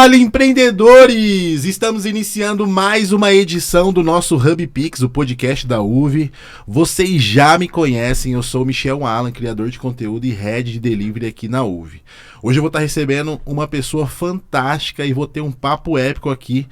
Fala, empreendedores! Estamos iniciando mais uma edição do nosso Hub Pix, o podcast da UV. Vocês já me conhecem, eu sou o Michel Alan, criador de conteúdo e head de delivery aqui na UV. Hoje eu vou estar recebendo uma pessoa fantástica e vou ter um papo épico aqui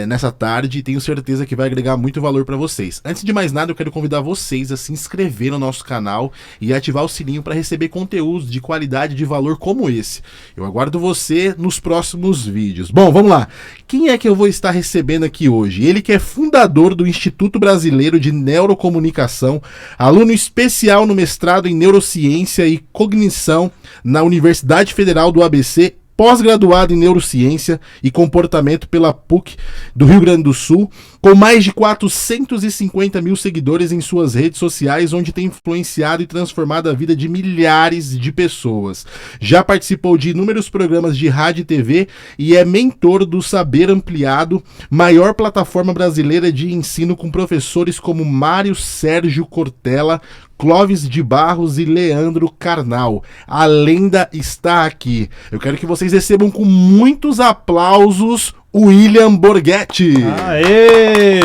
nessa tarde e tenho certeza que vai agregar muito valor para vocês. Antes de mais nada, eu quero convidar vocês a se inscrever no nosso canal e ativar o sininho para receber conteúdos de qualidade e de valor como esse. Eu aguardo você nos próximos vídeos. Bom, vamos lá. Quem é que eu vou estar recebendo aqui hoje? Ele que é fundador do Instituto Brasileiro de Neurocomunicação, aluno especial no mestrado em Neurociência e Cognição na Universidade Federal do ABC, pós-graduado em Neurociência e Comportamento pela PUC do Rio Grande do Sul, com mais de 450 mil seguidores em suas redes sociais, onde tem influenciado e transformado a vida de milhares de pessoas. Já participou de inúmeros programas de rádio e TV e é mentor do Saber Ampliado, maior plataforma brasileira de ensino com professores como Mário Sérgio Cortella, Clóvis de Barros e Leandro Carnal. A lenda está aqui. Eu quero que vocês recebam com muitos aplausos o William Borghetti. Aê!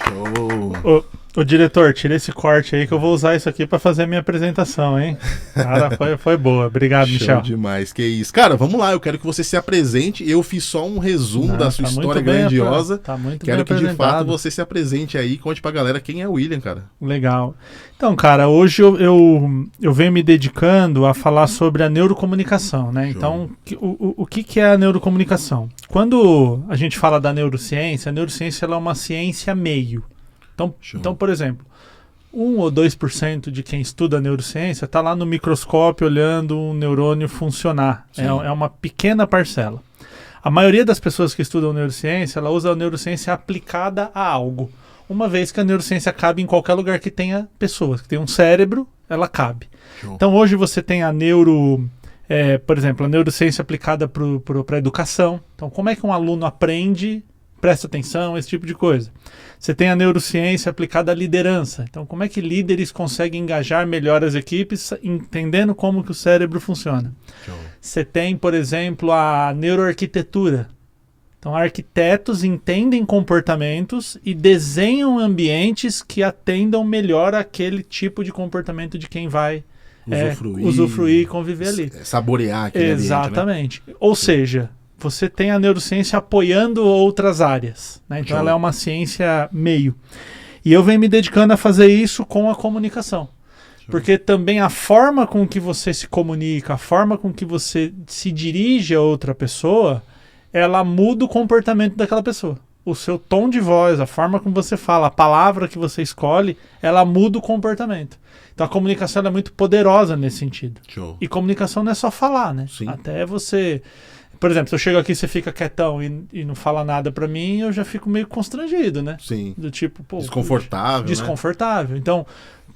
Show! Ô diretor, tira esse corte aí que eu vou usar isso aqui pra fazer a minha apresentação, hein? Cara, foi boa. Obrigado, Show Michel. Demais, que isso. Cara, vamos lá, eu quero que você se apresente. Eu fiz só um resumo da sua história grandiosa. Tá muito Quero bem que de apresentado. fato você se apresente aí e conte pra galera quem é o William, cara. Legal. Então, cara, hoje eu venho me dedicando a falar sobre a neurocomunicação, né? Show. Então, o que é a neurocomunicação? Quando a gente fala da neurociência, a neurociência ela é uma ciência meio. Então, por exemplo, 1 ou 2% de quem estuda neurociência está lá no microscópio olhando um neurônio funcionar. É uma pequena parcela. A maioria das pessoas que estudam neurociência, ela usa a neurociência aplicada a algo. Uma vez que a neurociência cabe em qualquer lugar que tenha pessoas, que tenha um cérebro, ela cabe. Show. Então, hoje você tem a por exemplo, a neurociência aplicada para a educação. Então, como é que um aluno aprende, presta atenção, esse tipo de coisa. Você tem a neurociência aplicada à liderança. Então, como é que líderes conseguem engajar melhor as equipes, entendendo como que o cérebro funciona. Show. Você tem, por exemplo, a neuroarquitetura. Então, arquitetos entendem comportamentos e desenham ambientes que atendam melhor aquele tipo de comportamento de quem vai usufruir e conviver ali. Saborear aquele ambiente, né? Exatamente. Ou seja, você tem a neurociência apoiando outras áreas, né? Então ela é uma ciência meio. E eu venho me dedicando a fazer isso com a comunicação. Porque também a forma com que você se comunica, a forma com que você se dirige a outra pessoa, ela muda o comportamento daquela pessoa. O seu tom de voz, a forma como você fala, a palavra que você escolhe, ela muda o comportamento. Então a comunicação ela é muito poderosa nesse sentido. Show. E comunicação não é só falar, né? Sim. Até você... Por exemplo, se eu chego aqui e você fica quietão e não fala nada pra mim, eu já fico meio constrangido, né? Sim. Do tipo, pô... Desconfortável, Desconfortável. Então,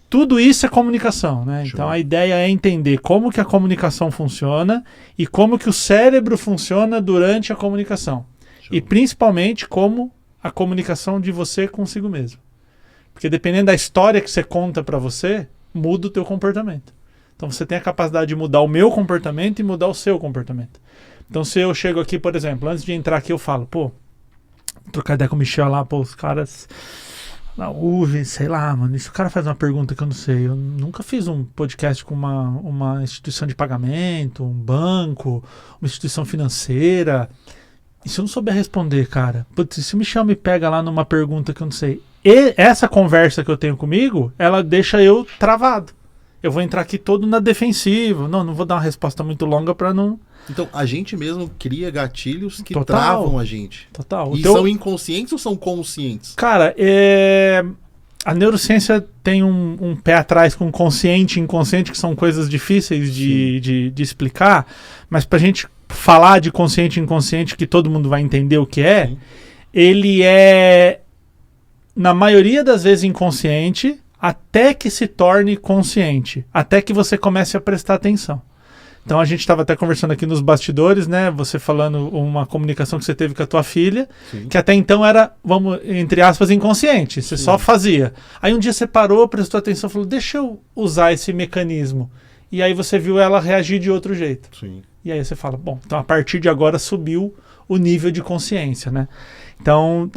tudo isso é comunicação, né? Show. Então, a ideia é entender como que a comunicação funciona e como que o cérebro funciona durante a comunicação. Show. E, principalmente, como a comunicação de você consigo mesmo. Porque dependendo da história que você conta pra você, muda o teu comportamento. Então, você tem a capacidade de mudar o meu comportamento e mudar o seu comportamento. Então, se eu chego aqui, por exemplo, antes de entrar aqui, eu falo, pô, trocar ideia com o Michel lá, pô, os caras na UV, sei lá, mano, esse cara faz uma pergunta que eu não sei. Eu nunca fiz um podcast com uma instituição de pagamento, um banco, uma instituição financeira. E se eu não souber responder, cara, putz, se o Michel me pega lá numa pergunta que eu não sei, e essa conversa que eu tenho comigo, ela deixa eu travado. Eu vou entrar aqui todo na defensiva. Não vou dar uma resposta muito longa pra não... Então, a gente mesmo cria gatilhos que Total. travam a gente. Total. E são inconscientes ou são conscientes? Cara, a neurociência tem um pé atrás com consciente e inconsciente, que são coisas difíceis de explicar, mas pra gente falar de consciente e inconsciente, que todo mundo vai entender o que é, Sim. Ele é, na maioria das vezes, inconsciente, até que se torne consciente, até que você comece a prestar atenção. Então a gente estava até conversando aqui nos bastidores, né? Você falando uma comunicação que você teve com a tua filha, Sim. que até então era, vamos, entre aspas, inconsciente. Você só fazia. Aí um dia você parou, prestou atenção, falou, deixa eu usar esse mecanismo. E aí você viu ela reagir de outro jeito. Sim. E aí você fala, bom, então a partir de agora subiu o nível de consciência, né? Então,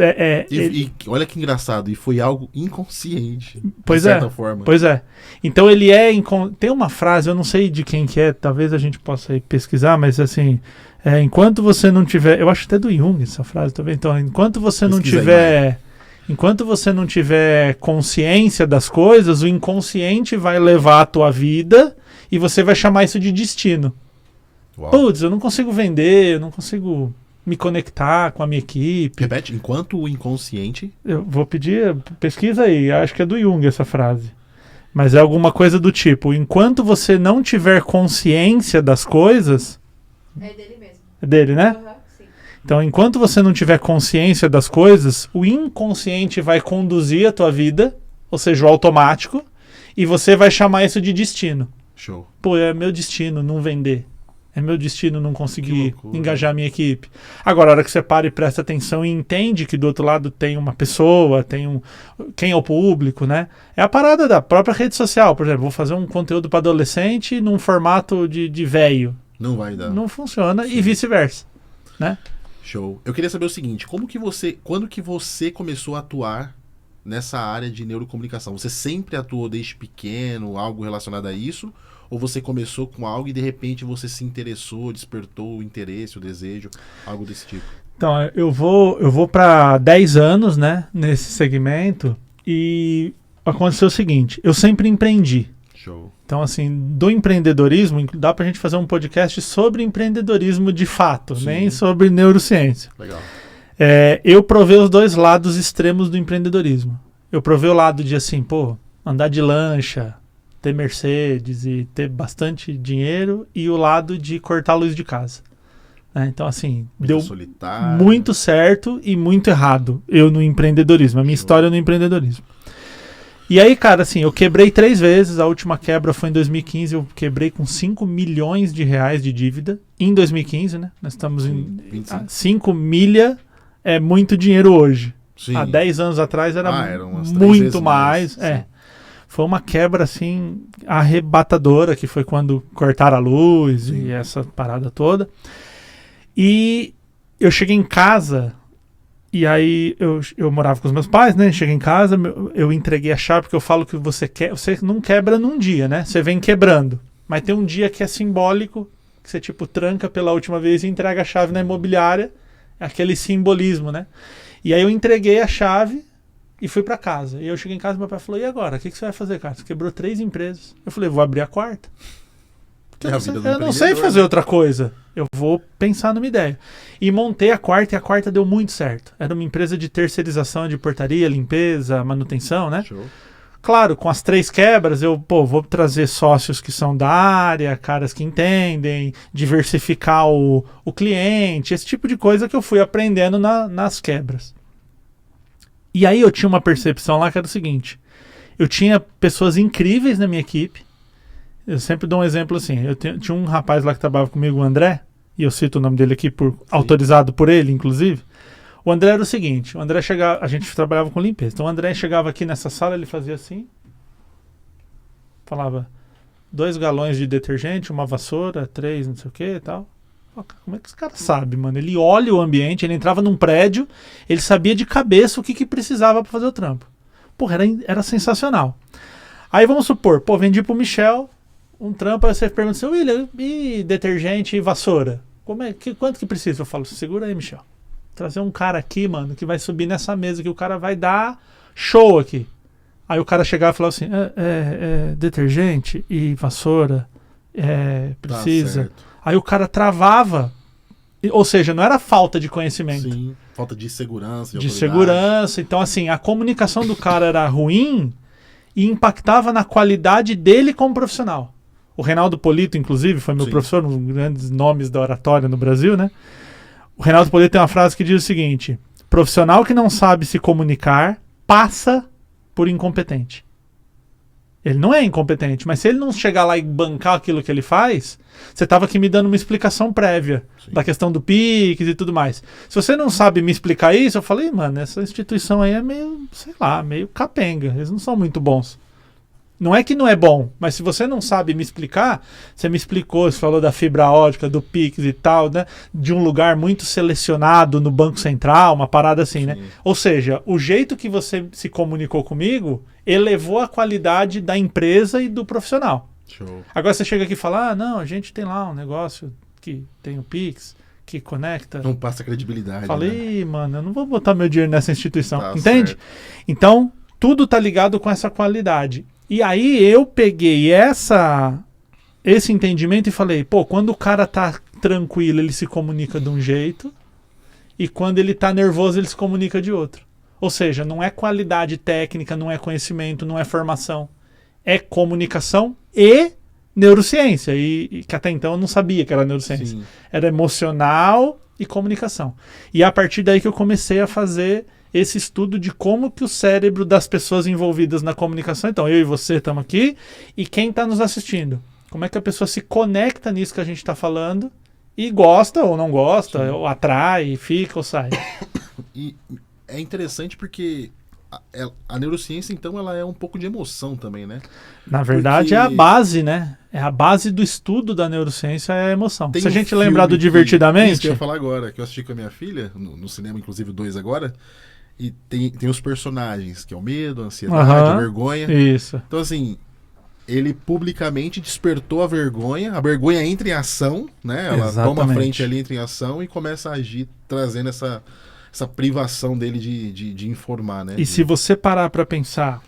E olha que engraçado, e foi algo inconsciente, pois de certa forma. Pois é. Então ele tem uma frase, eu não sei de quem que é, talvez a gente possa ir pesquisar, mas assim, enquanto você não tiver, eu acho até do Jung essa frase também, então, enquanto você não tiver consciência das coisas, o inconsciente vai levar a tua vida e você vai chamar isso de destino. Uau. Putz, eu não consigo vender, eu não consigo me conectar com a minha equipe. Repete, enquanto o inconsciente... Eu vou pedir, pesquisa aí, acho que é do Jung essa frase. Mas é alguma coisa do tipo, enquanto você não tiver consciência das coisas... É dele mesmo. É dele, né? Uhum, sim. Então, enquanto você não tiver consciência das coisas, o inconsciente vai conduzir a tua vida, ou seja, o automático, e você vai chamar isso de destino. Show. Pô, é meu destino não vender. É meu destino não conseguir engajar a minha equipe. Agora, a hora que você para e presta atenção e entende que do outro lado tem uma pessoa, quem é o público, né? É a parada da própria rede social. Por exemplo, vou fazer um conteúdo para adolescente num formato de velho. Não vai dar. Não funciona. Sim. E vice-versa, né? Show. Eu queria saber o seguinte, quando que você começou a atuar nessa área de neurocomunicação? Você sempre atuou desde pequeno, algo relacionado a isso? Ou você começou com algo e de repente você se interessou, despertou o interesse, o desejo, algo desse tipo? Então, eu vou para 10 anos, né, nesse segmento, e aconteceu o seguinte, eu sempre empreendi. Show. Então, assim, do empreendedorismo, dá pra gente fazer um podcast sobre empreendedorismo de fato, Sim. nem sobre neurociência. Legal. Eu provei os dois lados extremos do empreendedorismo. Eu provei o lado de, assim, andar de lancha, ter Mercedes e ter bastante dinheiro, e o lado de cortar a luz de casa. Então, assim, deu solitário. Muito certo e muito errado eu no empreendedorismo, a minha história no empreendedorismo. E aí, cara, assim, eu quebrei 3 vezes, a última quebra foi em 2015, eu quebrei com 5 milhões de reais de dívida, em 2015, né? Nós estamos em 5 milha, é muito dinheiro hoje. Sim. Há 10 anos atrás era umas 3 muito vezes mais. Foi uma quebra, assim, arrebatadora, que foi quando cortaram a luz. Sim. E essa parada toda. E eu cheguei em casa, e aí eu morava com os meus pais, né? Cheguei em casa, eu entreguei a chave, porque eu falo que você não quebra num dia, né? Você vem quebrando. Mas tem um dia que é simbólico, que você, tipo, tranca pela última vez e entrega a chave na imobiliária. É aquele simbolismo, né? E aí eu entreguei a chave e fui pra casa. E eu cheguei em casa e meu pai falou, e agora? O que você vai fazer, cara? Você quebrou 3 empresas. Eu falei, vou abrir a quarta. Eu não sei fazer outra coisa. Eu vou pensar numa ideia. E montei a quarta, e a quarta deu muito certo. Era uma empresa de terceirização de portaria, limpeza, manutenção, né? Show. Claro, com as 3 quebras, eu vou trazer sócios que são da área, caras que entendem, diversificar o cliente, esse tipo de coisa que eu fui aprendendo nas quebras. E aí eu tinha uma percepção lá que era o seguinte, eu tinha pessoas incríveis na minha equipe. Eu sempre dou um exemplo assim, tinha um rapaz lá que trabalhava comigo, o André, e eu cito o nome dele aqui, autorizado por ele, inclusive. O André era o seguinte, o André chegava, a gente trabalhava com limpeza, então o André chegava aqui nessa sala, ele fazia assim, falava 2 galões de detergente, uma vassoura, 3 não sei o que e tal. Como é que esse cara sabe, mano? Ele olha o ambiente, ele entrava num prédio, ele sabia de cabeça o que precisava pra fazer o trampo. Porra, era sensacional. Aí vamos supor, vendi pro Michel um trampo, aí você pergunta assim, William, e detergente e vassoura? Quanto que precisa? Eu falo, segura aí, Michel. Trazer um cara aqui, mano, que vai subir nessa mesa, que o cara vai dar show aqui. Aí o cara chegava e falava assim, detergente e vassoura, precisa. Tá. Aí o cara travava, ou seja, não era falta de conhecimento. Sim, falta de segurança, de segurança. Então, assim, a comunicação do cara era ruim e impactava na qualidade dele como profissional. O Reinaldo Polito, inclusive, foi meu professor, um dos grandes nomes da oratória no Brasil, né? O Reinaldo Polito tem uma frase que diz o seguinte, profissional que não sabe se comunicar passa por incompetente. Ele não é incompetente, mas se ele não chegar lá e bancar aquilo que ele faz, você estava aqui me dando uma explicação prévia da questão do PIX e tudo mais. Se você não sabe me explicar isso, eu falei, mano, essa instituição aí é meio, sei lá, meio capenga. Eles não são muito bons. Não é que não é bom, mas se você não sabe me explicar, você me explicou, você falou da fibra ótica, do Pix e tal, né? De um lugar muito selecionado no Banco Central, uma parada assim, né? Ou seja, o jeito que você se comunicou comigo elevou a qualidade da empresa e do profissional. Show. Agora você chega aqui e fala, não, a gente tem lá um negócio que tem o Pix, que conecta. Não passa credibilidade. Falei, mano, eu não vou botar meu dinheiro nessa instituição. Tá Entende? certo. Então, tudo tá ligado com essa qualidade. E aí eu peguei esse entendimento e falei, pô, quando o cara tá tranquilo, ele se comunica de um jeito, e quando ele tá nervoso, ele se comunica de outro. Ou seja, não é qualidade técnica, não é conhecimento, não é formação. É comunicação e neurociência. E que até então eu não sabia que era neurociência. Sim. Era emocional e comunicação. E a partir daí que eu comecei a fazer esse estudo de como que o cérebro das pessoas envolvidas na comunicação, então eu e você estamos aqui, e quem está nos assistindo. Como é que a pessoa se conecta nisso que a gente está falando e gosta ou não gosta, Sim. ou atrai, fica ou sai. E é interessante porque a neurociência, então, ela é um pouco de emoção também, né? Na verdade, Porque é a base, né? É a base do estudo da neurociência, é a emoção. tem Se a um gente filme lembrar do Isso Divertidamente... que eu ia falar agora, que eu assisti com a minha filha, no cinema, inclusive 2 agora, e tem os personagens, que é o medo, a ansiedade, a vergonha. Isso. Então, assim, ele publicamente despertou a vergonha entra em ação, né? Ela Exatamente. toma a frente ali, entra em ação e começa a agir, trazendo essa privação dele de informar, né? E se você parar para pensar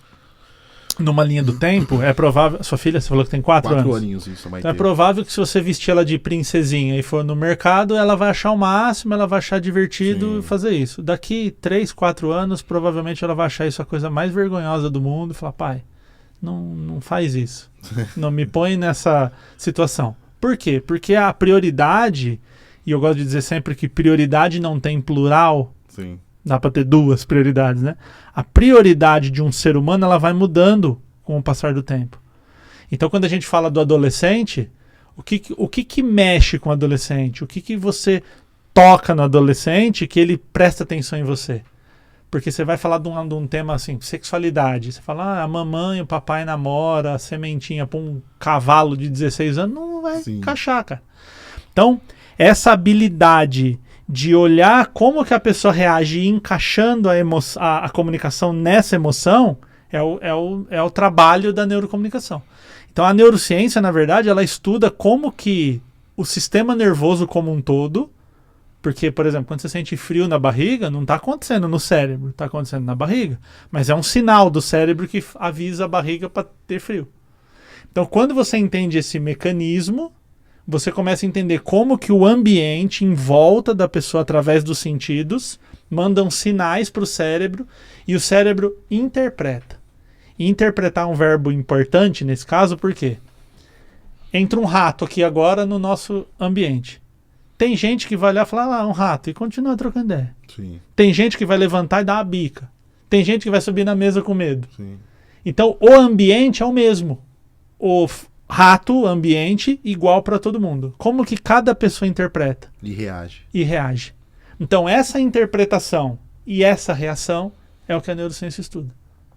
numa linha do tempo, é provável... Sua filha, você falou que tem 4 anos. 4 aninhos, isso, a Maitê. Então é provável que se você vestir ela de princesinha e for no mercado, ela vai achar o máximo, ela vai achar divertido Sim. fazer isso. Daqui 3, 4 anos, provavelmente ela vai achar isso a coisa mais vergonhosa do mundo e falar, pai, não faz isso. Não me põe nessa situação. Por quê? Porque a prioridade, e eu gosto de dizer sempre que prioridade não tem plural, Sim. dá para ter 2 prioridades, né? A prioridade de um ser humano, ela vai mudando com o passar do tempo. Então, quando a gente fala do adolescente, o que mexe com o adolescente? O que você toca no adolescente que ele presta atenção em você? Porque você vai falar de um tema assim, sexualidade. Você fala, a mamãe e o papai namora, a sementinha para um cavalo de 16 anos, não vai encaixar, cara. Então, essa habilidade de olhar como que a pessoa reage e encaixando a comunicação nessa emoção é o trabalho da neurocomunicação. Então a neurociência, na verdade, ela estuda como que o sistema nervoso como um todo, porque, por exemplo, quando você sente frio na barriga, não está acontecendo no cérebro, está acontecendo na barriga, mas é um sinal do cérebro que avisa a barriga para ter frio. Então quando você entende esse mecanismo, você começa a entender como que o ambiente em volta da pessoa, através dos sentidos, mandam sinais para o cérebro e o cérebro interpreta. E interpretar é um verbo importante nesse caso, por quê? Entra um rato aqui agora no nosso ambiente. Tem gente que vai olhar e falar, um rato, e continua trocando ideia. Sim. Tem gente que vai levantar e dar uma bica. Tem gente que vai subir na mesa com medo. Sim. Então, o ambiente é o mesmo. O rato, ambiente, igual para todo mundo. Como que cada pessoa interpreta? E reage. E reage. Então, essa interpretação e essa reação é o que a neurociência estuda.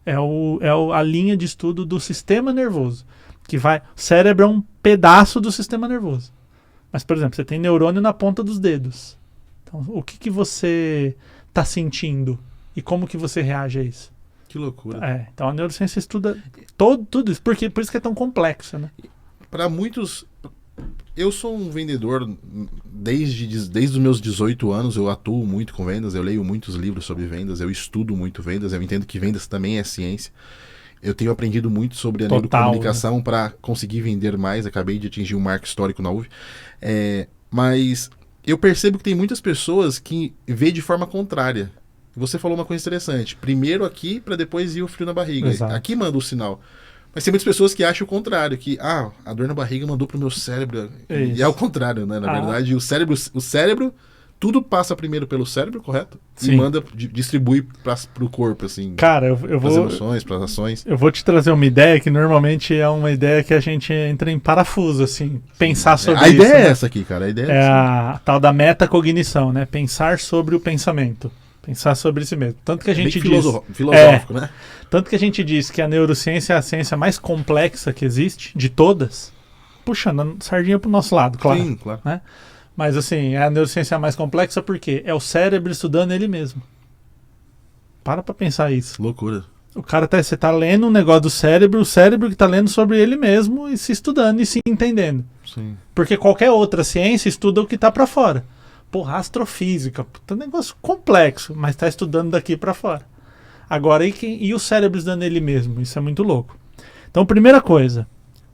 É a linha de estudo do sistema nervoso. O cérebro é um pedaço do sistema nervoso. Mas, por exemplo, você tem neurônio na ponta dos dedos. Então, o que você está sentindo? E como que você reage a isso? Que loucura. Então a neurociência estuda tudo isso. Por isso que é tão complexo, né? Para muitos... Eu sou um vendedor desde os meus 18 anos, eu atuo muito com vendas, eu leio muitos livros sobre vendas, eu estudo muito vendas, eu entendo que vendas também é ciência. Eu tenho aprendido muito sobre a neurocomunicação, né, para conseguir vender mais. Acabei de atingir um marco histórico na UV. Mas eu percebo que tem muitas pessoas que vê de forma contrária. Você falou uma coisa interessante. Primeiro aqui, para depois ir o frio na barriga. Exato. Aqui manda o sinal. Mas tem muitas pessoas que acham o contrário, que a dor na barriga mandou pro meu cérebro. Isso. E é o contrário, né? Na verdade, o cérebro, tudo passa primeiro pelo cérebro, correto? Sim. E manda, distribui pro corpo, assim. Cara, eu pras vou... emoções, pras ações. Eu vou te trazer uma ideia que normalmente é uma ideia que a gente entra em parafuso, assim. Pensar sobre isso. A ideia é né? essa aqui, cara. A ideia É a tal da metacognição, né? Pensar sobre o pensamento. Pensar sobre si mesmo. Tanto que a gente Bem diz... filosófico, né? Tanto que a gente diz que a neurociência é a ciência mais complexa que existe, de todas, puxando a sardinha pro nosso lado, claro. Sim, claro. Né? Mas assim, a neurociência mais complexa porque é o cérebro estudando ele mesmo. Para pra pensar isso. Loucura. O cara você tá lendo um negócio do cérebro, o cérebro que tá lendo sobre ele mesmo e se estudando e se entendendo. Sim. Porque qualquer outra ciência estuda o que tá pra fora. Porra, astrofísica, puta negócio complexo, mas tá estudando daqui pra fora. Agora, e o cérebro estudando ele mesmo? Isso é muito louco. Então, primeira coisa,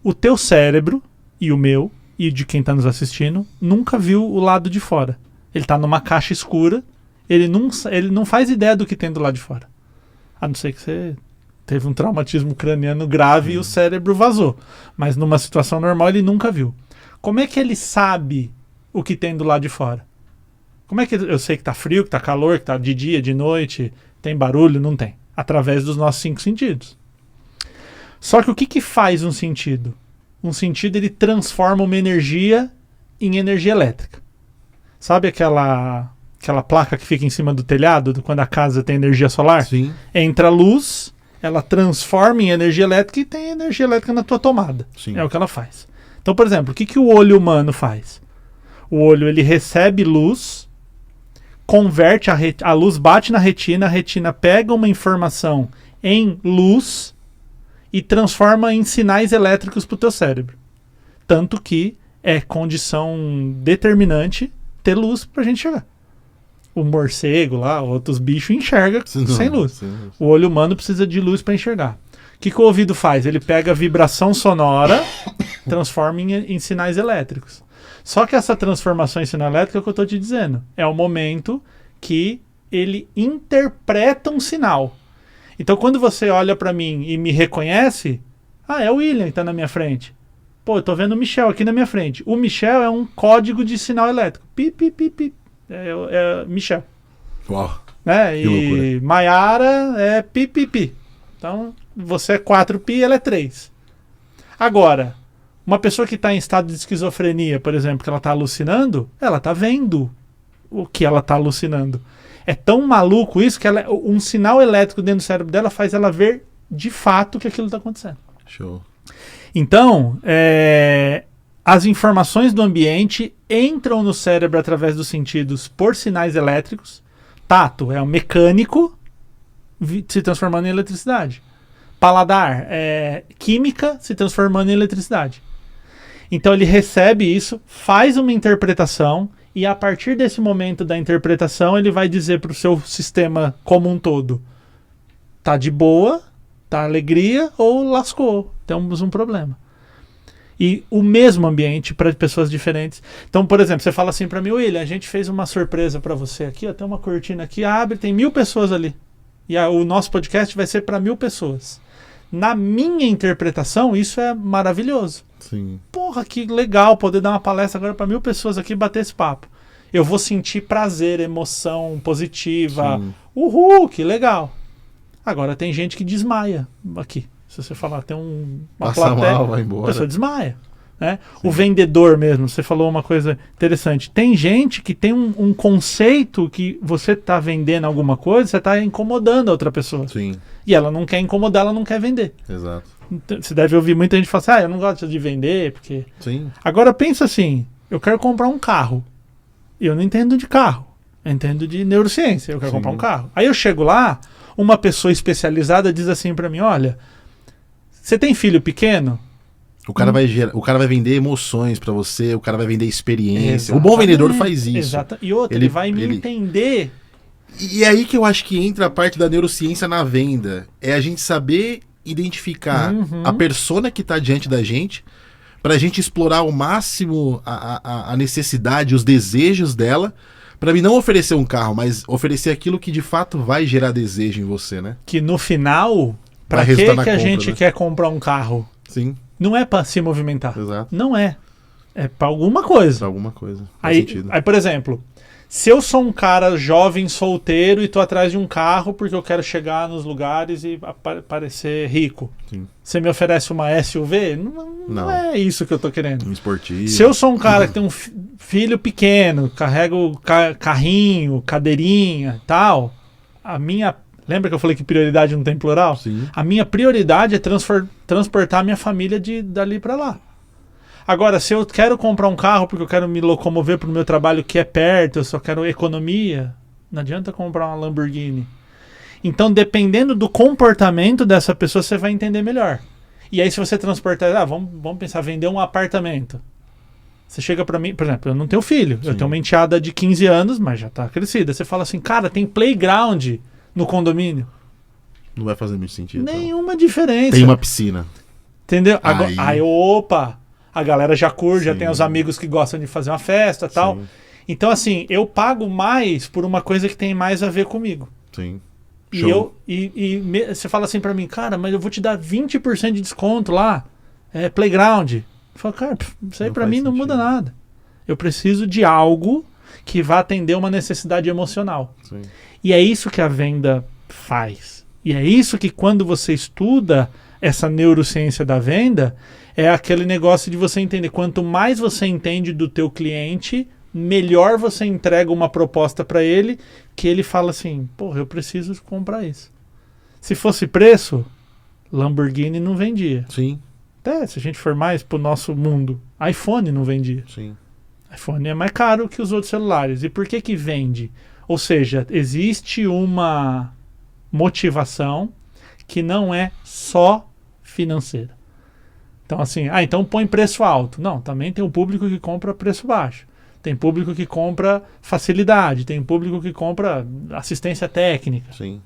o teu cérebro e o meu e de quem tá nos assistindo nunca viu o lado de fora. Ele tá numa caixa escura, ele não faz ideia do que tem do lado de fora. A não ser que você teve um traumatismo craniano grave e o cérebro vazou. Mas numa situação normal ele nunca viu. Como é que ele sabe o que tem do lado de fora? Como é que eu sei que tá frio, que tá calor, que tá de dia, de noite, tem barulho? Não tem. Através dos nossos 5 sentidos. Só que o que faz um sentido? Um sentido ele transforma uma energia em energia elétrica. Sabe aquela placa que fica em cima do telhado, quando a casa tem energia solar? Sim. Entra a luz, ela transforma em energia elétrica e tem energia elétrica na tua tomada. Sim. É o que ela faz. Então, por exemplo, o que o olho humano faz? O olho ele recebe luz, converte a luz bate na retina pega uma informação em luz e transforma em sinais elétricos para o teu cérebro. Tanto que é condição determinante ter luz para a gente chegar. O morcego lá, outros bichos enxerga sem luz. O olho humano precisa de luz para enxergar. O que o ouvido faz? Ele pega a vibração sonora, transforma em sinais elétricos. Só que essa transformação em sinal elétrico é o que eu estou te dizendo. É o momento que ele interpreta um sinal. Então, quando você olha para mim e me reconhece, é o William que está na minha frente. Pô, eu tô vendo o Michel aqui na minha frente. O Michel é um código de sinal elétrico. Pi, pi, pi, pi. É Michel. Uau. Né? E Maiara é pi, pi, pi. Então, você é 4 pi, ela é 3. Agora, uma pessoa que está em estado de esquizofrenia, por exemplo, que ela está alucinando, ela está vendo o que ela está alucinando. É tão maluco isso que um sinal elétrico dentro do cérebro dela faz ela ver de fato que aquilo está acontecendo. Show. Então, as informações do ambiente entram no cérebro através dos sentidos por sinais elétricos. Tato é um mecânico se transformando em eletricidade. Paladar é química se transformando em eletricidade. Então ele recebe isso, faz uma interpretação e a partir desse momento da interpretação ele vai dizer para o seu sistema como um todo: tá de boa, tá alegria ou lascou, temos um problema. E o mesmo ambiente para pessoas diferentes. Então, por exemplo, você fala assim para mim: William, a gente fez uma surpresa para você aqui, ó, tem uma cortina aqui, abre, tem 1000 pessoas ali. E o nosso podcast vai ser para 1000 pessoas. Na minha interpretação, isso é maravilhoso. Sim. Porra, que legal poder dar uma palestra agora para 1000 pessoas aqui e bater esse papo. Eu vou sentir prazer, emoção positiva. Sim. Uhul, que legal. Agora tem gente que desmaia aqui. Se você falar, tem uma Passa plateia, mal, vai a embora. pessoa desmaia. Né? O vendedor mesmo, você falou uma coisa interessante. Tem gente que tem um conceito que você está vendendo alguma coisa, você está incomodando a outra pessoa. Sim, E ela não quer incomodar, ela não quer vender. exato. Então, você deve ouvir muita gente falar assim: eu não gosto de vender, porque... Sim. Agora pensa assim, eu quero comprar um carro. Eu não entendo de carro, eu entendo de neurociência, eu quero Sim. comprar um carro. Aí eu chego lá, uma pessoa especializada diz assim para mim: olha, você tem filho pequeno? O cara vai vender emoções pra você, o cara vai vender experiência. O Exatamente. bom vendedor faz isso. Exato. E outra, ele vai me entender. E é aí que eu acho que entra a parte da neurociência na venda. É a gente saber identificar a persona que tá diante da gente, pra gente explorar ao máximo a necessidade, os desejos dela, pra mim não oferecer um carro, mas oferecer aquilo que de fato vai gerar desejo em você, né? Que no final, pra Vai que resultar na a compra, gente né? quer comprar um carro? Sim, Não é pra se movimentar. exato. Não é. É pra alguma coisa. Pra alguma coisa. Faz sentido. Aí, por exemplo, se eu sou um cara jovem, solteiro e tô atrás de um carro porque eu quero chegar nos lugares e parecer rico, Sim. você me oferece uma SUV? Não Não. é isso que eu tô querendo. Um esportivo. Se eu sou um cara que tem um filho pequeno, carrego carrinho, cadeirinha e tal, a minha... Lembra que eu falei que prioridade não tem plural? Sim. A minha prioridade é transportar a minha família dali para lá. Agora, se eu quero comprar um carro porque eu quero me locomover para o meu trabalho que é perto, eu só quero economia, não adianta comprar uma Lamborghini. Então, dependendo do comportamento dessa pessoa, você vai entender melhor. E aí, se você transportar... vamos pensar, vender um apartamento. Você chega pra mim... Por exemplo, eu não tenho filho. Sim. Eu tenho uma enteada de 15 anos, mas já tá crescida. Você fala assim, cara, tem playground no condomínio. Não vai fazer muito sentido. Nenhuma diferença. Tem uma piscina. Entendeu? Aí- Aí, opa! A galera já curte, já Sim. tem os amigos que gostam de fazer uma festa e tal. Sim. Então, assim, eu pago mais por uma coisa que tem mais a ver comigo. Sim. E, Show. você fala assim pra mim, cara, mas eu vou te dar 20% de desconto lá, playground. Eu falo, cara, isso aí Não pra faz mim não sentido. muda nada. Eu preciso de algo que vá atender uma necessidade emocional. Sim. E é isso que a venda faz. E é isso que quando você estuda essa neurociência da venda, é aquele negócio de você entender. Quanto mais você entende do teu cliente, melhor você entrega uma proposta para ele, que ele fala assim, porra, eu preciso comprar isso. Se fosse preço, Lamborghini não vendia. Sim. Até se a gente for mais pro nosso mundo, iPhone não vendia. Sim. iPhone é mais caro que os outros celulares. E por que que vende? Ou seja, existe uma motivação que não é só financeira. Então assim, então põe preço alto. Não, também tem um público que compra preço baixo. Tem público que compra facilidade. Tem público que compra assistência técnica. Sim.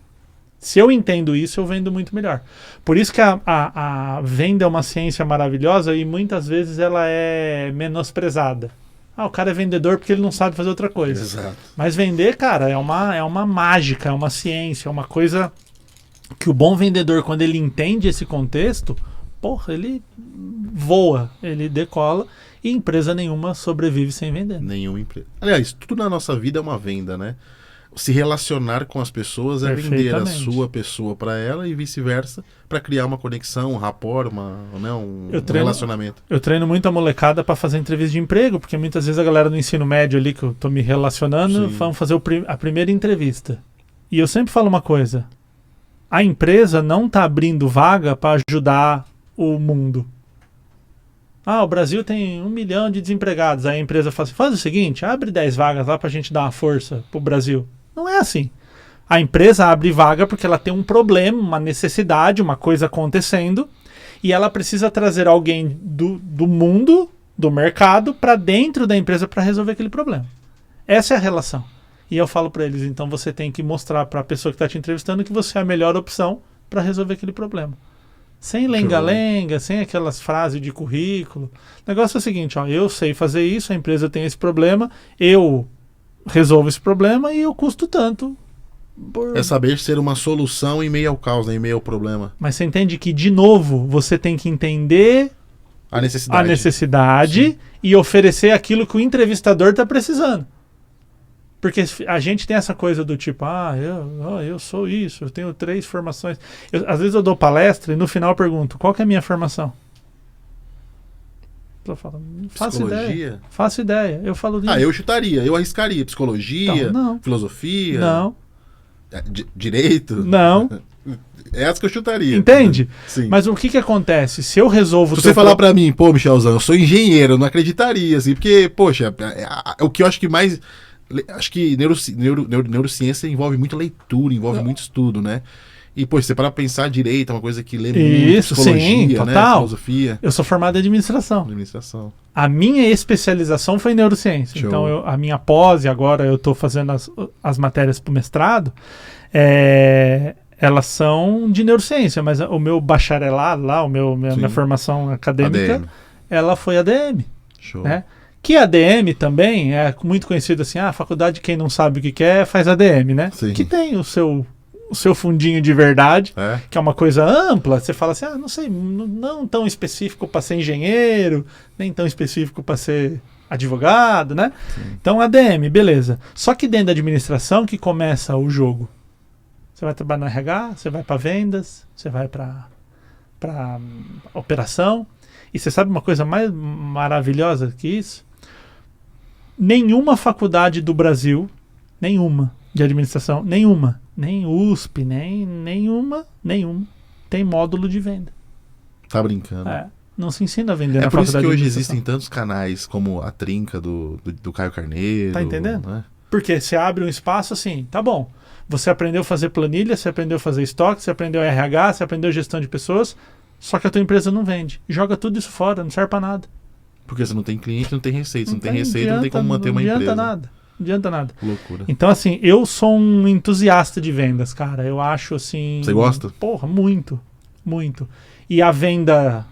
Se eu entendo isso, eu vendo muito melhor. Por isso que a venda é uma ciência maravilhosa e muitas vezes ela é menosprezada. O cara é vendedor porque ele não sabe fazer outra coisa. Exato. Mas vender, cara, é uma mágica, é uma ciência, é uma coisa que o bom vendedor, quando ele entende esse contexto, porra, ele voa, ele decola e empresa nenhuma sobrevive sem vender. Nenhuma empresa. Aliás, tudo na nossa vida é uma venda, né? Se relacionar com as pessoas é vender a Perfeitamente. sua pessoa para ela e vice-versa, para criar uma conexão, um rapport, um relacionamento. Eu treino muito a molecada para fazer entrevista de emprego, porque muitas vezes a galera do ensino médio ali que eu tô me relacionando, Sim. vão fazer a primeira entrevista. E eu sempre falo uma coisa: a empresa não tá abrindo vaga para ajudar o mundo. O Brasil tem 1 milhão de desempregados. Aí a empresa fala assim, faz o seguinte, abre 10 vagas lá pra gente dar uma força pro Brasil. Não é assim. A empresa abre vaga porque ela tem um problema, uma necessidade, uma coisa acontecendo, e ela precisa trazer alguém do mundo, do mercado, para dentro da empresa para resolver aquele problema. Essa é a relação. E eu falo para eles, então você tem que mostrar para a pessoa que está te entrevistando que você é a melhor opção para resolver aquele problema. Sem lenga-lenga, sem aquelas frases de currículo. O negócio é o seguinte, eu sei fazer isso, a empresa tem esse problema, eu resolvo esse problema e eu custo tanto. É saber ser uma solução em meio ao caos, né? Em meio ao problema. Mas você entende que, de novo, você tem que entender A necessidade. a necessidade Sim. e oferecer aquilo que o entrevistador está precisando. Porque a gente tem essa coisa do tipo, eu sou isso, eu tenho 3 formações. Às vezes eu dou palestra e no final eu pergunto, qual que é a minha formação? Eu falo, não faço Psicologia? ideia. Faço ideia. Eu falo disso. Eu chutaria, eu arriscaria. Psicologia, Então, não. filosofia, Não, direito. não. É essa que eu chutaria. Entende? Sim. Mas o que acontece? Se eu resolvo... Se você falar pra mim, pô, Michelzão, eu sou engenheiro, eu não acreditaria, assim, porque, poxa, o que eu acho que mais... Acho que neurociência envolve muita leitura, envolve muito estudo, né? E, poxa, você para pensar direito, é uma coisa que lê muito, Isso, psicologia, sim, né? total. Filosofia, Eu sou formado em administração. administração. A minha especialização foi em neurociência. Show. Então, a minha pós, e agora eu estou fazendo as matérias para o mestrado, elas são de neurociência, mas o meu bacharelado lá, minha formação acadêmica, ADM. ela foi ADM. Show. Né? Que ADM também é muito conhecido assim, a faculdade, quem não sabe o que quer, faz ADM, né? Sim. Que tem o seu fundinho de verdade, É? que é uma coisa ampla. Você fala assim, não sei, não tão específico para ser engenheiro, nem tão específico para ser advogado, né? Sim. Então, ADM, beleza. Só que dentro da administração que começa o jogo. Você vai trabalhar no RH, você vai para vendas, você vai para operação. E você sabe uma coisa mais maravilhosa que isso? Nenhuma faculdade do Brasil, nenhuma de administração, nenhuma, nem USP, nem nenhuma, tem módulo de venda. Tá brincando. Não se ensina a vender na por isso faculdade que hoje de administração. existem tantos canais como a Trinca do Caio Carneiro. Tá entendendo? Né? Porque você abre um espaço assim, tá bom. Você aprendeu a fazer planilha, você aprendeu a fazer estoque, você aprendeu RH, você aprendeu gestão de pessoas, só que a tua empresa não vende. Joga tudo isso fora, não serve pra nada. Porque você não tem cliente, não tem receita. Se não tem receita, não tem como manter uma empresa. empresa. Não adianta nada. Loucura. Então, assim, eu sou um entusiasta de vendas, cara. Eu acho assim... Você gosta? Porra, muito. Muito. E a venda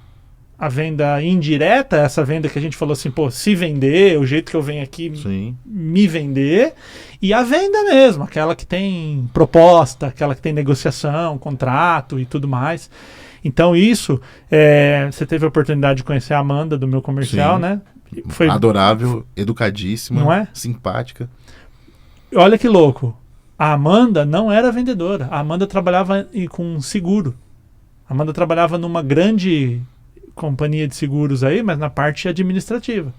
indireta, essa venda que a gente falou assim, pô, se vender, o jeito que eu venho aqui Sim. me vender, e a venda mesmo, aquela que tem proposta, aquela que tem negociação, contrato e tudo mais. Então isso, você teve a oportunidade de conhecer a Amanda do meu comercial, Sim. né? Foi adorável, educadíssima, não é? Simpática. Olha que louco, a Amanda não era vendedora, a Amanda trabalhava com seguro. A Amanda trabalhava numa grande companhia de seguros aí, mas na parte administrativa.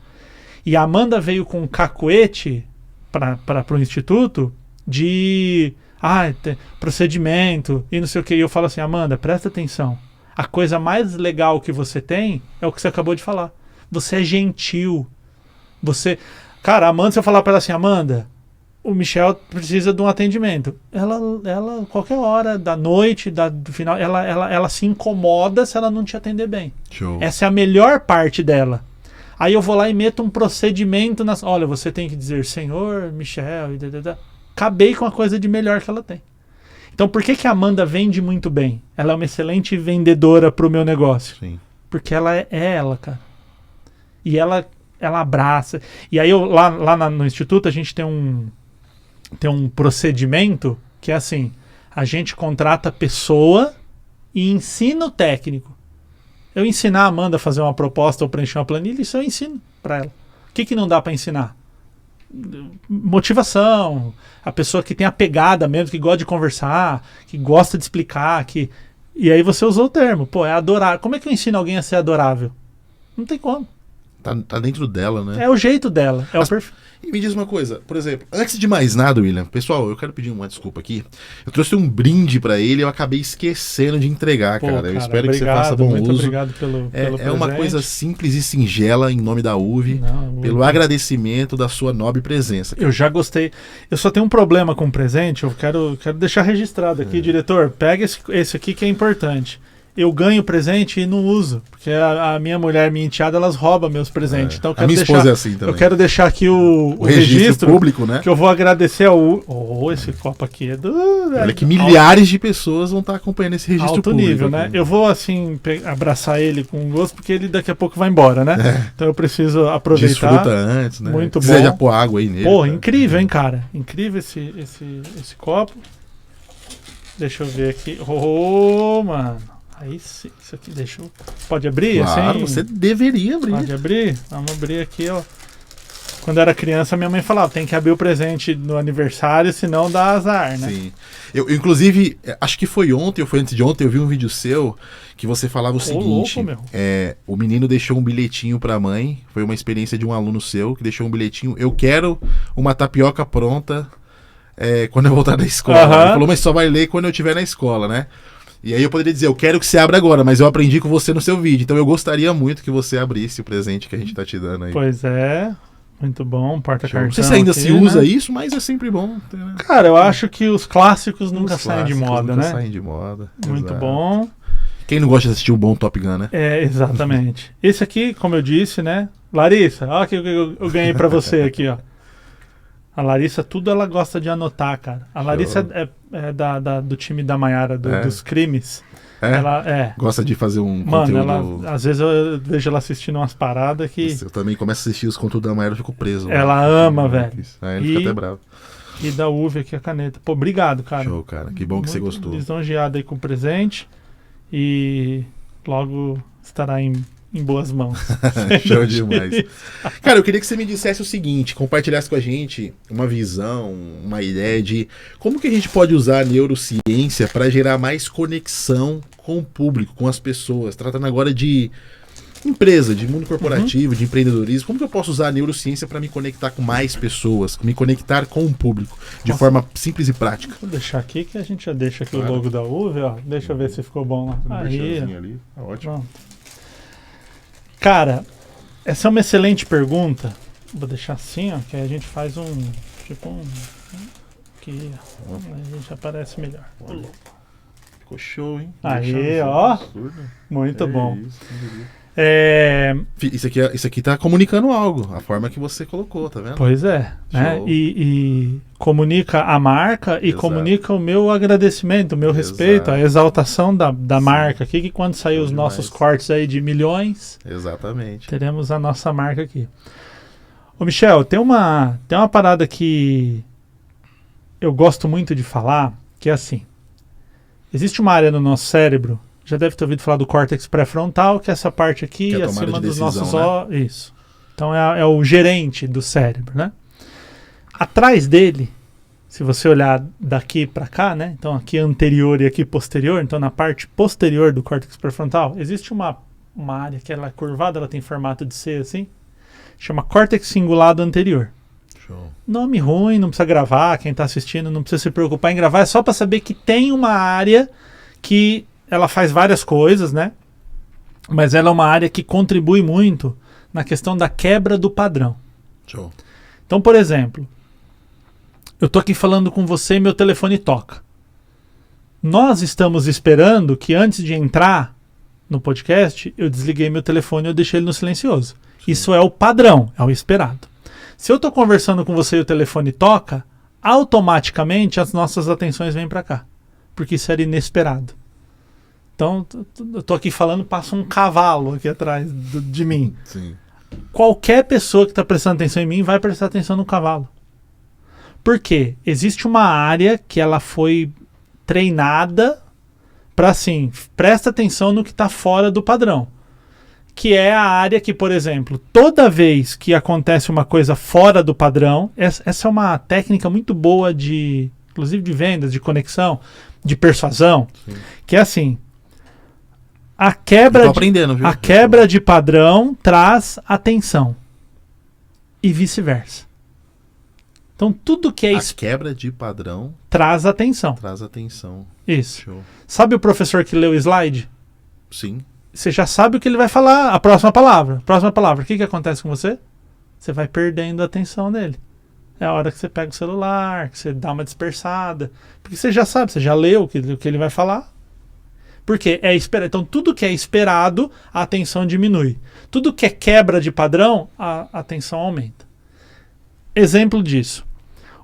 E a Amanda veio com um cacuete para o instituto de procedimento e não sei o que. E eu falo assim, Amanda, presta atenção. A coisa mais legal que você tem é o que você acabou de falar. Você é gentil. Cara, a Amanda, se eu falar para ela assim, Amanda, o Michel precisa de um atendimento. Ela qualquer hora da noite, do final, ela se incomoda se ela não te atender bem. Show. Essa é a melhor parte dela. Aí eu vou lá e meto um procedimento olha, você tem que dizer senhor, Michel, acabei com a coisa de melhor que ela tem. Então por que a Amanda vende muito bem? Ela é uma excelente vendedora pro meu negócio. Sim. Porque ela é ela, cara. E ela abraça. E aí lá no instituto a gente tem um procedimento que é assim, a gente contrata a pessoa e ensina o técnico. Eu ensinar a Amanda a fazer uma proposta ou preencher uma planilha, isso eu ensino para ela. O que não dá para ensinar? Motivação, a pessoa que tem a pegada mesmo, que gosta de conversar, que gosta de explicar, e aí você usou o termo, pô, é adorável. Como é que eu ensino alguém a ser adorável? Não tem como. Tá dentro dela, né? É o jeito dela, é o perfil. E me diz uma coisa, por exemplo, antes de mais nada, William, pessoal, eu quero pedir uma desculpa aqui. Eu trouxe um brinde pra ele e eu acabei esquecendo de entregar, cara. Eu espero que você faça bom muito uso. Obrigado pelo É uma coisa simples e singela em nome da UV, pelo agradecimento da sua nobre presença. Eu já gostei. Eu só tenho um problema com o presente, eu quero deixar registrado aqui, diretor. Pega esse aqui que é importante. Eu ganho presente e não uso, porque a minha mulher, minha enteada, elas roubam meus presentes. Então eu quero a minha esposa é assim também. Eu quero deixar aqui o registro público, né? Que eu vou agradecer esse copo aqui é do... Olha que milhares de pessoas vão estar acompanhando esse registro alto público. Nível, né? Eu vou, assim, abraçar ele com gosto, porque ele daqui a pouco vai embora, né? Então eu preciso aproveitar. Desfruta antes, né? Muito bom. bom. Você já pôr água aí nele. Pô, incrível, hein, cara? Incrível esse copo. Deixa eu ver aqui. Mano. Aí sim, isso aqui pode abrir? Claro, assim? você deveria abrir. Pode abrir? Vamos abrir aqui, ó. Quando eu era criança, minha mãe falava, tem que abrir o presente no aniversário, senão dá azar, né? Sim. Eu, inclusive, acho que foi ontem ou foi antes de ontem, eu vi um vídeo seu que você falava o seguinte. Louco, meu. O menino deixou um bilhetinho pra mãe, foi uma experiência de um aluno seu que deixou um bilhetinho, eu quero uma tapioca pronta quando eu voltar da escola. Ele falou, mas só vai ler quando eu estiver na escola, né? E aí eu poderia dizer, eu quero que você abra agora, mas eu aprendi com você no seu vídeo. Então eu gostaria muito que você abrisse o presente que a gente tá te dando aí. Pois é, muito bom, porta-cartão. Não sei se ainda aqui, se usa né? isso, mas é sempre bom. Né? Cara, eu acho que os clássicos nunca saem de moda, né? Saem de moda. Muito Exato. bom. Quem não gosta de assistir um bom Top Gun, né? Exatamente. Esse aqui, como eu disse, né? Larissa, olha o que eu ganhei pra você aqui, ó. A Larissa, tudo ela gosta de anotar, cara. A Larissa é do time da Maiara, dos crimes. Ela gosta de fazer um conteúdo... Mano, às vezes eu vejo ela assistindo umas paradas que... Eu também começo a assistir os conteúdos da Maiara e fico preso. Ela ama, velho. Aí ele fica até bravo. E da UV aqui a caneta. Pô, obrigado, cara. Show, cara. Que bom que você gostou. Lisonjeado aí com o presente. E logo estará em boas mãos. Show demais. Cara, eu queria que você me dissesse o seguinte, compartilhasse com a gente uma visão, uma ideia de como que a gente pode usar a neurociência para gerar mais conexão com o público, com as pessoas, tratando agora de empresa, de mundo corporativo, de empreendedorismo, como que eu posso usar a neurociência para me conectar com mais pessoas, me conectar com o público, de forma simples e prática? Vou deixar aqui que a gente já deixa aqui Claro. o logo da UV, ó. Deixa eu ver se ficou bom lá. Aí, ali, tá ótimo. pronto. Cara, essa é uma excelente pergunta. Vou deixar assim, ó, que aí a gente faz aqui, ó. Aí já aparece melhor. Olha. Ficou show, hein? Aí, Deixa ó. absurdo. Muito É bom. isso, Isso aqui tá comunicando algo, a forma que você colocou, tá vendo? Pois é, né? Show. E comunica a marca e Exato. comunica o meu agradecimento, o meu respeito, a exaltação da marca aqui, que quando sair Show os demais. nossos cortes aí de milhões, Exatamente. teremos a nossa marca aqui. Ô Michel, tem uma parada que eu gosto muito de falar, que é assim, existe uma área no nosso cérebro, já deve ter ouvido falar do córtex pré-frontal, que é essa parte aqui Que é a tomada acima de dos decisão, nossos né? olhos. Isso. Então é o gerente do cérebro, né? Atrás dele, se você olhar daqui para cá, né? Então aqui anterior e aqui posterior, então na parte posterior do córtex pré-frontal, existe uma área que ela é curvada, ela tem formato de C assim, chama córtex cingulado anterior. Show. Nome ruim, não precisa gravar, quem está assistindo não precisa se preocupar em gravar, é só para saber que tem uma área que ela faz várias coisas, né? Mas ela é uma área que contribui muito na questão da quebra do padrão. Show. Então, por exemplo, eu tô aqui falando com você e meu telefone toca. Nós estamos esperando que antes de entrar no podcast, eu desliguei meu telefone e eu deixei ele no silencioso. Isso é o padrão, é o esperado. Se eu tô conversando com você e o telefone toca, automaticamente as nossas atenções vêm para cá, porque isso era inesperado. Então, eu tô aqui falando, passa um cavalo aqui atrás de mim. Sim. Qualquer pessoa que está prestando atenção em mim vai prestar atenção no cavalo. Por quê? Existe uma área que ela foi treinada para, assim, presta atenção no que está fora do padrão. Que é a área que, por exemplo, toda vez que acontece uma coisa fora do padrão, essa é uma técnica muito boa de, inclusive de vendas, de conexão, de persuasão, Sim. que é assim, a Eu quebra tô aprendendo, viu? a quebra de padrão traz atenção. E vice-versa. Então tudo que é A quebra de padrão traz atenção. traz atenção. Isso. Show. Sabe o professor que leu o slide? Sim. Você já sabe o que ele vai falar, a próxima palavra. Próxima palavra. O que acontece com você? Você vai perdendo a atenção dele. É a hora que você pega o celular, que você dá uma dispersada. Porque você já sabe, você já leu o que ele vai falar. Porque é esperado. Então, tudo que é esperado, a atenção diminui. Tudo que é quebra de padrão, a atenção aumenta. Exemplo disso.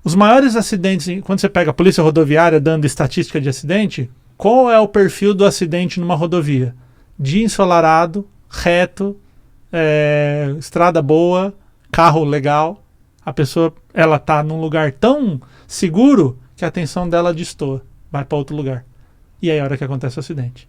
Os maiores acidentes, quando você pega a polícia rodoviária dando estatística de acidente, qual é o perfil do acidente numa rodovia? Dia ensolarado, reto, estrada boa, carro legal. A pessoa, ela está num lugar tão seguro que a atenção dela destoa, vai para outro lugar. E aí é a hora que acontece o acidente.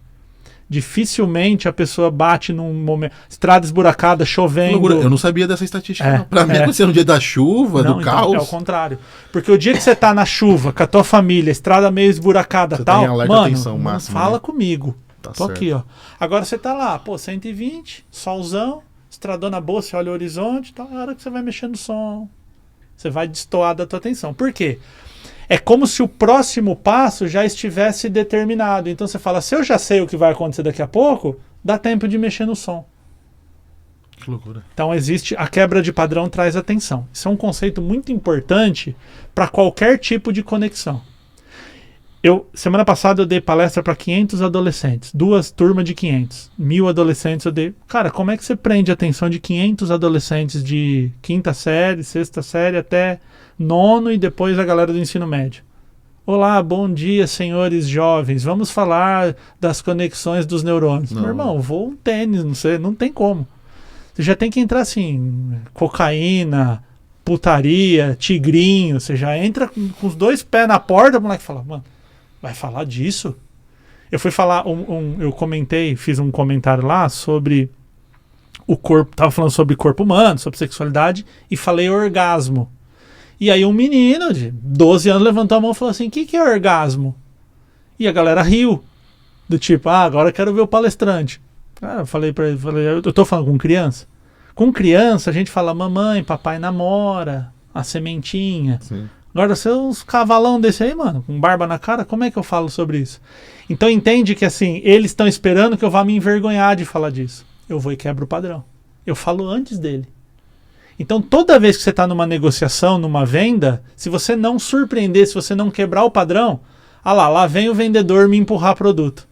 Dificilmente a pessoa bate num momento. Estrada esburacada, chovendo. Eu não sabia dessa estatística. É, não. Pra mim, acontecia no dia da chuva, Não, do então, caos. é o contrário. Porque o dia que você tá na chuva, com a tua família, estrada meio esburacada Você e tal, tá em alerta mano, atenção não máxima, fala né? comigo. Tá Tô certo. aqui, ó. Agora você tá lá, pô, 120, solzão, estradona boa, você olha o horizonte, tá, é a hora que você vai mexendo no som. Você vai destoar da tua atenção. Por quê? É como se o próximo passo já estivesse determinado. Então você fala, se eu já sei o que vai acontecer daqui a pouco, dá tempo de mexer no som. Que loucura. Então existe a quebra de padrão traz atenção. Isso é um conceito muito importante para qualquer tipo de conexão. Semana passada eu dei palestra para 500 adolescentes, 2 turmas de 500, 1000 adolescentes eu dei. Cara, como é que você prende a atenção de 500 adolescentes de 5ª série, 6ª série até 9º e depois a galera do ensino médio? Olá, bom dia, senhores jovens. Vamos falar das conexões dos neurônios. Não. Meu irmão, voa um tênis, não tem como. Você já tem que entrar assim, cocaína, putaria, tigrinho. Você já entra com os 2 pés na porta, o moleque fala, mano, vai falar disso? Eu fui falar, eu comentei, fiz um comentário lá sobre o corpo, tava falando sobre corpo humano, sobre sexualidade, e falei orgasmo. E aí um menino de 12 anos levantou a mão e falou assim, o que é orgasmo? E a galera riu. Do tipo, agora eu quero ver o palestrante. Cara, eu falei pra ele, eu tô falando com criança. Com criança, a gente fala mamãe, papai namora, a sementinha. Sim. Agora, se uns cavalão desse aí, mano, com barba na cara, como é que eu falo sobre isso? Então entende que assim, eles estão esperando que eu vá me envergonhar de falar disso. Eu vou e quebro o padrão. Eu falo antes dele. Então toda vez que você está numa negociação, numa venda, se você não surpreender, se você não quebrar o padrão, lá vem o vendedor me empurrar produto.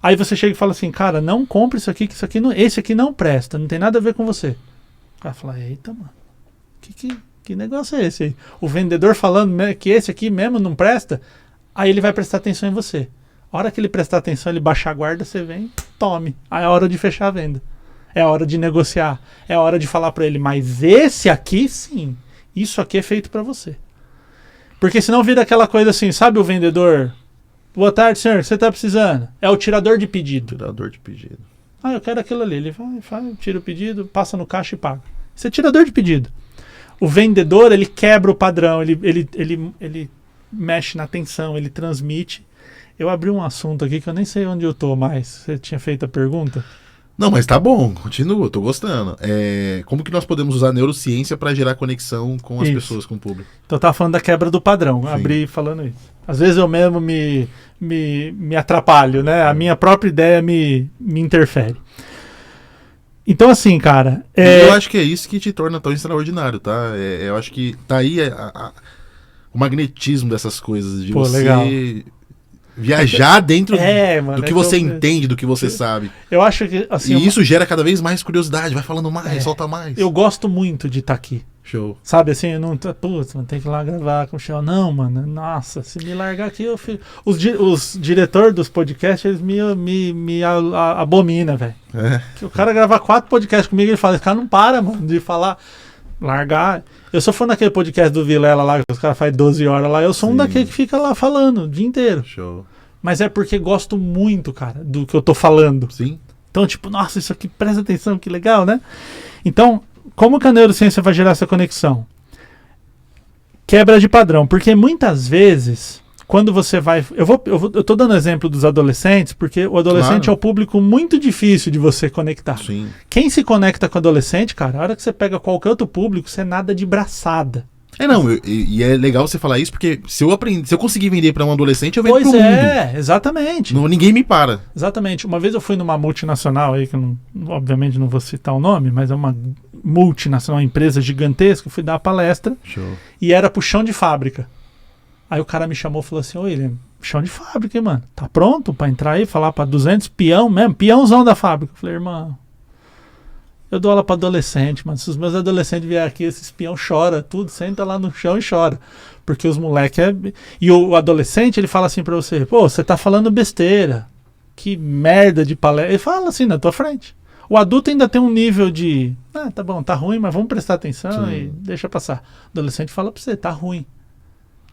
Aí você chega e fala assim, cara, não compre isso aqui, que esse aqui não presta, não tem nada a ver com você. O cara fala, eita, mano, que negócio é esse aí? O vendedor falando que esse aqui mesmo não presta, aí ele vai prestar atenção em você. A hora que ele prestar atenção, ele baixar a guarda, você vem, tome. Aí é a hora de fechar a venda. É a hora de negociar. É a hora de falar para ele, mas esse aqui sim, isso aqui é feito para você. Porque senão vira aquela coisa assim, sabe o vendedor? Boa tarde, senhor, o que você está precisando? É o tirador de pedido. Tirador de pedido. Eu quero aquilo ali. Ele vai, tira o pedido, passa no caixa e paga. Isso é tirador de pedido. O vendedor, ele quebra o padrão, ele mexe na atenção, ele transmite. Eu abri um assunto aqui que eu nem sei onde eu tô mais. Você tinha feito a pergunta? Não, mas tá bom, continua, tô gostando. Como que nós podemos usar a neurociência para gerar conexão com as pessoas, com o público? Então eu tava falando da quebra do padrão, Sim. Abri falando isso. Às vezes eu mesmo me atrapalho, né? A minha própria ideia me interfere. Então assim, cara... Eu acho que é isso que te torna tão extraordinário, tá? Eu acho que tá aí o magnetismo dessas coisas, de você... legal. Viajar dentro mano, do que você entende, do que você sabe. Eu acho que... assim, e isso gera cada vez mais curiosidade. Vai falando mais, solta mais. Eu gosto muito de estar aqui. Show. Sabe assim, eu não... Putz, tem que ir lá gravar com o Shell. Não, mano. Nossa, se me largar aqui, eu fico... Os diretores dos podcasts, eles me abominam, velho. O cara gravar 4 podcasts comigo, ele fala, esse cara não para, mano, de falar... Largar. Eu sou fã daquele podcast do Vilela lá, que os caras fazem 12 horas lá. Eu sou um daquele que fica lá falando o dia inteiro. Show. Mas é porque gosto muito, cara, do que eu tô falando. Sim. Então, tipo, nossa, isso aqui, presta atenção, que legal, né? Então, como que a neurociência vai gerar essa conexão? Quebra de padrão. Porque muitas vezes, quando você vai... Eu tô dando exemplo dos adolescentes, porque o adolescente Claro. é o público muito difícil de você conectar. Sim. Quem se conecta com o adolescente, cara, a hora que você pega qualquer outro público, você nada de braçada. E é legal você falar isso, porque se eu conseguir vender para um adolescente, eu vendo Pois pro mundo. Exatamente. Ninguém me para. Exatamente. Uma vez eu fui numa multinacional aí, que eu obviamente não vou citar o nome, mas é uma multinacional, uma empresa gigantesca, eu fui dar uma palestra. Show. E era pro chão de fábrica. Aí o cara me chamou e falou assim, ô William, chão de fábrica, hein, mano? Tá pronto pra entrar aí e falar pra 200 peão mesmo? Peãozão da fábrica. Eu falei, irmão, eu dou aula pra adolescente, mano. Se os meus adolescentes vierem aqui, esses peão chora, tudo, senta lá no chão e chora. Porque os moleques E o adolescente, ele fala assim pra você, pô, você tá falando besteira. Que merda de palestra. Ele fala assim na tua frente. O adulto ainda tem um nível de, tá bom, tá ruim, mas vamos prestar atenção. Sim. E deixa passar. O adolescente fala pra você, tá ruim.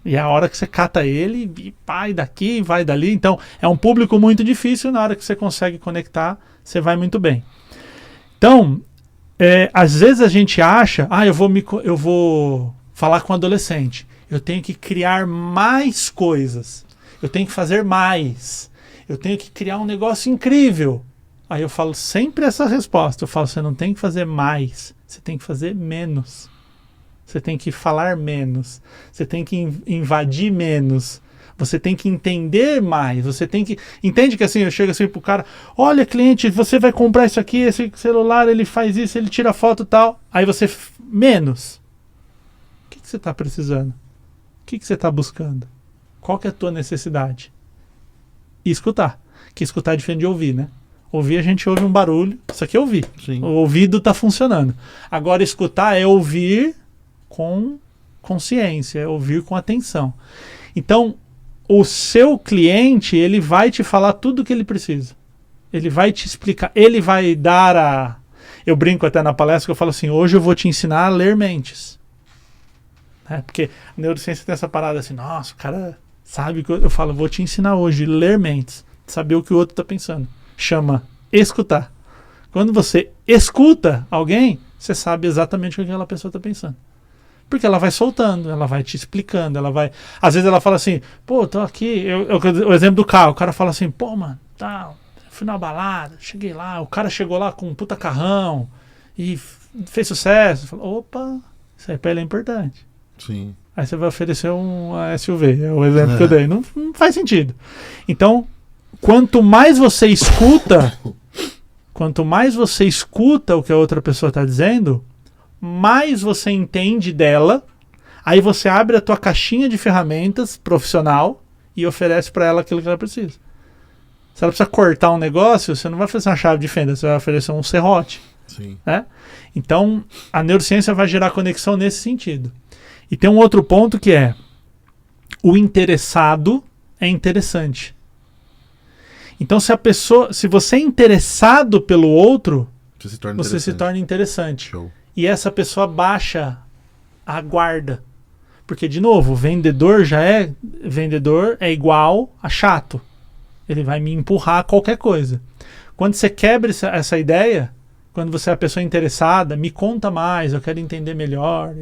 E é a hora que você cata ele e vai daqui, vai dali. Então, é um público muito difícil. Na hora que você consegue conectar, você vai muito bem. Então, às vezes a gente acha, eu vou falar com o adolescente. Eu tenho que criar mais coisas. Eu tenho que fazer mais. Eu tenho que criar um negócio incrível. Aí eu falo sempre essa resposta. Eu falo, você não tem que fazer mais. Você tem que fazer menos. Você tem que falar menos. Você tem que invadir menos. Você tem que entender mais. Você tem que... Entende que assim, eu chego assim pro cara, olha, cliente, você vai comprar isso aqui, esse celular, ele faz isso, ele tira foto e tal. Aí você... Menos. O que você está precisando? O que você está buscando? Qual que é a tua necessidade? E escutar. Que escutar é diferente de ouvir, né? Ouvir, a gente ouve um barulho. Isso aqui é ouvir. Sim. O ouvido está funcionando. Agora, escutar é ouvir com consciência, é ouvir com atenção. Então, o seu cliente, ele vai te falar tudo o que ele precisa. Ele vai te explicar, ele vai dar a... Eu brinco até na palestra que eu falo assim, hoje eu vou te ensinar a ler mentes. Porque a neurociência tem essa parada assim, nossa, o cara sabe que eu falo, vou te ensinar hoje a ler mentes, saber o que o outro está pensando. Chama escutar. Quando você escuta alguém, você sabe exatamente o que aquela pessoa está pensando. Porque ela vai soltando, ela vai te explicando, ela vai... Às vezes ela fala assim, pô, tô aqui... O exemplo do carro, o cara fala assim, pô, mano, tá... fui na balada, cheguei lá, o cara chegou lá com um puta carrão e fez sucesso. Falou, opa, isso aí pra ele é importante. Sim. Aí você vai oferecer um SUV, é o exemplo que eu dei. Não faz sentido. Então, quanto mais você escuta o que a outra pessoa está dizendo, mais você entende dela, aí você abre a tua caixinha de ferramentas profissional e oferece para ela aquilo que ela precisa. Se ela precisa cortar um negócio, você não vai oferecer uma chave de fenda, você vai oferecer um serrote. Sim. Né? Então, a neurociência vai gerar conexão nesse sentido. E tem um outro ponto que é: o interessado é interessante. Então, se você é interessado pelo outro, você se torna interessante. Show. E essa pessoa baixa a guarda. Porque, de novo, vendedor é igual a chato. Ele vai me empurrar a qualquer coisa. Quando você quebra essa ideia, quando você é a pessoa interessada, me conta mais, eu quero entender melhor,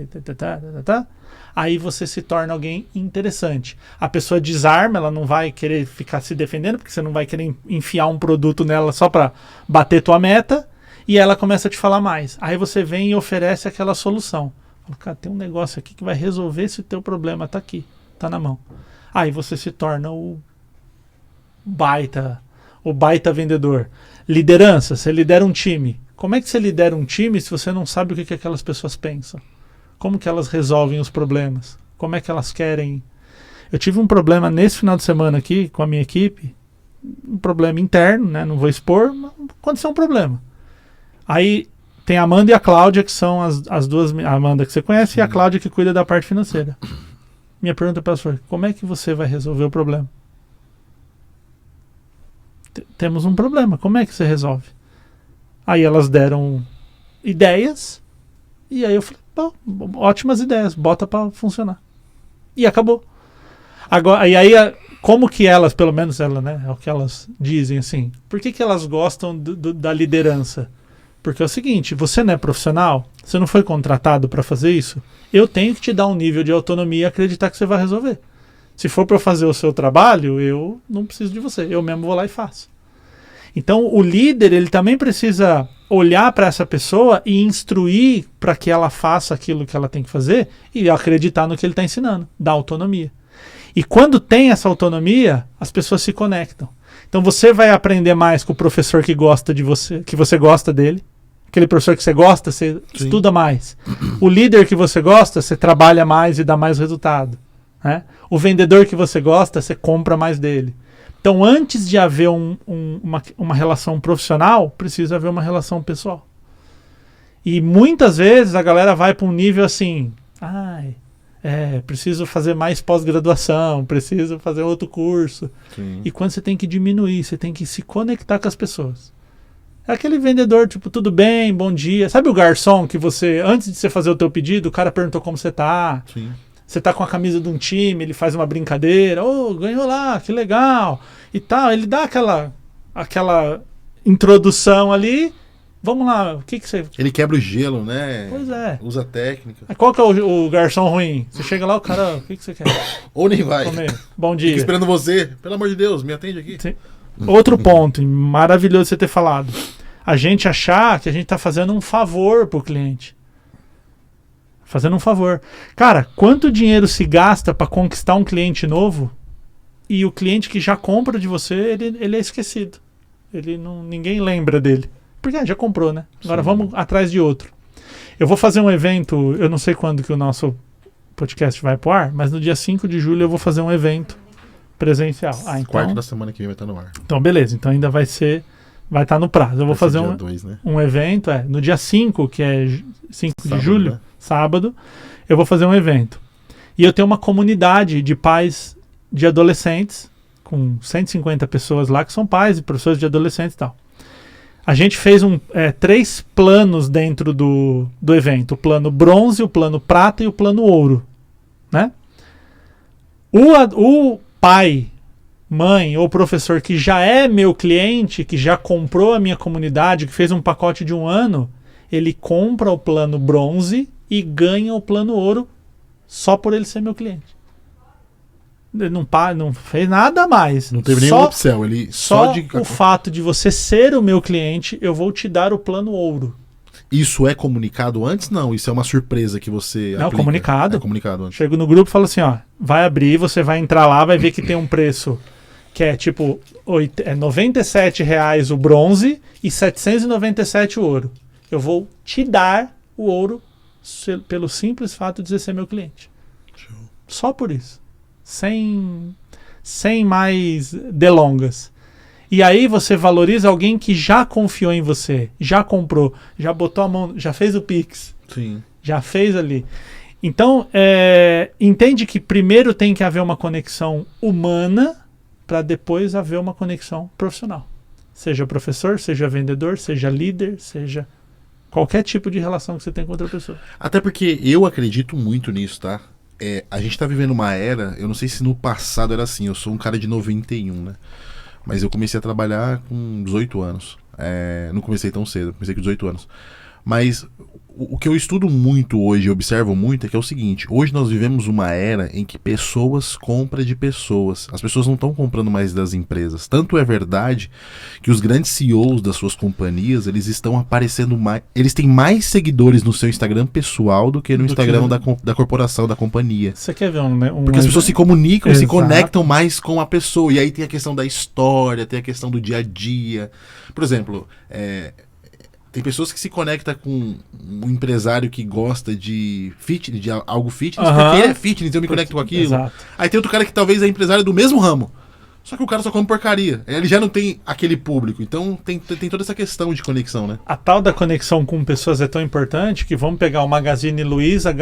aí você se torna alguém interessante. A pessoa desarma, ela não vai querer ficar se defendendo, porque você não vai querer enfiar um produto nela só para bater tua meta, e ela começa a te falar mais. Aí você vem e oferece aquela solução. Fala, cara, tem um negócio aqui que vai resolver esse teu problema, tá aqui, tá na mão. Aí você se torna o baita vendedor. Liderança, você lidera um time. Como é que você lidera um time se você não sabe o que aquelas pessoas pensam? Como que elas resolvem os problemas? Como é que elas querem? Eu tive um problema nesse final de semana aqui com a minha equipe, um problema interno, né? Não vou expor, mas aconteceu um problema. Aí tem a Amanda e a Cláudia, que são as duas, a Amanda que você conhece, e a Cláudia que cuida da parte financeira. Minha pergunta para elas foi: como é que você vai resolver o problema? Temos um problema, como é que você resolve? Aí elas deram ideias, e aí eu falei, pô, ótimas ideias, bota para funcionar. E acabou. Agora, e aí, como que elas, pelo menos ela, né, é o que elas dizem assim, por que elas gostam da liderança? Porque é o seguinte, você não é profissional, você não foi contratado para fazer isso, eu tenho que te dar um nível de autonomia e acreditar que você vai resolver. Se for para eu fazer o seu trabalho, eu não preciso de você, eu mesmo vou lá e faço. Então, o líder, ele também precisa olhar para essa pessoa e instruir para que ela faça aquilo que ela tem que fazer e acreditar no que ele está ensinando, dar autonomia. E quando tem essa autonomia, as pessoas se conectam. Então, você vai aprender mais com o professor que gosta de você, que você gosta dele. Aquele professor que você gosta, você Sim. estuda mais. O líder que você gosta, você trabalha mais e dá mais resultado. Né? O vendedor que você gosta, você compra mais dele. Então, antes de haver uma relação profissional, precisa haver uma relação pessoal. E muitas vezes a galera vai para um nível assim, preciso fazer mais pós-graduação, preciso fazer outro curso. Sim. E quando você tem que diminuir, você tem que se conectar com as pessoas. É aquele vendedor, tipo, tudo bem, bom dia. Sabe o garçom que você, antes de você fazer o teu pedido, o cara perguntou como você tá. Sim. Você tá com a camisa de um time, ele faz uma brincadeira, ganhou lá, que legal, e tal. Ele dá aquela introdução ali, vamos lá, o que você... Ele quebra o gelo, né? Pois é. Usa técnica. Qual que é o garçom ruim? Você chega lá, o cara, o que você quer? Ou nem vai. Comer. Bom dia. Fica esperando você, pelo amor de Deus, me atende aqui. Sim. Outro ponto, maravilhoso você ter falado. A gente achar que a gente tá fazendo um favor pro cliente. Fazendo um favor. Cara, quanto dinheiro se gasta para conquistar um cliente novo e o cliente que já compra de você, ele é esquecido. Ninguém lembra dele. Porque já comprou, né? Agora Sim. vamos atrás de outro. Eu vou fazer um evento, eu não sei quando que o nosso podcast vai pro ar, mas no dia 5 de julho eu vou fazer um evento presencial. Então, quarto da semana que vem vai estar no ar. Então, beleza. Então ainda vai estar no prazo. Eu vou fazer dia 2, né? um evento, no dia 5, que é 5 Sábado, de julho, né? sábado, eu vou fazer um evento. E eu tenho uma comunidade de pais de adolescentes, com 150 pessoas lá, que são pais e professores de adolescentes e tal. A gente fez 3 planos dentro do evento. O plano bronze, o plano prata e o plano ouro. Né? O pai, mãe ou professor que já é meu cliente, que já comprou a minha comunidade, que fez um pacote de 1 ano, ele compra o plano bronze e ganha o plano ouro só por ele ser meu cliente. Ele não fez nada mais. Não teve nenhum upsell, ele só o fato de você ser o meu cliente, eu vou te dar o plano ouro. Isso é comunicado antes? Não, isso é uma surpresa que você Não, aplica. comunicado. É comunicado antes. Chego no grupo e falo assim, ó, vai abrir, você vai entrar lá, vai ver que tem um preço que é tipo R$ 97 o bronze e 797 o ouro. Eu vou te dar o ouro pelo simples fato de você ser meu cliente. Show. Só por isso. Sem mais delongas. E aí você valoriza alguém que já confiou em você, já comprou, já botou a mão, já fez o Pix. Sim. Já fez ali. Então, entende que primeiro tem que haver uma conexão humana para depois haver uma conexão profissional. Seja professor, seja vendedor, seja líder, seja qualquer tipo de relação que você tem com outra pessoa. Até porque eu acredito muito nisso, tá? A gente tá vivendo uma era, eu não sei se no passado era assim, eu sou um cara de 91, né? Mas eu comecei a trabalhar com 18 anos. Não comecei tão cedo, comecei com 18 anos. Mas o que eu estudo muito hoje, observo muito, é que é o seguinte: hoje nós vivemos uma era em que pessoas compram de pessoas. As pessoas não estão comprando mais das empresas. Tanto é verdade que os grandes CEOs das suas companhias, eles estão aparecendo mais. Eles têm mais seguidores no seu Instagram pessoal do que no Instagram da corporação, da companhia. Você quer ver Porque as pessoas se comunicam, Exato. se conectam mais com a pessoa. E aí tem a questão da história, tem a questão do dia a dia. Por exemplo, tem pessoas que se conectam com um empresário que gosta de fitness, de algo fitness, porque ele é fitness, eu me conecto com aquilo. Exato. Aí tem outro cara que talvez é empresário do mesmo ramo. Só que o cara só come porcaria. Ele já não tem aquele público. Então tem toda essa questão de conexão, né? A tal da conexão com pessoas é tão importante que vamos pegar o Magazine Luiza,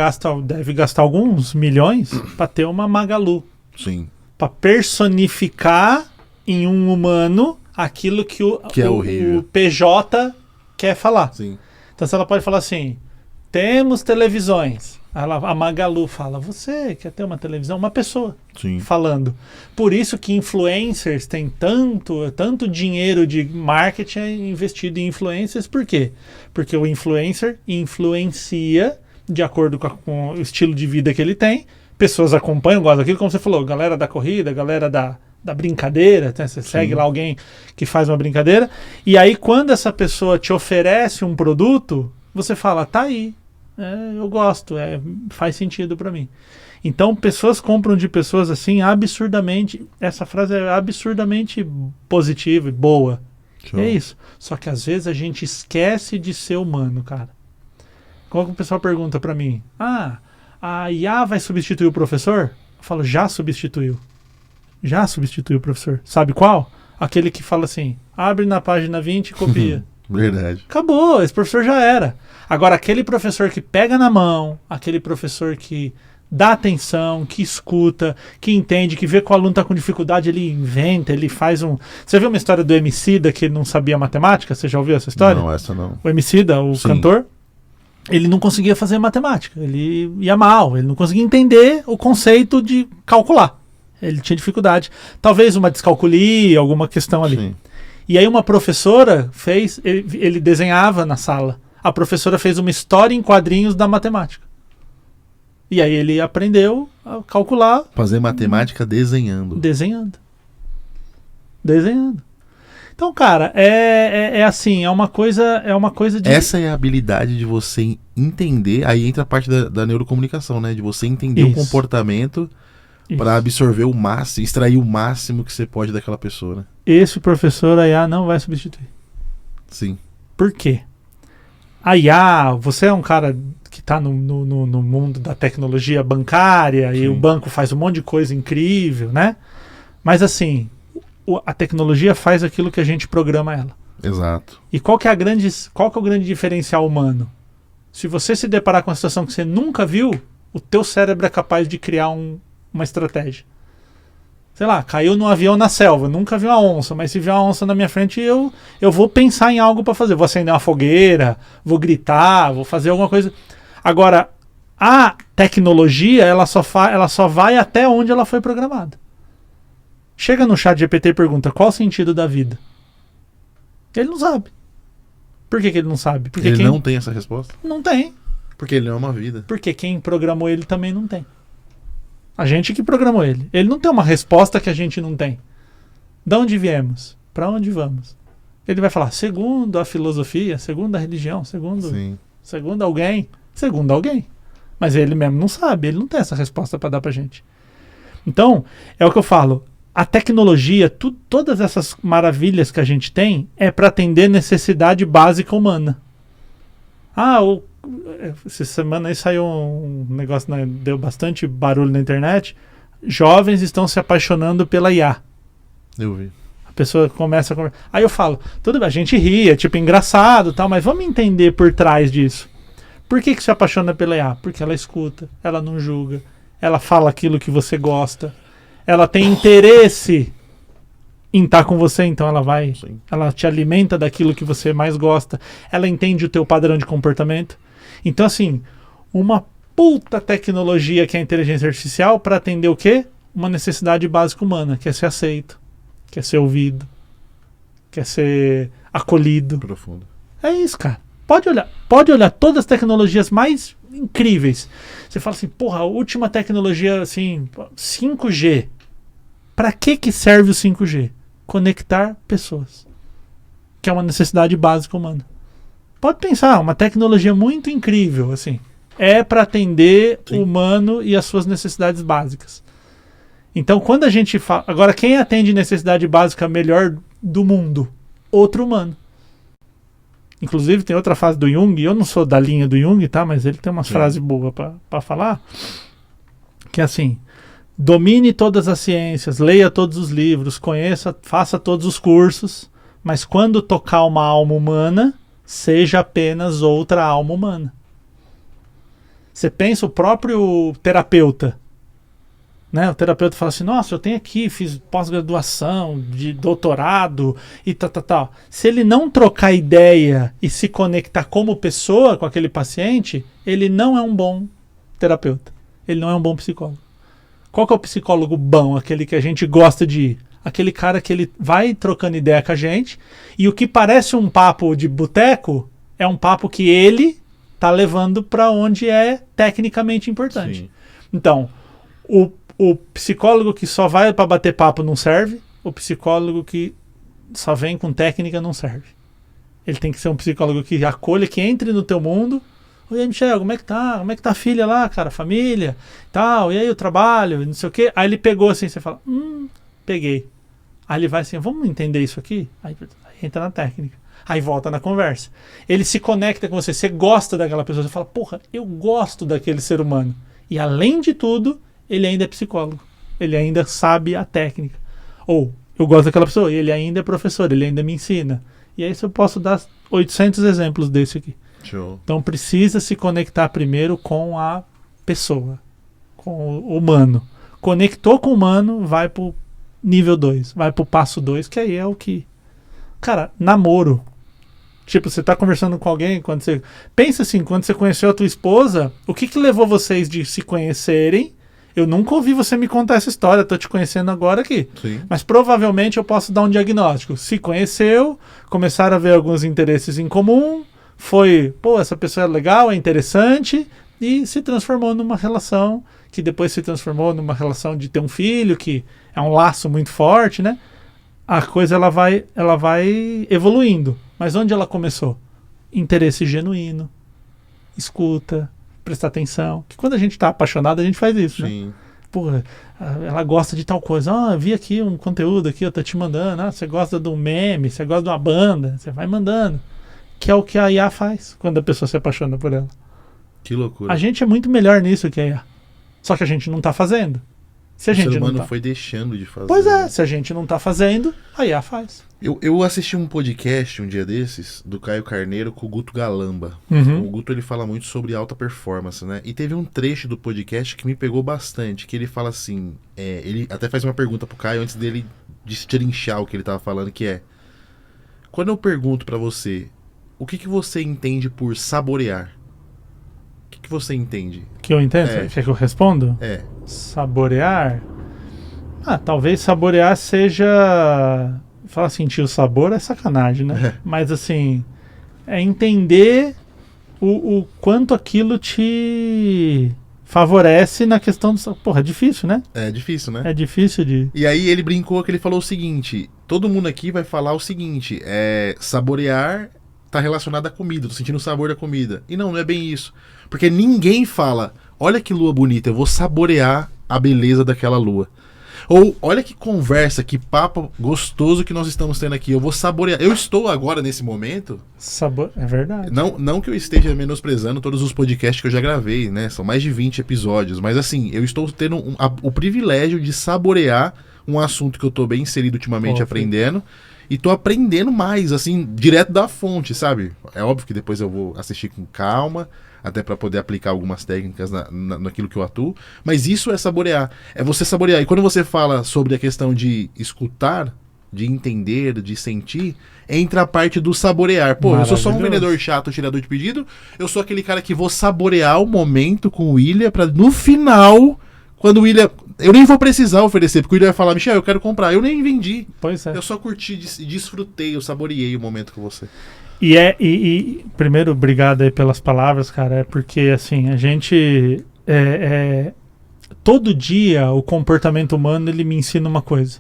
deve gastar alguns milhões para ter uma Magalu. Sim. Para personificar em um humano aquilo que Que é horrível. o PJ quer falar. Sim. Então se ela pode falar assim, temos televisões. A Magalu fala, você quer ter uma televisão? Uma pessoa Sim. falando. Por isso que influencers têm tanto dinheiro de marketing investido em influencers. Por quê? Porque o influencer influencia de acordo com o estilo de vida que ele tem. Pessoas acompanham, gostam daquilo, como você falou, galera da corrida, galera da brincadeira, né? Você segue lá alguém que faz uma brincadeira. E aí quando essa pessoa te oferece um produto, você fala, tá aí. Eu gosto, faz sentido para mim. Então, pessoas compram de pessoas assim absurdamente. Essa frase é absurdamente positiva e boa. Show. É isso. Só que às vezes a gente esquece de ser humano, cara. Quando o pessoal pergunta para mim, a IA vai substituir o professor? Eu falo, já substituiu. Já substituiu o professor. Sabe qual? Aquele que fala assim, abre na página 20 e copia. Verdade. Acabou, esse professor já era. Agora, aquele professor que pega na mão, aquele professor que dá atenção, que escuta, que entende, que vê que o aluno está com dificuldade, ele inventa, ele faz um... Você viu uma história do Emicida que ele não sabia matemática? Você já ouviu essa história? Não, essa não. O Emicida, o cantor, ele não conseguia fazer matemática, ele ia mal, ele não conseguia entender o conceito de calcular. Ele tinha dificuldade. Talvez uma descalculia, alguma questão ali. Sim. E aí uma professora ele desenhava na sala. A professora fez uma história em quadrinhos da matemática. E aí ele aprendeu a calcular. Fazer matemática desenhando. Desenhando. Então, cara, é assim, é uma coisa de... Essa é a habilidade de você entender, aí entra a parte da neurocomunicação, né? De você entender o comportamento para absorver o máximo, extrair o máximo que você pode daquela pessoa, né? Esse professor, a IA não vai substituir. Sim. Por quê? A IA, você é um cara que está no mundo da tecnologia bancária. Sim. E o banco faz um monte de coisa incrível, né? Mas assim, a tecnologia faz aquilo que a gente programa ela. Exato. E qual que é o grande diferencial humano? Se você se deparar com uma situação que você nunca viu, o teu cérebro é capaz de criar uma estratégia. Sei lá, caiu num avião na selva, nunca vi uma onça, mas se vier uma onça na minha frente, eu vou pensar em algo para fazer. Vou acender uma fogueira, vou gritar, vou fazer alguma coisa. Agora, a tecnologia, ela só vai até onde ela foi programada. Chega no chat GPT e pergunta, qual o sentido da vida? Ele não sabe. Por que ele não sabe? Porque ele não tem essa resposta? Não tem. Porque ele não é uma vida. Porque quem programou ele também não tem. A gente que programou ele. Ele não tem uma resposta que a gente não tem. De onde viemos? Para onde vamos? Ele vai falar, segundo a filosofia, segundo a religião, segundo alguém. Mas ele mesmo não sabe, ele não tem essa resposta para dar pra gente. Então, é o que eu falo. A tecnologia, todas essas maravilhas que a gente tem é para atender necessidade básica humana. Essa semana aí saiu um negócio, né, deu bastante barulho na internet. Jovens estão se apaixonando pela IA. Eu vi. A pessoa começa a conversar. Aí eu falo, tudo bem, a gente ri, é tipo engraçado e tal, mas vamos entender por trás disso. Por que se apaixona pela IA? Porque ela escuta, ela não julga, ela fala aquilo que você gosta, ela tem interesse em estar com você, então ela te alimenta daquilo que você mais gosta, ela entende o teu padrão de comportamento. Então, assim, uma puta tecnologia que é a inteligência artificial para atender o quê? Uma necessidade básica humana, que é ser aceito, quer ser ouvido, quer ser acolhido. Profundo. É isso, cara. Pode olhar todas as tecnologias mais incríveis. Você fala assim, porra, a última tecnologia, assim, 5G. Para que serve o 5G? Conectar pessoas. Que é uma necessidade básica humana. Pode pensar, uma tecnologia muito incrível, assim. É para atender o humano e as suas necessidades básicas. Então, quando a gente fala... Agora, quem atende necessidade básica melhor do mundo? Outro humano. Inclusive, tem outra frase do Jung, eu não sou da linha do Jung, tá? Mas ele tem umas frases boas para falar, que é assim, domine todas as ciências, leia todos os livros, conheça, faça todos os cursos, mas quando tocar uma alma humana, seja apenas outra alma humana. Você pensa o próprio terapeuta, né? O terapeuta fala assim, nossa, eu tenho aqui, fiz pós-graduação, de doutorado e tal. Se ele não trocar ideia e se conectar como pessoa com aquele paciente, ele não é um bom terapeuta. Ele não é um bom psicólogo. Qual que é o psicólogo bom? Aquele que a gente gosta de ir. Aquele cara que ele vai trocando ideia com a gente e o que parece um papo de boteco é um papo que ele tá levando para onde é tecnicamente importante. Sim. Então, o psicólogo que só vai para bater papo não serve, o psicólogo que só vem com técnica não serve. Ele tem que ser um psicólogo que acolha, que entre no teu mundo. Oi, Michel, como é que tá? Como é que tá a filha lá, cara? Família? Tal, e aí o trabalho? Não sei o quê. Aí ele pegou assim, você fala, peguei. Aí ele vai assim, vamos entender isso aqui? Aí entra na técnica. Aí volta na conversa. Ele se conecta com você, você gosta daquela pessoa, você fala, porra, eu gosto daquele ser humano. E além de tudo, ele ainda é psicólogo. Ele ainda sabe a técnica. Ou, eu gosto daquela pessoa, ele ainda é professor, ele ainda me ensina. E aí eu posso dar 800 exemplos desse aqui. Show. Então precisa se conectar primeiro com a pessoa, com o humano. Conectou com o humano, vai pro nível 2, vai pro passo 2, que aí é o que... Cara, namoro. Tipo, você tá conversando com alguém, quando você... Pensa assim, quando você conheceu a tua esposa, o que levou vocês de se conhecerem? Eu nunca ouvi você me contar essa história, tô te conhecendo agora aqui. Sim. Mas provavelmente eu posso dar um diagnóstico. Se conheceu, começaram a ver alguns interesses em comum, foi, essa pessoa é legal, é interessante, e se transformou numa relação, que depois se transformou numa relação de ter um filho, que é um laço muito forte, né? A coisa ela vai evoluindo. Mas onde ela começou? Interesse genuíno, escuta, prestar atenção. Que quando a gente tá apaixonado, a gente faz isso, Sim. né? Porra, ela gosta de tal coisa. Vi aqui um conteúdo aqui, eu tô te mandando. Você gosta de um meme, você gosta de uma banda, você vai mandando. Que é o que a IA faz quando a pessoa se apaixona por ela. Que loucura. A gente é muito melhor nisso que a IA. Só que a gente não tá fazendo. Se a gente o ser humano não tá... foi deixando de fazer. Pois é, se a gente não tá fazendo, a IA faz. Eu assisti um podcast um dia desses, do Caio Carneiro com o Guto Galamba. Uhum. O Guto ele fala muito sobre alta performance, né? E teve um trecho do podcast que me pegou bastante, que ele fala assim, ele até faz uma pergunta pro Caio antes dele destrinchar o que ele tava falando, que é: quando eu pergunto pra você, o que você entende por saborear? O que você entende? Que eu entendo? Quer que eu respondo? É. Saborear? Talvez saborear seja... Falar sentir o sabor é sacanagem, né? Mas assim, é entender o quanto aquilo te favorece na questão do... Porra, é difícil, né? É difícil, né? É difícil de... E aí ele brincou que ele falou o seguinte, todo mundo aqui vai falar o seguinte, saborear tá relacionado à comida, tô sentindo o sabor da comida. E não é bem isso. Porque ninguém fala, olha que lua bonita, eu vou saborear a beleza daquela lua. Ou, olha que conversa, que papo gostoso que nós estamos tendo aqui. Eu vou saborear. Eu estou agora, nesse momento... É verdade. Não que eu esteja menosprezando todos os podcasts que eu já gravei, né? São mais de 20 episódios. Mas assim, eu estou tendo o privilégio de saborear um assunto que eu estou bem inserido ultimamente aprendendo. E tô aprendendo mais, assim, direto da fonte, sabe? É óbvio que depois eu vou assistir com calma, até para poder aplicar algumas técnicas naquilo que eu atuo. Mas isso é saborear. É você saborear. E quando você fala sobre a questão de escutar, de entender, de sentir, entra a parte do saborear. Pô, eu sou só um vendedor chato, tirador de pedido. Eu sou aquele cara que vou saborear o momento com o William pra no final, quando o William... Eu nem vou precisar oferecer, porque o William vai falar, Michel, eu quero comprar. Eu nem vendi. Pois é. Eu só curti, desfrutei, eu saboreei o momento com você. E primeiro, obrigado aí pelas palavras, cara, é porque, assim, a gente... todo dia o comportamento humano, ele me ensina uma coisa.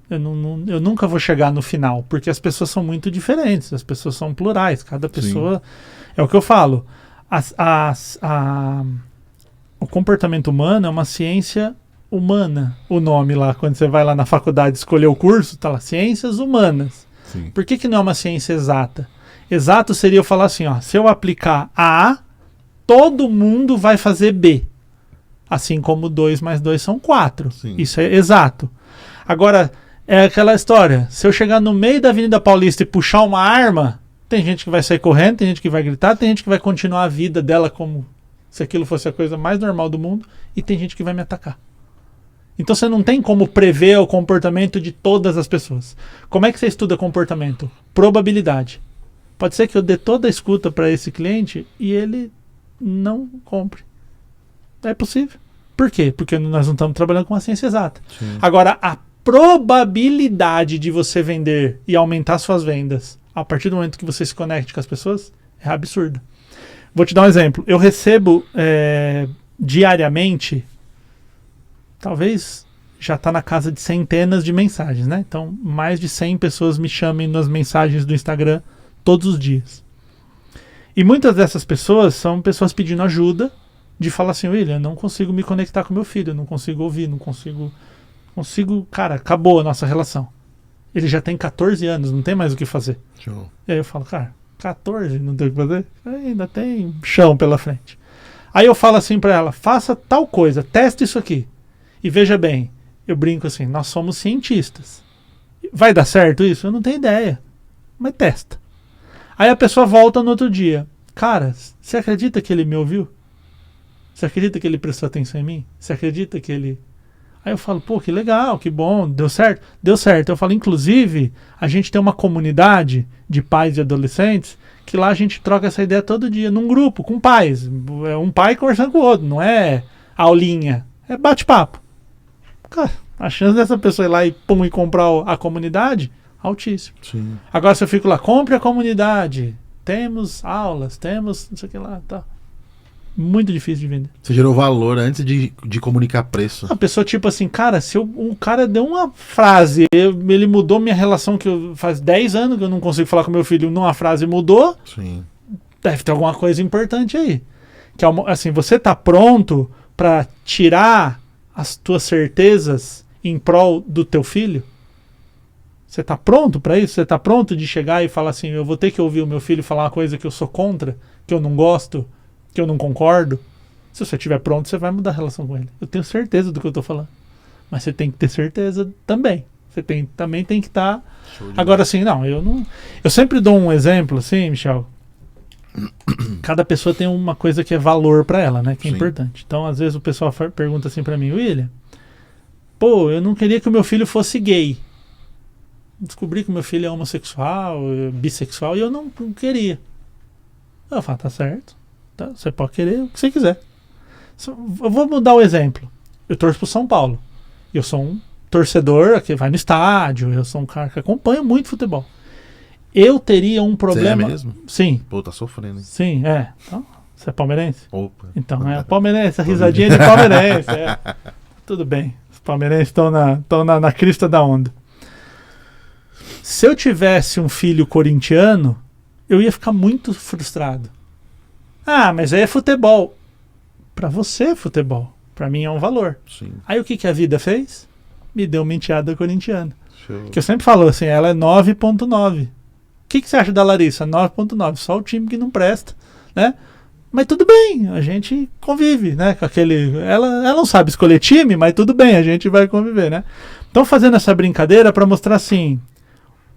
Eu nunca vou chegar no final, porque as pessoas são muito diferentes, as pessoas são plurais, cada pessoa... Sim. É o que eu falo, o comportamento humano é uma ciência humana, o nome lá, quando você vai lá na faculdade escolher o curso, tá lá, ciências humanas. Sim. Por que não é uma ciência exata? Exato seria eu falar assim, ó, se eu aplicar A, todo mundo vai fazer B. Assim como 2 mais 2 são 4. Sim. Isso é exato. Agora, é aquela história, se eu chegar no meio da Avenida Paulista e puxar uma arma, tem gente que vai sair correndo, tem gente que vai gritar, tem gente que vai continuar a vida dela como se aquilo fosse a coisa mais normal do mundo, e tem gente que vai me atacar. Então você não tem como prever o comportamento de todas as pessoas. Como é que você estuda comportamento? Probabilidade. Pode ser que eu dê toda a escuta para esse cliente e ele não compre. É possível. Por quê? Porque nós não estamos trabalhando com a ciência exata. Sim. Agora, a probabilidade de você vender e aumentar suas vendas a partir do momento que você se conecte com as pessoas é absurda. Vou te dar um exemplo. Eu recebo diariamente, talvez já está na casa de centenas de mensagens, né? Então, mais de 100 pessoas me chamam nas mensagens do Instagram todos os dias. E muitas dessas pessoas são pessoas pedindo ajuda, de falar assim, William, não consigo me conectar com meu filho, não consigo ouvir, não consigo... Cara, acabou a nossa relação. Ele já tem 14 anos, não tem mais o que fazer. Show. E aí eu falo, cara, 14, não tem o que fazer? Ainda tem chão pela frente. Aí eu falo assim pra ela, faça tal coisa, teste isso aqui. E veja bem, eu brinco assim, nós somos cientistas. Vai dar certo isso? Eu não tenho ideia. Mas testa. Aí a pessoa volta no outro dia. Cara, você acredita que ele me ouviu? Você acredita que ele prestou atenção em mim? Você acredita que ele... Aí eu falo, pô, que legal, que bom, deu certo? Deu certo. Eu falo, inclusive, a gente tem uma comunidade de pais e adolescentes que lá a gente troca essa ideia todo dia, num grupo, com pais. É um pai conversando com o outro, não é aulinha, é bate-papo. Cara, a chance dessa pessoa ir lá e comprar a comunidade, altíssimo. Sim. Agora se eu fico lá, compre a comunidade, temos aulas, temos não sei o que lá, tá. Muito difícil de vender. Você gerou valor antes de comunicar preço. A pessoa tipo assim, cara, se um cara deu uma frase, ele mudou minha relação, que faz 10 anos que eu não consigo falar com meu filho, numa frase mudou, sim, deve ter alguma coisa importante aí. Que é assim, você tá pronto para tirar as tuas certezas em prol do teu filho? Você tá pronto para isso? Você tá pronto de chegar e falar assim, eu vou ter que ouvir o meu filho falar uma coisa que eu sou contra, que eu não gosto, que eu não concordo? Se você estiver pronto, você vai mudar a relação com ele. Eu tenho certeza do que eu tô falando. Mas você tem que ter certeza também. Você também tem que estar... Agora, assim, não, eu não... Eu sempre dou um exemplo, assim, Michel. Cada pessoa tem uma coisa que é valor pra ela, né? Que é importante. Então, às vezes, o pessoal pergunta assim pra mim, William, pô, eu não queria que o meu filho fosse gay. Descobri que o meu filho é homossexual, bissexual, e eu não queria. Eu falo, tá certo. Tá, você pode querer o que você quiser. Eu vou mudar o exemplo. Eu torço pro São Paulo. Eu sou um torcedor que vai no estádio. Eu sou um cara que acompanha muito futebol. Eu teria um problema... Você é mesmo? Sim. Pô, tá sofrendo, hein? Sim, é. Então, Você é palmeirense? Opa. Então, é palmeirense, a risadinha de palmeirense. Tudo bem. Os palmeirenses estão na crista da onda. Se eu tivesse um filho corintiano, eu ia ficar muito frustrado. Ah, mas aí é futebol. Pra você é futebol. Pra mim é um valor. Sim. Aí o que a vida fez? Me deu uma enteada corintiana. Show. Que eu sempre falo assim, ela é 9.9. O que você acha da Larissa? 9.9. Só o time que não presta, né? Mas tudo bem, a gente convive, né? Com aquele. Ela não sabe escolher time, mas tudo bem, a gente vai conviver, né? Então, fazendo essa brincadeira para mostrar assim,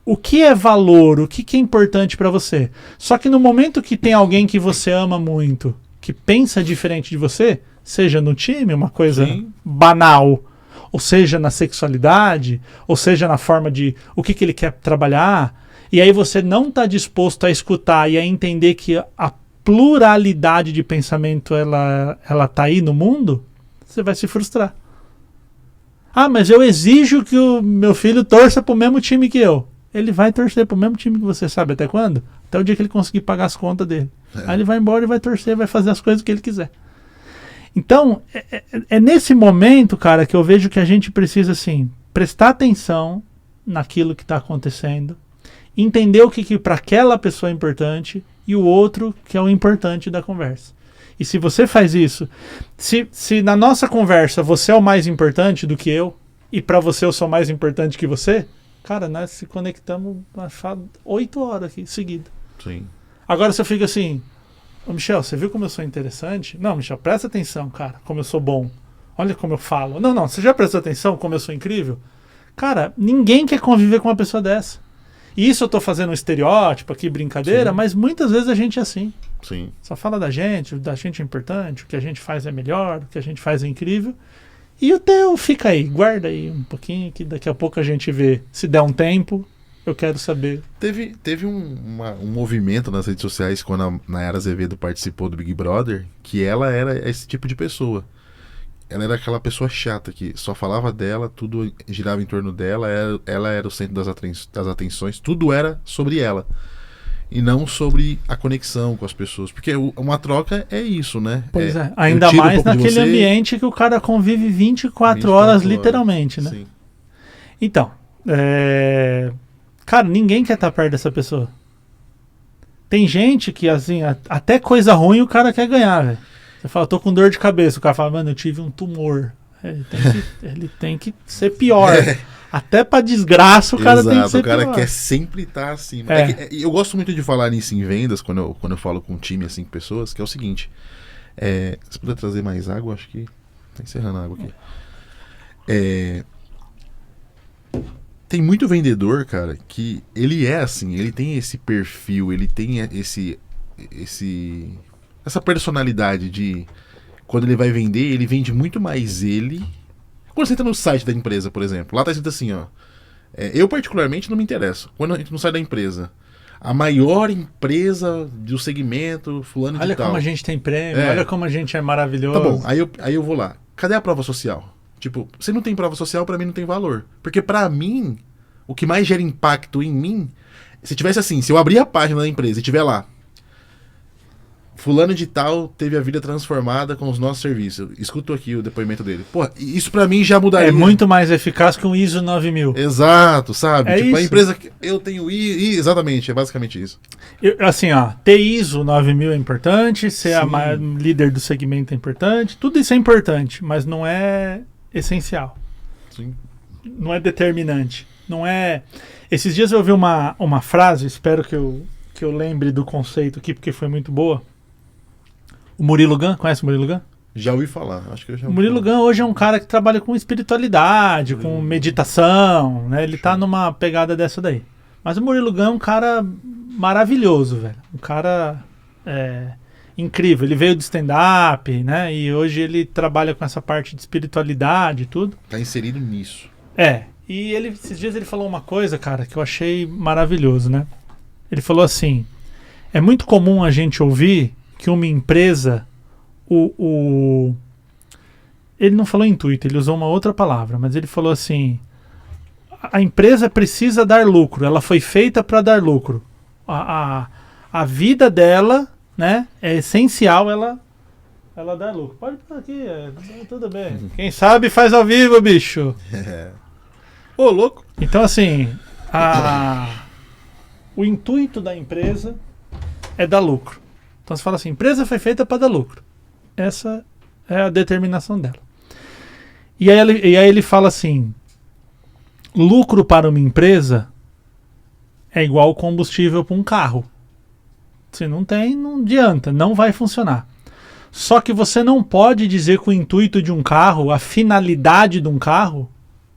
o que é valor, o que é importante para você. Só que no momento que tem alguém que você ama muito, que pensa diferente de você, seja no time, uma coisa Sim. banal, ou seja na sexualidade, ou seja na forma de o que ele quer trabalhar, e aí você não está disposto a escutar e a entender que a pluralidade de pensamento ela tá aí no mundo, você vai se frustrar. Ah, mas eu exijo que o meu filho torça pro mesmo time que eu. Ele vai torcer pro mesmo time que você, sabe até quando? Até o dia que ele conseguir pagar as contas dele. Aí ele vai embora e vai torcer, vai fazer as coisas que ele quiser. Então, é nesse momento, cara, que eu vejo que a gente precisa, assim, prestar atenção naquilo que está acontecendo, entender o que para aquela pessoa é importante e o outro que é o importante da conversa. E se você faz isso, se na nossa conversa você é o mais importante do que eu, e para você eu sou mais importante que você, cara, nós se conectamos 8 horas aqui, seguida. Sim. Agora você fica assim, ô Michel, você viu como eu sou interessante? Não, Michel, presta atenção, cara, como eu sou bom. Olha como eu falo. Não, você já prestou atenção como eu sou incrível? Cara, ninguém quer conviver com uma pessoa dessa. E isso eu tô fazendo um estereótipo aqui, brincadeira, Sim. mas muitas vezes a gente é assim. Sim. Só fala da gente é importante, o que a gente faz é melhor, o que a gente faz é incrível. E o teu fica aí, guarda aí um pouquinho, que daqui a pouco a gente vê. Se der um tempo, eu quero saber. Teve um movimento nas redes sociais quando a Nayara Azevedo participou do Big Brother, que ela era esse tipo de pessoa. Ela era aquela pessoa chata que só falava dela, tudo girava em torno dela, ela era o centro das atenções, tudo era sobre ela. E não sobre a conexão com as pessoas. Porque uma troca é isso, né? Pois é, ainda mais naquele ambiente que o cara convive 24 horas, literalmente, né? Sim. Então, cara, ninguém quer estar perto dessa pessoa. Tem gente que, assim, até coisa ruim o cara quer ganhar, velho. Você fala, tô com dor de cabeça. O cara fala, mano, eu tive um tumor. Ele tem que ser pior. Até pra desgraça o cara tem que ser pior. O cara quer sempre estar acima. Eu gosto muito de falar nisso em vendas, quando eu falo com um time, assim, com pessoas, que é o seguinte. Se puder trazer mais água, acho que... Tá encerrando a água aqui. Tem muito vendedor, cara, que ele é assim, ele tem esse perfil, ele tem essa personalidade de... Quando ele vai vender, ele vende muito mais ele... Quando você entra no site da empresa, por exemplo, lá tá escrito assim, ó. Eu particularmente não me interesso. Quando a gente não sai da empresa, a maior empresa do segmento, fulano de tal. Olha como a gente tem prêmio, olha como a gente é maravilhoso. Tá bom, aí eu vou lá. Cadê a prova social? Tipo, se não tem prova social, pra mim não tem valor. Porque pra mim, o que mais gera impacto em mim, se tivesse assim, se eu abrir a página da empresa e tiver lá, fulano de tal teve a vida transformada com os nossos serviços. Escuto aqui o depoimento dele. Pô, isso pra mim já mudaria. É muito mais eficaz que um ISO 9000. Exato, sabe? Tipo, a empresa que eu tenho exatamente, é basicamente isso. Assim, ó, ter ISO 9000 é importante, ser a líder do segmento é importante, tudo isso é importante, mas não é essencial. Sim. Não é determinante. Não é... Esses dias eu ouvi uma frase, espero que eu lembre do conceito aqui, porque foi muito boa. O Murilo Gun, conhece o Murilo Gun? Já ouvi falar, acho que eu já ouvi. O Murilo Gun hoje é um cara que trabalha com espiritualidade, com meditação, né? Ele tá numa pegada dessa daí. Mas o Murilo Gun é um cara maravilhoso, velho. Um cara incrível. Ele veio do stand-up, né? E hoje ele trabalha com essa parte de espiritualidade e tudo. Tá inserido nisso. E esses dias ele falou uma coisa, cara, que eu achei maravilhoso, né? Ele falou assim, é muito comum a gente ouvir que uma empresa, ele não falou intuito, ele usou uma outra palavra, mas ele falou assim, a empresa precisa dar lucro, ela foi feita para dar lucro. A vida dela, né? É essencial ela dar lucro. Pode pôr aqui, tudo bem. Quem sabe faz ao vivo, bicho. Ô, louco. Então, assim, o intuito da empresa é dar lucro. Então, você fala assim, empresa foi feita para dar lucro. Essa é a determinação dela. E aí ele fala assim, lucro para uma empresa é igual combustível para um carro. Se não tem, não adianta, não vai funcionar. Só que você não pode dizer que o intuito de um carro, a finalidade de um carro,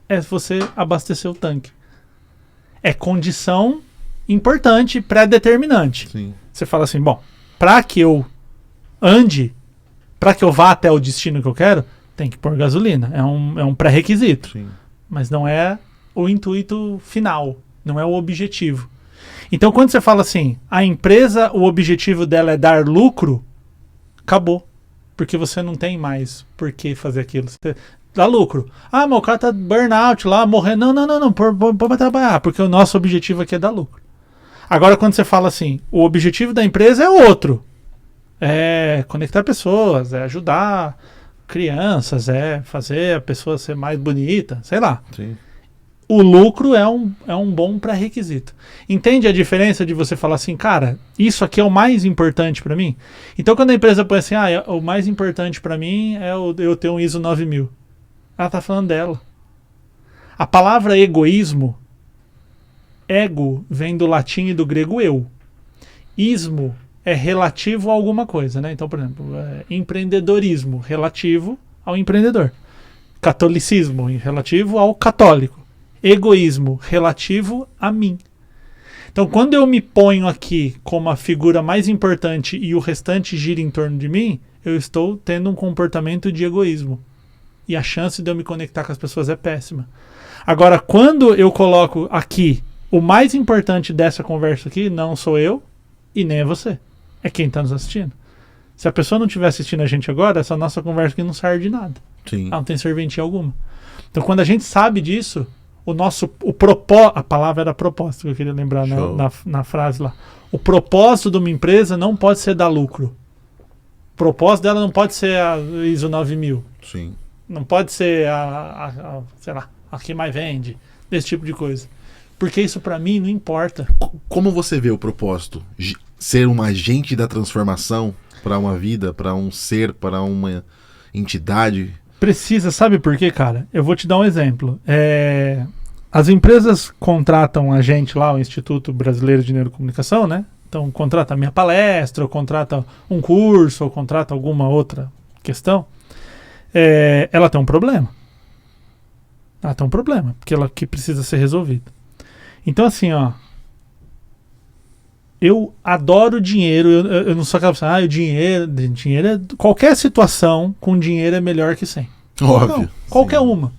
é você abastecer o tanque. É condição importante, pré-determinante. Sim. Você fala assim, bom, para que eu ande, para que eu vá até o destino que eu quero, tem que pôr gasolina. É um pré-requisito. Sim. Mas não é o intuito final, não é o objetivo. Então, quando você fala assim, a empresa, o objetivo dela é dar lucro, acabou. Porque você não tem mais por que fazer aquilo. Você dá lucro. Ah, mas o cara tá burnout lá, morrendo. Não. Põe pra trabalhar. Porque o nosso objetivo aqui é dar lucro. Agora, quando você fala assim, o objetivo da empresa é outro. É conectar pessoas, é ajudar crianças, é fazer a pessoa ser mais bonita, sei lá. Sim. O lucro é um bom pré-requisito. Entende a diferença de você falar assim, cara, isso aqui é o mais importante para mim? Então, quando a empresa põe assim, o mais importante para mim é eu ter um ISO 9000. Ela tá falando dela. A palavra egoísmo, ego, vem do latim e do grego eu. Ismo é relativo a alguma coisa, né? Então, por exemplo, empreendedorismo, relativo ao empreendedor. Catolicismo, relativo ao católico. Egoísmo, relativo a mim. Então, quando eu me ponho aqui como a figura mais importante e o restante gira em torno de mim, eu estou tendo um comportamento de egoísmo. E a chance de eu me conectar com as pessoas é péssima. Agora, quando eu coloco aqui, o mais importante dessa conversa aqui não sou eu e nem é você. É quem está nos assistindo. Se a pessoa não estiver assistindo a gente agora, essa nossa conversa aqui não serve de nada. Sim. Ela não tem serventia alguma. Então, quando a gente sabe disso, a palavra era propósito, que eu queria lembrar na frase lá. O propósito de uma empresa não pode ser dar lucro. O propósito dela não pode ser a ISO 9000. Sim. Não pode ser sei lá, a que mais vende, desse tipo de coisa. Porque isso pra mim não importa. Como você vê o propósito? Ser um agente da transformação para uma vida, para um ser, para uma entidade? Precisa, sabe por quê, cara? Eu vou te dar um exemplo. As empresas contratam a gente lá, o Instituto Brasileiro de Neurocomunicação, né? Então, contrata a minha palestra, ou contrata um curso, ou contrata alguma outra questão. Ela tem um problema. Ela tem um problema, que precisa ser resolvido. Então, assim, ó. Eu adoro dinheiro. Eu não sou aquela pessoa, o dinheiro é. Qualquer situação com dinheiro é melhor que sem. Óbvio. Não, qualquer uma.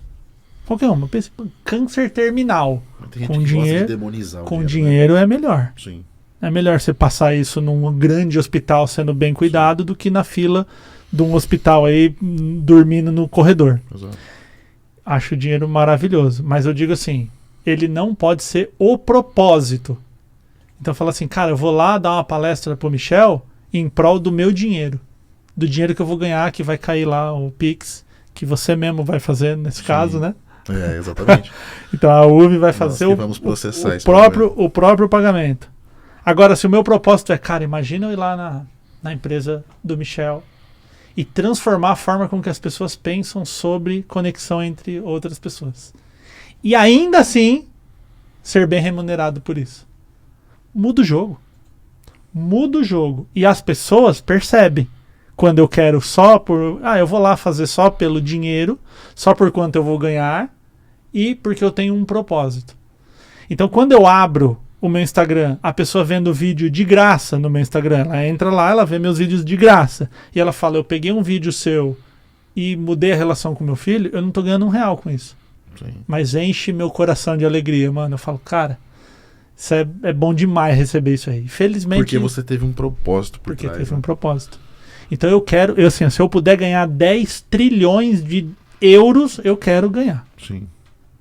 Pense, câncer terminal. Tem gente com que dinheiro, gosta de demonizar o com dinheiro, dinheiro é melhor. Sim. É melhor você passar isso num grande hospital sendo bem cuidado do que na fila de um hospital aí dormindo no corredor. Exato. Acho o dinheiro maravilhoso. Mas eu digo assim, ele não pode ser o propósito. Então fala assim, cara, eu vou lá dar uma palestra pro Michel em prol do meu dinheiro. Do dinheiro que eu vou ganhar, que vai cair lá o Pix, que você mesmo vai fazer nesse caso, né? Exatamente. Então a UV vai fazer vamos processar o próprio pagamento. Agora, se o meu propósito é, cara, imagina eu ir lá na empresa do Michel e transformar a forma com que as pessoas pensam sobre conexão entre outras pessoas. E ainda assim, ser bem remunerado por isso. Muda o jogo. Muda o jogo. E as pessoas percebem. Quando eu quero só por... eu vou lá fazer só pelo dinheiro, só por quanto eu vou ganhar e porque eu tenho um propósito. Então, quando eu abro o meu Instagram, a pessoa vendo vídeo de graça no meu Instagram, ela entra lá, ela vê meus vídeos de graça e ela fala, eu peguei um vídeo seu e mudei a relação com meu filho, eu não tô ganhando R$1 com isso. Sim. Mas enche meu coração de alegria, mano. Eu falo, cara, isso é bom demais receber isso aí. Felizmente... Porque você teve um propósito por Porque trás. teve um propósito. Então eu quero, se eu puder ganhar 10 trilhões de euros, eu quero ganhar. Sim.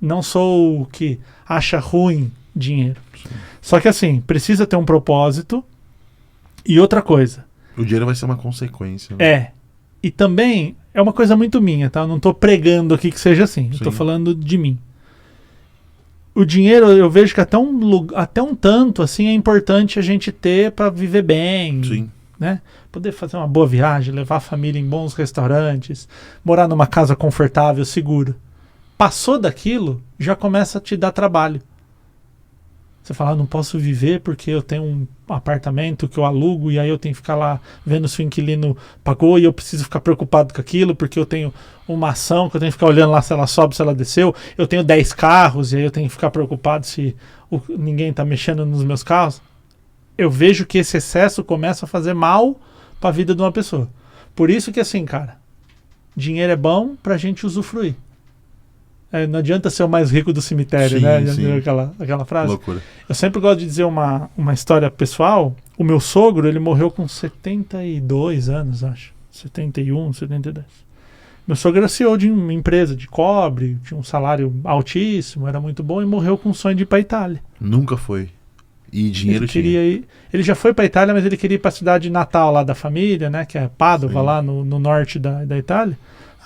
Não sou o que acha ruim dinheiro. Sim. Só que assim, precisa ter um propósito. E outra coisa, O dinheiro vai ser uma consequência. Né? É. E também é uma coisa muito minha, tá? Eu não tô pregando aqui que seja assim. Eu tô Sim. falando de mim. O dinheiro, eu vejo que até um tanto assim é importante a gente ter para viver bem. Sim. Né? Poder fazer uma boa viagem, levar a família em bons restaurantes, morar numa casa confortável, segura. Passou daquilo, já começa a te dar trabalho. Você fala, não posso viver porque eu tenho um apartamento que eu alugo e aí eu tenho que ficar lá vendo se o inquilino pagou e eu preciso ficar preocupado com aquilo porque eu tenho uma ação que eu tenho que ficar olhando lá se ela sobe, se ela desceu. Eu tenho 10 carros e aí eu tenho que ficar preocupado se ninguém está mexendo nos meus carros. Eu vejo que esse excesso começa a fazer mal para a vida de uma pessoa. Por isso que assim, cara, dinheiro é bom pra gente usufruir. Não adianta ser o mais rico do cemitério, Sim, né? Já sim. viu aquela frase? Loucura. Eu sempre gosto de dizer uma história pessoal. O meu sogro, ele morreu com 72 anos, acho. 71, 72. Meu sogro era CEO de uma empresa de cobre, tinha um salário altíssimo, era muito bom e morreu com o sonho de ir para Itália. Nunca foi. E dinheiro Ele queria ir, ele já foi para Itália, mas ele queria ir para a cidade natal lá da família, né? Que é Pádua, Sim. lá no norte da Itália.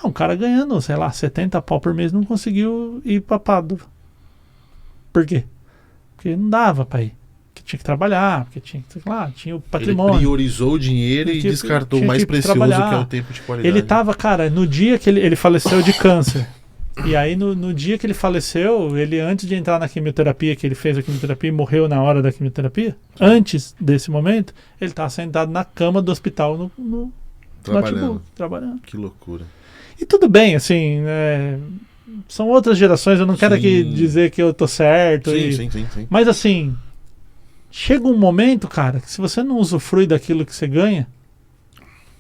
Um cara ganhando, sei lá, 70 pau por mês não conseguiu ir para Pádua. Por quê? Porque não dava para ir. Porque tinha que trabalhar, porque tinha o patrimônio. Ele priorizou o dinheiro e descartou o mais precioso trabalhar. que é o tempo de qualidade. Ele tava, cara, no dia que ele faleceu de câncer. E aí, no dia que ele faleceu, ele, antes de entrar na quimioterapia, que ele fez a quimioterapia e morreu na hora da quimioterapia, antes desse momento, ele estava sentado na cama do hospital no notebook, trabalhando. Que loucura. E tudo bem, assim, são outras gerações, eu não quero aqui dizer que eu tô certo. Sim. Mas assim, chega um momento, cara, que se você não usufrui daquilo que você ganha,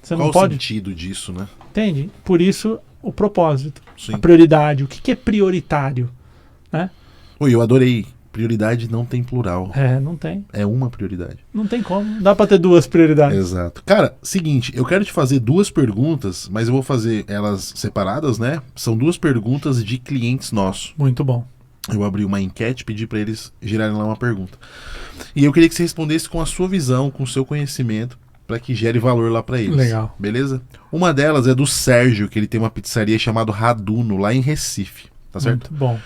você Qual não pode... o sentido disso, né? Entende? Por isso, o propósito, Sim. a prioridade, o que é prioritário, né? Oi, eu adorei. Prioridade não tem plural. Não tem. É uma prioridade. Não tem como. Não dá pra ter duas prioridades. Exato. Cara, seguinte, eu quero te fazer duas perguntas, mas eu vou fazer elas separadas, né? São duas perguntas de clientes nossos. Muito bom. Eu abri uma enquete, pedi pra eles girarem lá uma pergunta. E eu queria que você respondesse com a sua visão, com o seu conhecimento, para que gere valor lá pra eles. Legal. Beleza? Uma delas é do Sérgio, que ele tem uma pizzaria chamada Raduno, lá em Recife. Tá certo? Muito bom.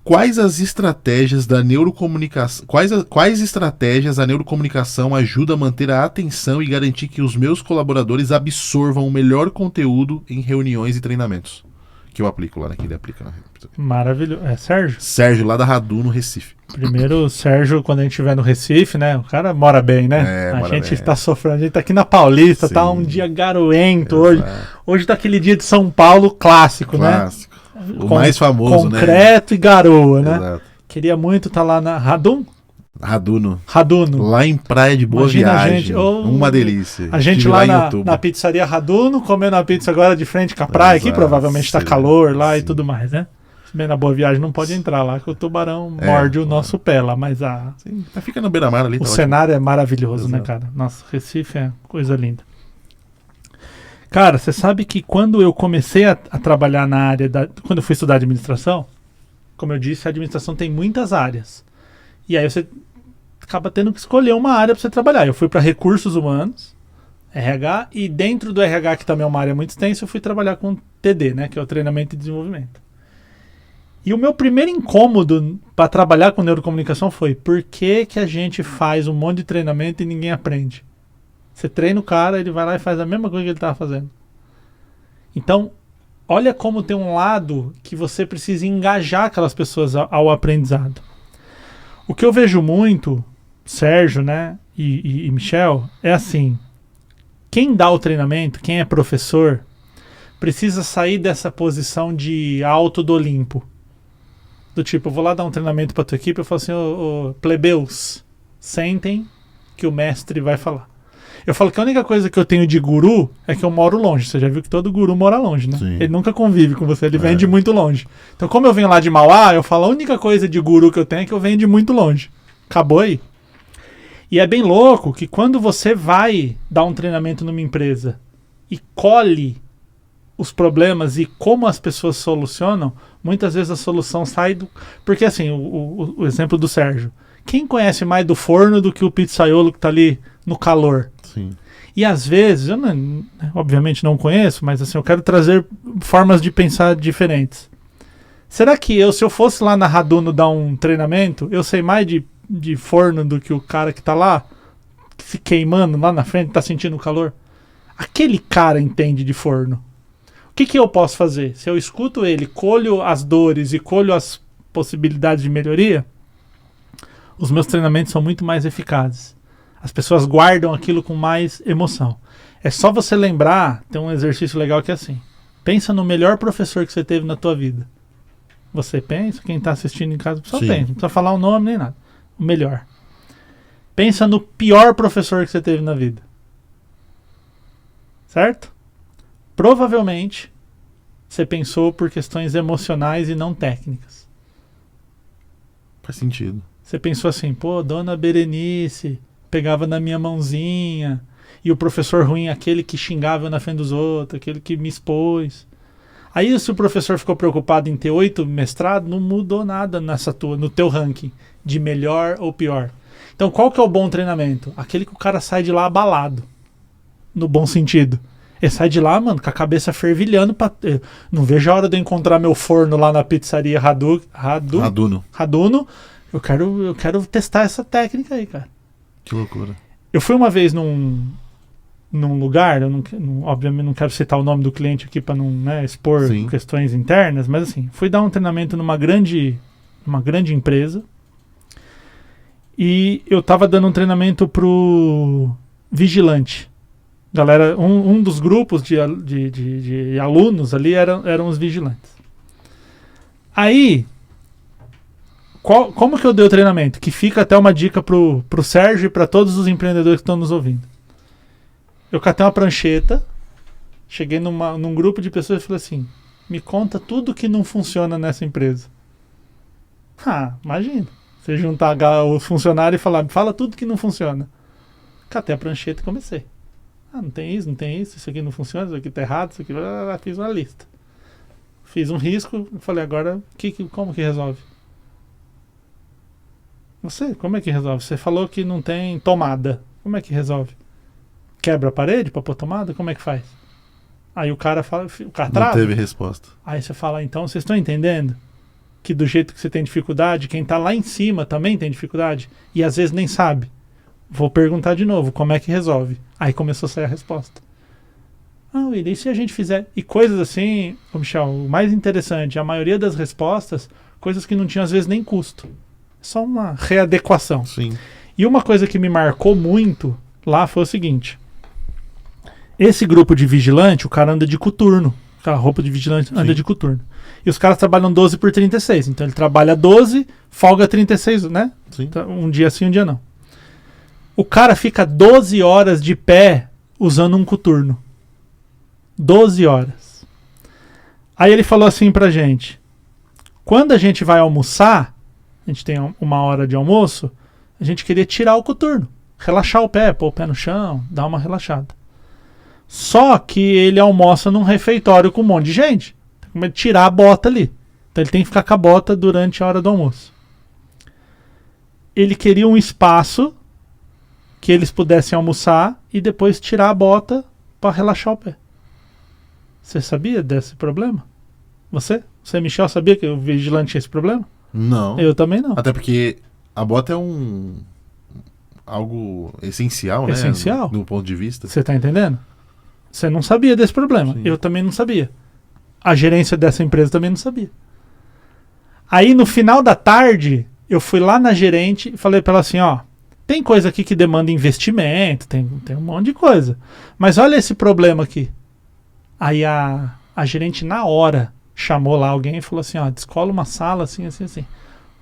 Quais as estratégias da neurocomunicação? Quais estratégias a neurocomunicação ajuda a manter a atenção e garantir que os meus colaboradores absorvam o melhor conteúdo em reuniões e treinamentos? Que eu aplico lá naquele aplica. Maravilhoso. Sérgio? Sérgio, lá da Raduno, Recife. Primeiro, o Sérgio, quando a gente estiver no Recife, né? O cara mora bem, né? A gente está sofrendo, a gente tá aqui na Paulista, tá um dia garoento hoje. Hoje tá aquele dia de São Paulo clássico, né? O mais famoso, concreto e garoa, né? Exato. Queria muito estar lá na Raduno. Raduno. Lá em Praia de Boa Imagina Viagem. a gente, uma delícia. A gente lá na pizzaria Raduno, comendo a pizza agora de frente com a praia, aqui provavelmente tá calor lá e tudo mais, né? Se bem na Boa Viagem não pode entrar lá, que o tubarão morde o nosso pé lá, mas fica na beira-mar ali. O cenário é maravilhoso, né, cara? Nossa, Recife é coisa linda. Cara, você sabe que quando eu comecei a trabalhar na área quando eu fui estudar administração, como eu disse, a administração tem muitas áreas. E aí você acaba tendo que escolher uma área para você trabalhar. Eu fui para recursos humanos, RH, e dentro do RH, que também é uma área muito extensa, eu fui trabalhar com TD, né, que é o treinamento e desenvolvimento. E o meu primeiro incômodo para trabalhar com neurocomunicação foi: por que a gente faz um monte de treinamento e ninguém aprende? Você treina o cara, ele vai lá e faz a mesma coisa que ele estava fazendo. Então, olha como tem um lado que você precisa engajar aquelas pessoas ao aprendizado. O que eu vejo muito, Sérgio, né, e Michel, é assim: quem dá o treinamento, quem é professor, precisa sair dessa posição de alto do Olimpo. Do tipo, eu vou lá dar um treinamento para tua equipe, eu falo assim: plebeus, sentem que o mestre vai falar. Eu falo que a única coisa que eu tenho de guru é que eu moro longe. Você já viu que todo guru mora longe, né? Sim. Ele nunca convive com você, ele vem de muito longe. Então, como eu venho lá de Mauá, eu falo, a única coisa de guru que eu tenho é que eu venho de muito longe. Acabou aí. E é bem louco que quando você vai dar um treinamento numa empresa e colhe os problemas e como as pessoas solucionam, muitas vezes a solução sai do... Porque assim, o exemplo do Sérgio. Quem conhece mais do forno do que o pizzaiolo que tá ali no calor? Sim. E às vezes, eu não, obviamente não conheço, mas assim, eu quero trazer formas de pensar diferentes. Será que se eu fosse lá na Raduno dar um treinamento, eu sei mais de forno do que o cara que tá lá, se queimando lá na frente, tá sentindo o calor? Aquele cara entende de forno. O que eu posso fazer? Se eu escuto ele, colho as dores e colho as possibilidades de melhoria, os meus treinamentos são muito mais eficazes. As pessoas guardam aquilo com mais emoção. É só você lembrar, tem um exercício legal que é assim. Pensa no melhor professor que você teve na tua vida. Você pensa, quem está assistindo em casa só pensa, não precisa falar o nome nem nada. O melhor. Pensa no pior professor que você teve na vida. Certo? Provavelmente você pensou por questões emocionais e não técnicas. Faz sentido. Você pensou assim, pô, Dona Berenice pegava na minha mãozinha, e o professor ruim é aquele que xingava na frente dos outros, aquele que me expôs. Aí se o professor ficou preocupado em ter 8 mestrados, não mudou nada no teu ranking de melhor ou pior. Então qual que é o bom treinamento? Aquele que o cara sai de lá abalado, no bom sentido. Ele sai de lá, mano, com a cabeça fervilhando. Não vejo a hora de eu encontrar meu forno lá na pizzaria Raduno. Eu quero testar essa técnica aí, cara. Que loucura. Eu fui uma vez num lugar, eu obviamente não quero citar o nome do cliente aqui para não expor questões internas, mas assim, fui dar um treinamento numa grande empresa e eu tava dando um treinamento pro vigilante. Galera, um dos grupos de alunos ali eram os vigilantes. Aí, como que eu dei o treinamento? Que fica até uma dica pro Sérgio e para todos os empreendedores que estão nos ouvindo. Eu catei uma prancheta, cheguei num grupo de pessoas e falei assim, me conta tudo que não funciona nessa empresa. Imagina. Você juntar os funcionários e falar, me fala tudo que não funciona. Catei a prancheta e comecei. Não tem isso aqui não funciona, isso aqui tá errado, isso aqui... Fiz uma lista. Fiz um risco, falei, agora, como que resolve? Como é que resolve? Você falou que não tem tomada. Como é que resolve? Quebra a parede pra pôr tomada? Como é que faz? Aí o cara fala, trava. Não teve resposta. Aí você fala, então, vocês estão entendendo? Que do jeito que você tem dificuldade, quem tá lá em cima também tem dificuldade? E às vezes nem sabe. Vou perguntar de novo, como é que resolve? Aí começou a sair a resposta. William, e se a gente fizer... E coisas assim, Michel, o mais interessante, a maioria das respostas, coisas que não tinham às vezes nem custo. Só uma readequação. Sim. E uma coisa que me marcou muito lá foi o seguinte. Esse grupo de vigilante, o cara anda de coturno. A roupa de vigilante anda de coturno. E os caras trabalham 12 por 36. Então ele trabalha 12, folga 36, né? Sim. Um dia sim, um dia não. O cara fica 12 horas de pé usando um coturno. 12 horas. Aí ele falou assim pra gente. Quando a gente vai almoçar, a gente tem 1 hora de almoço, a gente queria tirar o coturno. Relaxar o pé, pôr o pé no chão, dar uma relaxada. Só que ele almoça num refeitório com um monte de gente. Tem como ele tirar a bota ali. Então ele tem que ficar com a bota durante a hora do almoço. Ele queria um espaço que eles pudessem almoçar e depois tirar a bota para relaxar o pé. Você sabia desse problema? Você, Michel, sabia que o vigilante tinha esse problema? Não. Eu também não. Até porque a bota é algo essencial, né? Essencial. Do ponto de vista. Você tá entendendo? Você não sabia desse problema. Sim. Eu também não sabia. A gerência dessa empresa também não sabia. Aí no final da tarde, eu fui lá na gerente e falei pra ela assim, tem coisa aqui que demanda investimento, tem um monte de coisa. Mas olha esse problema aqui. Aí a gerente na hora chamou lá alguém e falou assim, descola uma sala assim.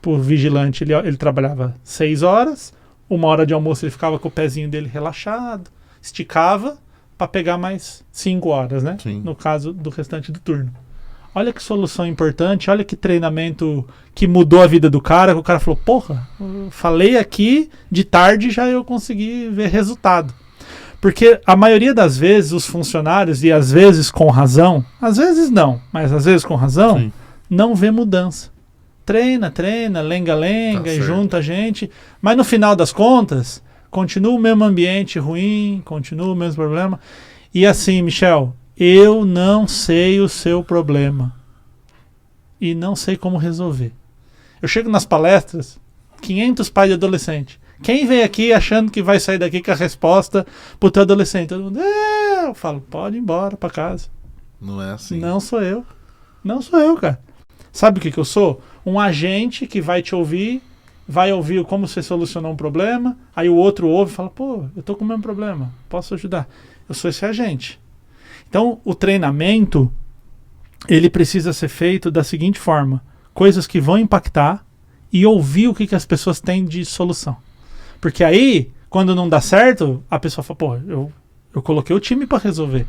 Por vigilante, ele trabalhava 6 horas, 1 hora de almoço ele ficava com o pezinho dele relaxado, esticava para pegar mais 5 horas, né? Sim. No caso do restante do turno. Olha que solução importante, olha que treinamento que mudou a vida do cara, que o cara falou, porra, falei aqui, de tarde já eu consegui ver resultado. Porque a maioria das vezes os funcionários, e às vezes com razão, às vezes não, mas às vezes com razão, Sim. não vê mudança. Treina, lenga, Tá e junta a gente, mas no final das contas, continua o mesmo ambiente ruim, continua o mesmo problema. E assim, Michel, eu não sei o seu problema. E não sei como resolver. Eu chego nas palestras, 500 pais de adolescente. Quem vem aqui achando que vai sair daqui com a resposta pro teu adolescente? Todo mundo, eu falo, pode ir embora pra casa. Não é assim. Não sou eu. Não sou eu, cara. Sabe o que eu sou? Um agente que vai te ouvir, vai ouvir como você solucionou um problema, aí o outro ouve e fala, pô, eu tô com o mesmo problema, posso ajudar? Eu sou esse agente. Então, o treinamento, ele precisa ser feito da seguinte forma, coisas que vão impactar e ouvir o que as pessoas têm de solução. Porque aí, quando não dá certo, a pessoa fala, pô, eu coloquei o time para resolver.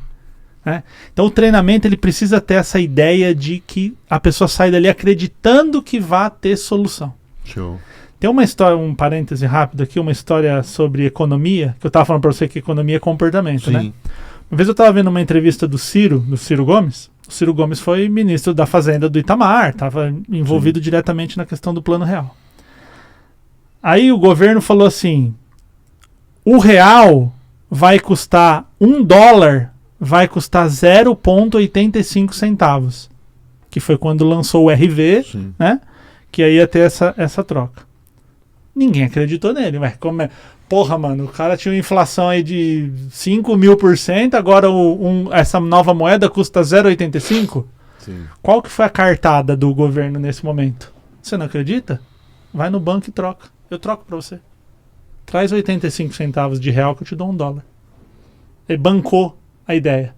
Né? Então, o treinamento, ele precisa ter essa ideia de que a pessoa sai dali acreditando que vai ter solução. Show. Tem uma história, um parêntese rápido aqui, uma história sobre economia, que eu estava falando para você que economia é comportamento, Sim. né? Uma vez eu estava vendo uma entrevista do Ciro Gomes. O Ciro Gomes foi ministro da Fazenda do Itamar, estava envolvido diretamente na questão do Plano Real. Aí o governo falou assim, o real vai custar $1, vai custar 0,85 centavos, que foi quando lançou o RV, Sim. né? Que aí ia ter essa troca. Ninguém acreditou nele, mas como é? Porra, mano, o cara tinha uma inflação aí de 5.000%, agora essa nova moeda custa 0,85? Sim. Qual que foi a cartada do governo nesse momento? Você não acredita? Vai no banco e troca. Eu troco pra você. Traz 85 centavos de real que eu te dou $1. Ele bancou a ideia.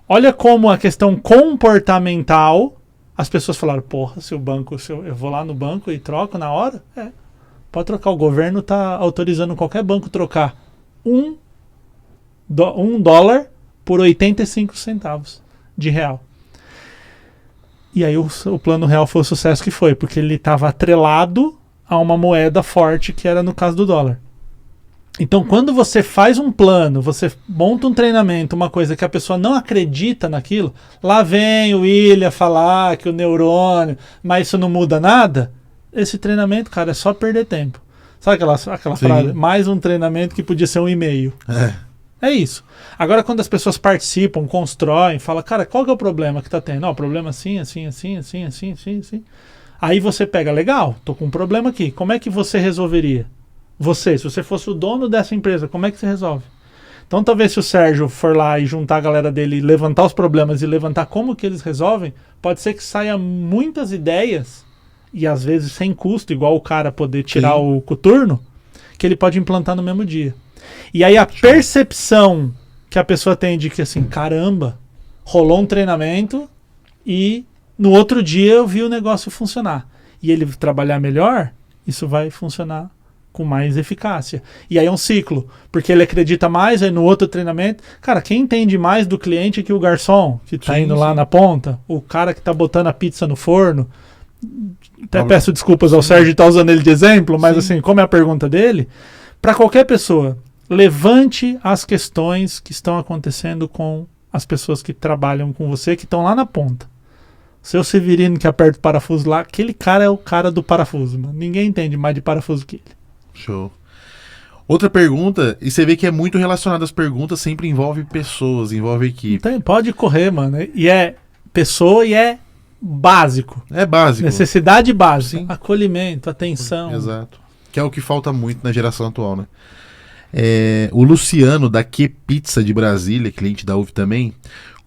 Olha como a questão comportamental, as pessoas falaram, porra, se eu vou lá no banco e troco na hora? Pode trocar. O governo está autorizando qualquer banco trocar $1 por 85 centavos de real. E aí o Plano Real foi o sucesso que foi, porque ele estava atrelado a uma moeda forte, que era no caso do dólar. Então, quando você faz um plano, você monta um treinamento, uma coisa que a pessoa não acredita naquilo, lá vem o William falar que o neurônio, mas isso não muda nada. Esse treinamento, cara, é só perder tempo. Sabe aquela frase? Mais um treinamento que podia ser um e-mail. É isso. Agora, quando as pessoas participam, constroem, falam, cara, qual que é o problema que tá tendo? Não, o problema assim. Aí você pega, legal, tô com um problema aqui. Como é que você resolveria? Se você fosse o dono dessa empresa, como é que você resolve? Então, talvez se o Sérgio for lá e juntar a galera dele, levantar os problemas e levantar como que eles resolvem, pode ser que saia muitas ideias, e às vezes sem custo, igual o cara poder tirar o coturno, que ele pode implantar no mesmo dia. E aí a percepção que a pessoa tem de que assim, caramba, rolou um treinamento e no outro dia eu vi o negócio funcionar. E ele trabalhar melhor, isso vai funcionar com mais eficácia. E aí é um ciclo, porque ele acredita mais, aí no outro treinamento, cara, quem entende mais do cliente que o garçom, que tá indo lá na ponta, o cara que tá botando a pizza no forno. Até peço desculpas ao Sérgio de estar usando ele de exemplo, mas assim, como é a pergunta dele, para qualquer pessoa, levante as questões que estão acontecendo com as pessoas que trabalham com você, que estão lá na ponta. Seu Severino que aperta o parafuso lá, aquele cara é o cara do parafuso, mano. Ninguém entende mais de parafuso que ele. Show. Outra pergunta, e você vê que é muito relacionado às perguntas, sempre envolve pessoas, envolve equipe. Então, pode correr, mano. E é pessoa e é básico. É básico. Necessidade básica. Sim. Acolhimento, atenção. Exato. Que é o que falta muito na geração atual, né? O Luciano, da Que Pizza de Brasília, cliente da UV também.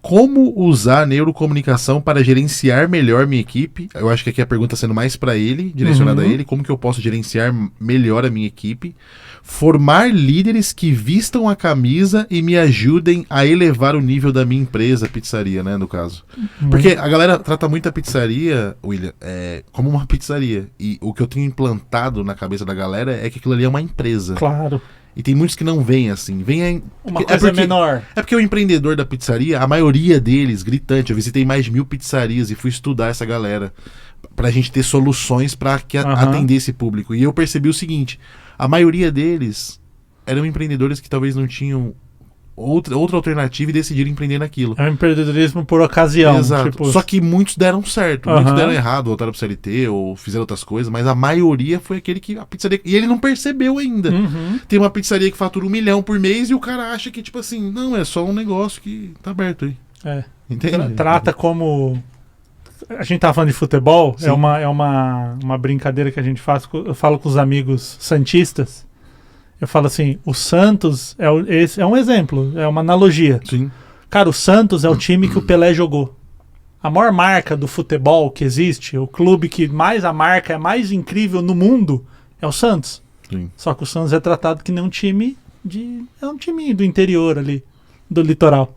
Como usar a neurocomunicação para gerenciar melhor minha equipe? Eu acho que aqui a pergunta sendo mais para ele, direcionada a ele. Como que eu posso gerenciar melhor a minha equipe? Formar líderes que vistam a camisa e me ajudem a elevar o nível da minha empresa, pizzaria, né, no caso. Porque a galera trata muito a pizzaria, William, como uma pizzaria. E o que eu tenho implantado na cabeça da galera é que aquilo ali é uma empresa. Claro. E tem muitos que não veem assim. Uma coisa menor. É porque o empreendedor da pizzaria, a maioria deles, gritante, eu visitei mais de 1.000 pizzarias e fui estudar essa galera pra gente ter soluções pra atender esse público. E eu percebi o seguinte, a maioria deles eram empreendedores que talvez não tinham outra alternativa e decidiram empreender naquilo. É um empreendedorismo por ocasião. Exato. Tipo... Só que muitos deram certo, muitos deram errado, voltaram pro CLT ou fizeram outras coisas, mas a maioria foi aquele que a pizzaria... E ele não percebeu ainda. Tem uma pizzaria que fatura 1 milhão por mês e o cara acha que, tipo assim, não, é só um negócio que tá aberto aí. Entende? Trata como... A gente tava falando de futebol, é uma brincadeira que a gente faz, eu falo com os amigos santistas. Eu falo assim, o Santos esse é um exemplo, é uma analogia. Sim. Cara, o Santos é o time que o Pelé jogou. A maior marca do futebol que existe, o clube que mais a marca é mais incrível no mundo, é o Santos. Sim. Só que o Santos é tratado que nem um time é um time do interior ali, do litoral.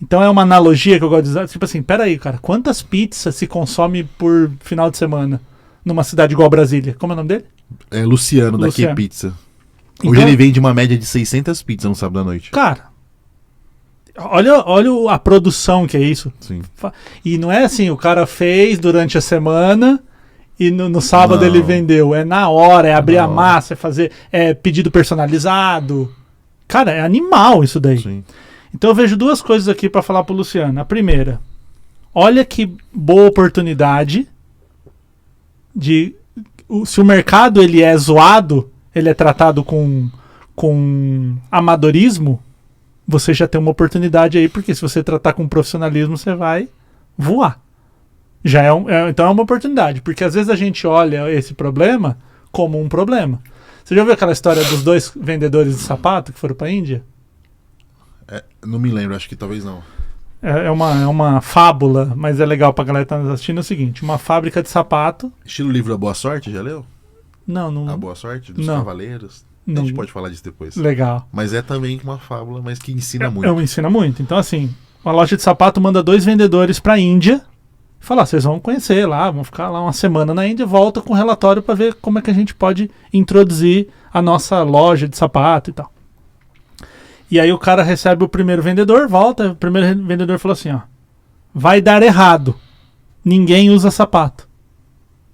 Então é uma analogia que eu gosto de usar. Tipo assim, peraí, cara, quantas pizzas se consome por final de semana numa cidade igual Brasília? Como é o nome dele? É Luciano, da Que Pizza. Hoje Então, ele vende uma média de 600 pizzas no sábado à noite. Cara, olha a produção que é isso. Sim. E não é assim, o cara fez durante a semana e no sábado ele vendeu. É na hora, é abrir a massa, é fazer pedido personalizado. Cara, é animal isso daí. Sim. Então eu vejo duas coisas aqui para falar pro Luciano. A primeira, olha que boa oportunidade se o mercado ele é zoado, ele é tratado com amadorismo, você já tem uma oportunidade aí, porque se você tratar com profissionalismo, você vai voar. Então é uma oportunidade, porque às vezes a gente olha esse problema como um problema. Você já ouviu aquela história dos 2 vendedores de sapato que foram para a Índia? Não me lembro, acho que talvez não. É uma fábula, mas é legal pra galera que tá nos assistindo. É o seguinte, uma fábrica de sapato... Estilo livro A Boa Sorte, já leu? Não. A Boa Sorte, dos não. Cavaleiros. Não. A gente pode falar disso depois. Legal. Mas é também uma fábula, mas que ensina muito. Ensina muito. Então assim, uma loja de sapato manda 2 vendedores pra Índia e fala, vocês vão conhecer lá, vão ficar lá uma semana na Índia, volta com um relatório pra ver como é que a gente pode introduzir a nossa loja de sapato e tal. E aí o cara recebe o primeiro vendedor, volta, o primeiro vendedor falou assim, ó, vai dar errado, ninguém usa sapato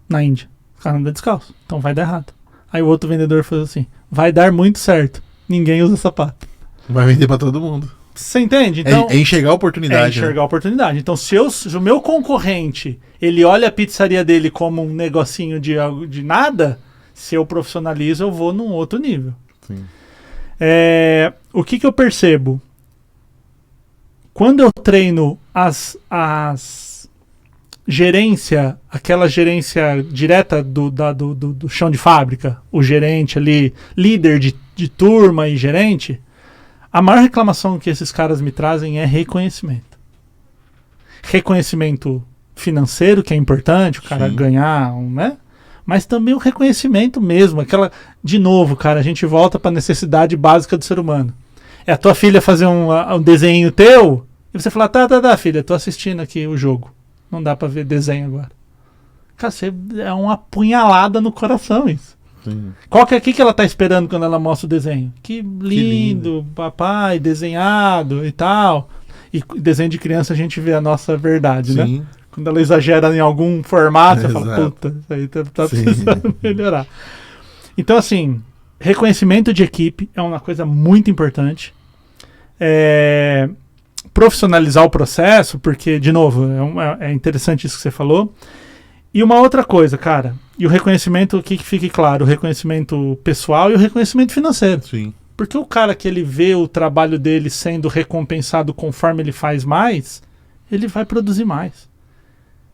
na Índia, o cara anda descalço, então vai dar errado. Aí o outro vendedor falou assim, vai dar muito certo, ninguém usa sapato. Vai vender pra todo mundo. Você entende? Então, é enxergar a oportunidade. É enxergar a oportunidade. Então se o meu concorrente, ele olha a pizzaria dele como um negocinho de nada, se eu profissionalizo, eu vou num outro nível. Sim. O que eu percebo? Quando eu treino aquela gerência direta do chão de fábrica, o gerente ali, líder de turma e gerente, a maior reclamação que esses caras me trazem é reconhecimento. Reconhecimento financeiro, que é importante, o cara ganhar, né? Mas também o reconhecimento mesmo, de novo, cara, a gente volta para a necessidade básica do ser humano. É a tua filha fazer um desenho teu, e você fala, tá, filha, tô assistindo aqui o jogo. Não dá para ver desenho agora. Cara, é uma punhalada no coração isso. Sim. Que ela tá esperando quando ela mostra o desenho? Que lindo, papai, desenhando e tal. E desenho de criança a gente vê a nossa verdade, Sim. né? Quando ela exagera em algum formato, você fala, puta, isso aí tá precisando melhorar. Então, assim, reconhecimento de equipe é uma coisa muito importante. Profissionalizar o processo, porque, de novo, é interessante isso que você falou. E uma outra coisa, cara, e o reconhecimento, que fique claro, o reconhecimento pessoal e o reconhecimento financeiro. Sim. Porque o cara que ele vê o trabalho dele sendo recompensado conforme ele faz mais, ele vai produzir mais.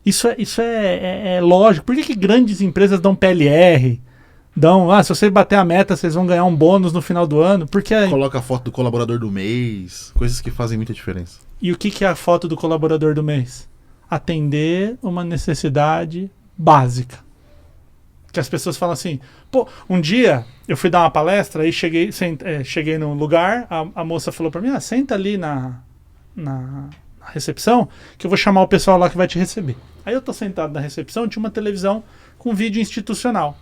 Isso é lógico. Por que grandes empresas dão PLR? Se você bater a meta, vocês vão ganhar um bônus no final do ano. Porque coloca a foto do colaborador do mês. Coisas que fazem muita diferença. E o que é a foto do colaborador do mês? Atender uma necessidade básica. Que as pessoas falam assim, pô, um dia eu fui dar uma palestra, aí cheguei num lugar, a moça falou pra mim, senta ali na recepção, que eu vou chamar o pessoal lá que vai te receber. Aí eu tô sentado na recepção, tinha uma televisão com vídeo institucional.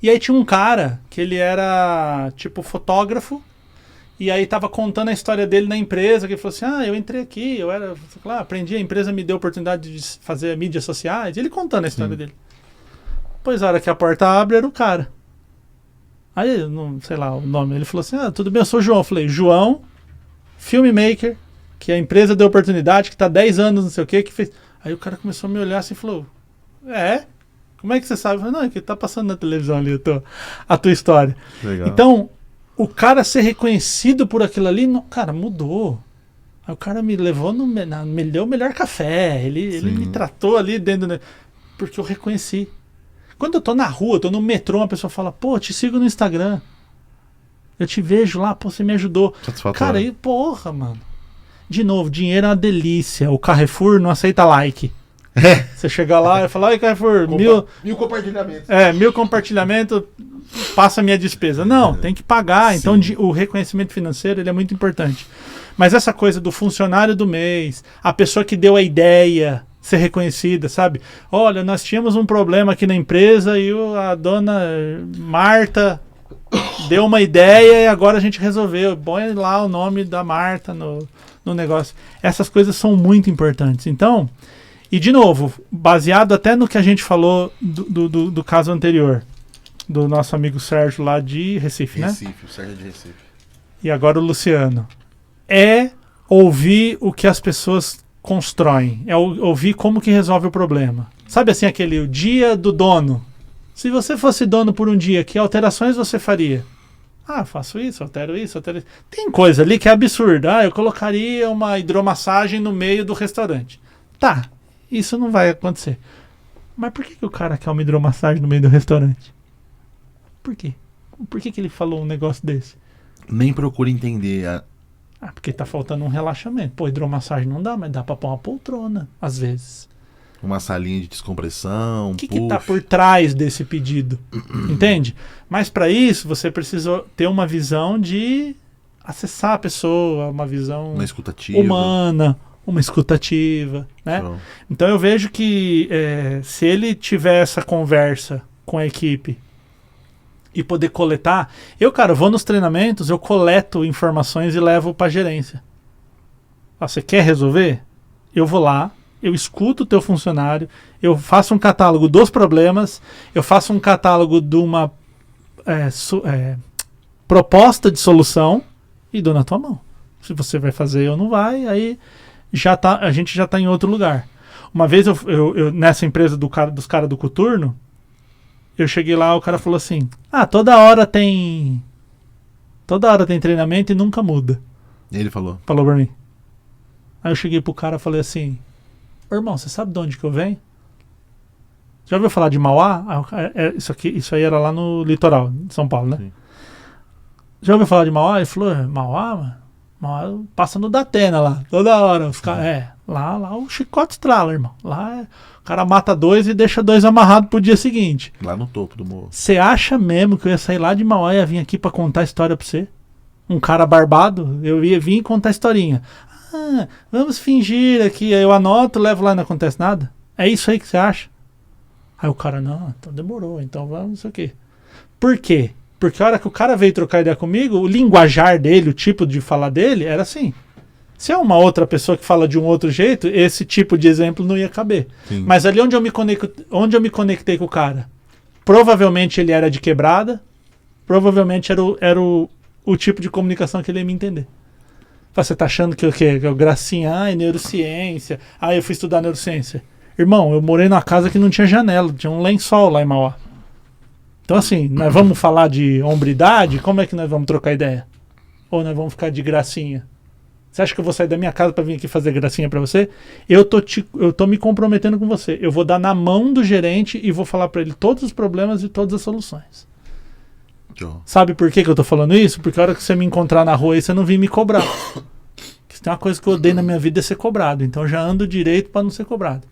E aí tinha um cara que ele era tipo fotógrafo, e aí tava contando a história dele na empresa, que ele falou assim, eu entrei aqui, aprendi, a empresa me deu a oportunidade de fazer mídias sociais, e ele contando a história dele. Pois a hora que a porta abre, era o cara. Aí, não sei lá o nome, ele falou assim, tudo bem, eu sou o João. Eu falei, João, filmmaker, que a empresa deu oportunidade, que tá 10 anos, não sei o que fez. Aí o cara começou a me olhar assim e falou, como é que você sabe? Eu falei, não, é que tá passando na televisão ali a tua história. Legal. Então, o cara ser reconhecido por aquilo ali, cara, mudou. Aí o cara me levou, me deu o melhor café, ele me tratou ali dentro, porque eu reconheci. Quando eu tô na rua, tô no metrô, uma pessoa fala, pô, te sigo no Instagram. Eu te vejo lá, pô, você me ajudou. Cara, aí, porra, mano. De novo, dinheiro é uma delícia. O Carrefour não aceita like. Você chega lá e fala, ai, Carrefour, 1000 compartilhamentos. 1000 compartilhamentos, passa a minha despesa. Não, tem que pagar. Então, o reconhecimento financeiro ele é muito importante. Mas essa coisa do funcionário do mês, a pessoa que deu a ideia, ser reconhecida, sabe? Olha, nós tínhamos um problema aqui na empresa e a dona Marta deu uma ideia e agora a gente resolveu. Põe lá o nome da Marta no negócio. Essas coisas são muito importantes. Então, e de novo, baseado até no que a gente falou do caso anterior, do nosso amigo Sérgio lá de Recife, né? Recife, o Sérgio de Recife. E agora o Luciano. É ouvir o que as pessoas constroem. É ouvir como que resolve o problema. Sabe assim, o dia do dono. Se você fosse dono por um dia, que alterações você faria? Faço isso, altero isso, altero isso. Tem coisa ali que é absurda. Eu colocaria uma hidromassagem no meio do restaurante. Tá, isso não vai acontecer. Mas por que o cara quer uma hidromassagem no meio do restaurante? Por quê? Por que ele falou um negócio desse? Nem procura entender. Porque tá faltando um relaxamento. Pô, hidromassagem não dá, mas dá pra pôr uma poltrona, às vezes. Uma salinha de descompressão. O que tá por trás desse pedido? Entende? Mas para isso, você precisa ter uma visão de acessar a pessoa, uma visão humana, uma escutativa, né? Show. Então eu vejo que se ele tiver essa conversa com a equipe e poder coletar... Eu vou nos treinamentos, eu coleto informações e levo para gerência. Você quer resolver? Eu vou lá, eu escuto o teu funcionário, eu faço um catálogo dos problemas, eu faço um catálogo de uma proposta de solução e dou na tua mão. Se você vai fazer ou não vai, aí a gente já está em outro lugar. Uma vez eu nessa empresa dos caras do Coturno, eu cheguei lá, o cara falou assim, toda hora tem treinamento e nunca muda. Ele falou pra mim. Aí eu cheguei pro cara e falei assim, irmão, você sabe de onde que eu venho? Já ouviu falar de Mauá? Isso aí era lá no litoral de São Paulo, né? Sim. Já ouviu falar de Mauá? Ele falou, Mauá, mano? Mauá passa no Datena lá, toda hora. Lá o chicote estrala, irmão. Lá o cara mata 2 e deixa 2 amarrados pro dia seguinte. Lá no topo do morro. Você acha mesmo que eu ia sair lá de Mauá e ia vir aqui pra contar a história pra você? Um cara barbado, eu ia vir contar a historinha. Vamos fingir aqui, aí eu anoto, levo lá e não acontece nada? É isso aí que você acha? Aí o cara, não, então demorou, então vamos, não sei o quê. Por quê? Porque a hora que o cara veio trocar ideia comigo, o linguajar dele, o tipo de falar dele, era assim. Se é uma outra pessoa que fala de um outro jeito, esse tipo de exemplo não ia caber. Sim. Mas ali onde eu me conectei com o cara, provavelmente ele era de quebrada, provavelmente era o tipo de comunicação que ele ia me entender. Você tá achando que o quê? Que é o gracinha, neurociência. Eu fui estudar neurociência. Irmão, eu morei numa casa que não tinha janela, tinha um lençol lá em Mauá. Então assim, nós vamos falar de hombridade, como é que nós vamos trocar ideia? Ou nós vamos ficar de gracinha? Você acha que eu vou sair da minha casa para vir aqui fazer gracinha para você? Eu tô me comprometendo com você. Eu vou dar na mão do gerente e vou falar para ele todos os problemas e todas as soluções. Sabe por que eu tô falando isso? Porque a hora que você me encontrar na rua aí, você não vir me cobrar. Se tem uma coisa que eu odeio na minha vida é ser cobrado. Então eu já ando direito para não ser cobrado.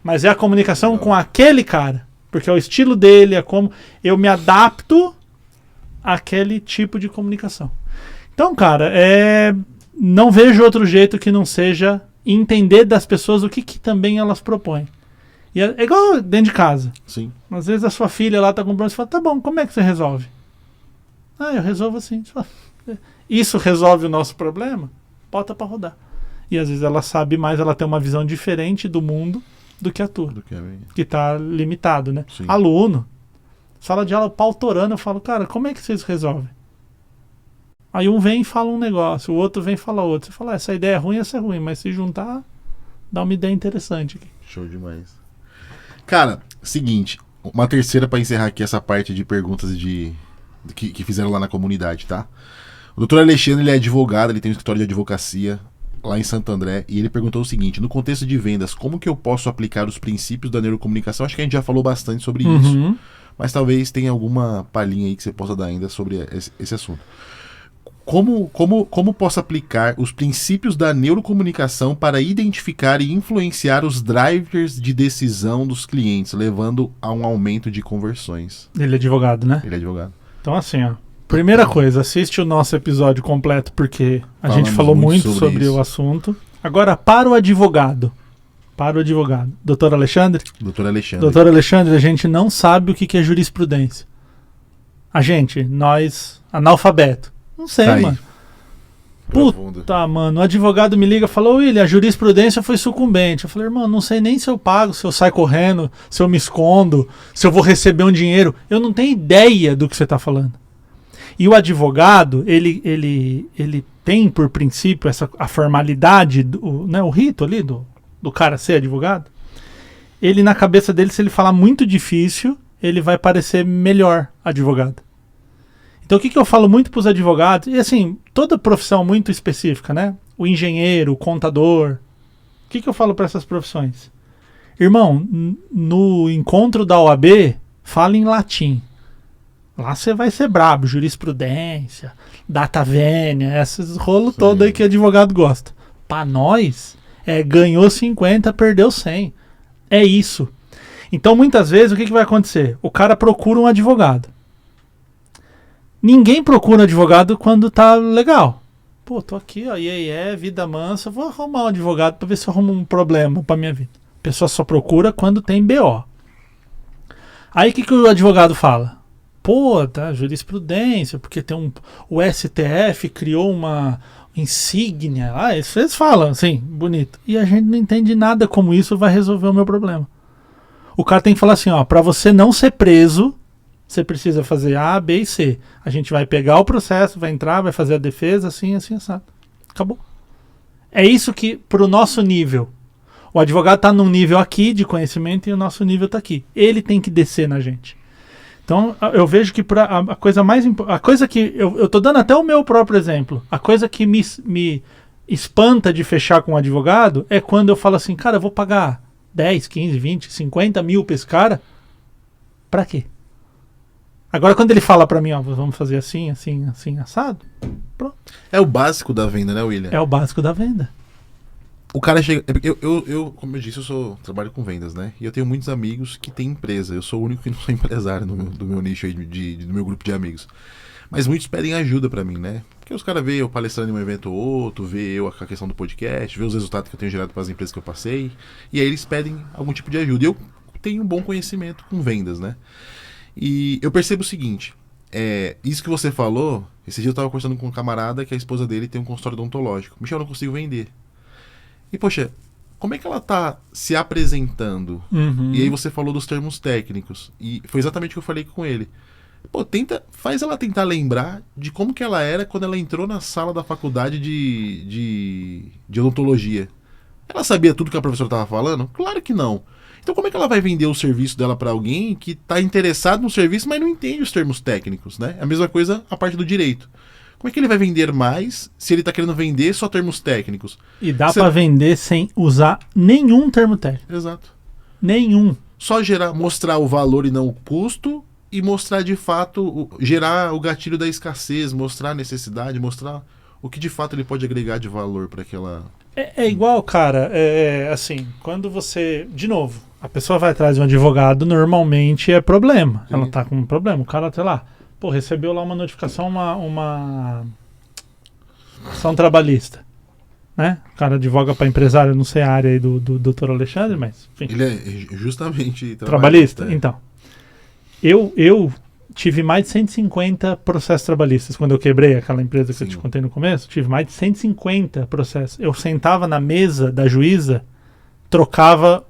Mas é a comunicação com aquele cara. Porque é o estilo dele, é como eu me adapto àquele tipo de comunicação. Então, cara, não vejo outro jeito que não seja entender das pessoas o que também elas propõem. E é igual dentro de casa. Sim. Às vezes a sua filha lá tá com problema, você fala, tá bom, como é que você resolve? Eu resolvo assim. Isso resolve o nosso problema? Bota pra rodar. E às vezes ela sabe mais, ela tem uma visão diferente do mundo do que a tua. Que tá limitado, né? Sim. Aluno. Sala de aula pautorando, eu falo, cara, como é que vocês resolvem? Aí um vem e fala um negócio, o outro vem e fala outro. Você fala, essa ideia é ruim, essa é ruim, mas se juntar, dá uma ideia interessante aqui. Show demais. Cara, seguinte, uma terceira pra encerrar aqui essa parte de perguntas que fizeram lá na comunidade, tá? O doutor Alexandre, ele é advogado, ele tem um escritório de advocacia lá em Santo André, e ele perguntou o seguinte: no contexto de vendas, como que eu posso aplicar os princípios da neurocomunicação? Acho que a gente já falou bastante sobre isso, mas talvez tenha alguma palhinha aí que você possa dar ainda sobre esse assunto. Como posso aplicar os princípios da neurocomunicação para identificar e influenciar os drivers de decisão dos clientes, levando a um aumento de conversões? Ele é advogado, né? Ele é advogado. Então assim, ó. Primeira coisa, assiste o nosso episódio completo, porque a gente falou muito sobre o assunto. Agora, para o advogado. Doutor Alexandre? Doutor Alexandre. Doutor Alexandre, a gente não sabe o que é jurisprudência. Nós, analfabeto. Não sei, Tá aí. mano. Puta, mano, o advogado me liga e fala: William, a jurisprudência foi sucumbente. Eu falei: irmão, não sei nem se eu pago, se eu saio correndo, se eu me escondo, se eu vou receber um dinheiro. Eu não tenho ideia do que você tá falando. E o advogado, ele tem por princípio a formalidade, o rito ali do cara ser advogado. Ele, na cabeça dele, se ele falar muito difícil, ele vai parecer melhor advogado. Então o que eu falo muito para os advogados, e assim, toda profissão muito específica, né? O engenheiro, o contador. O que eu falo para essas profissões? Irmão, no encontro da OAB, fala em latim. Lá você vai ser brabo, jurisprudência, data vênia, esses rolos todos aí que advogado gosta. Para nós, ganhou 50, perdeu 100. É isso. Então, muitas vezes, o que vai acontecer? O cara procura um advogado. Ninguém procura um advogado quando tá legal. Pô, tô aqui, ó, vida mansa, vou arrumar um advogado para ver se eu arrumo um problema para minha vida. A pessoa só procura quando tem BO. Aí o que o advogado fala? Pô, tá, jurisprudência, porque tem o STF criou uma insígnia. Eles falam assim, bonito. E a gente não entende nada como isso vai resolver o meu problema. O cara tem que falar assim, ó, pra você não ser preso, você precisa fazer A, B e C. A gente vai pegar o processo, vai entrar, vai fazer a defesa, assim, assim, assado. Acabou. É isso que, pro nosso nível, o advogado tá num nível aqui de conhecimento e o nosso nível tá aqui. Ele tem que descer na gente. Então, eu vejo que a coisa mais importante, a coisa que, eu tô dando até o meu próprio exemplo, a coisa que me espanta de fechar com um advogado é quando eu falo assim, cara, eu vou pagar 10, 15, 20, 50 mil pra esse cara, pra quê? Agora, quando ele fala pra mim, ó, vamos fazer assim, assim, assim, assado, pronto. É o básico da venda, né, William? É o básico da venda. O cara chega... Eu, como eu disse, trabalho com vendas, né? E eu tenho muitos amigos que têm empresa. Eu sou o único que não sou empresário do meu nicho aí, do meu grupo de amigos. Mas muitos pedem ajuda pra mim, né? Porque os caras veem eu palestrando em um evento ou outro, vê eu a questão do podcast, vê os resultados que eu tenho gerado para as empresas que eu passei. E aí eles pedem algum tipo de ajuda. E eu tenho um bom conhecimento com vendas, né? E eu percebo o seguinte, isso que você falou, esse dia eu tava conversando com um camarada que a esposa dele tem um consultório odontológico. Michel, eu não consigo vender. E, poxa, como é que ela tá se apresentando? Uhum. E aí você falou dos termos técnicos. E foi exatamente o que eu falei com ele. Pô, faz ela tentar lembrar de como que ela era quando ela entrou na sala da faculdade de odontologia. Ela sabia tudo que a professora estava falando? Claro que não. Então como é que ela vai vender o serviço dela para alguém que está interessado no serviço, mas não entende os termos técnicos, né? A mesma coisa a parte do direito. Como é que ele vai vender mais se ele está querendo vender só termos técnicos? E dá para vender sem usar nenhum termo técnico. Exato. Nenhum. Só mostrar o valor e não o custo, e mostrar de fato, gerar o gatilho da escassez, mostrar a necessidade, mostrar o que de fato ele pode agregar de valor para aquela... É igual, cara, assim, quando você... De novo, a pessoa vai atrás de um advogado, normalmente é problema. Ela tá com um problema. O cara, sei lá, pô, recebeu lá uma notificação, uma ação trabalhista, né? O cara advoga para empresário, não sei a área aí do Dr. Alexandre, mas enfim. Ele é justamente trabalhista. Então, eu tive mais de 150 processos trabalhistas. Quando eu quebrei aquela empresa que eu te contei no começo, tive mais de 150 processos. Eu sentava na mesa da juíza, trocava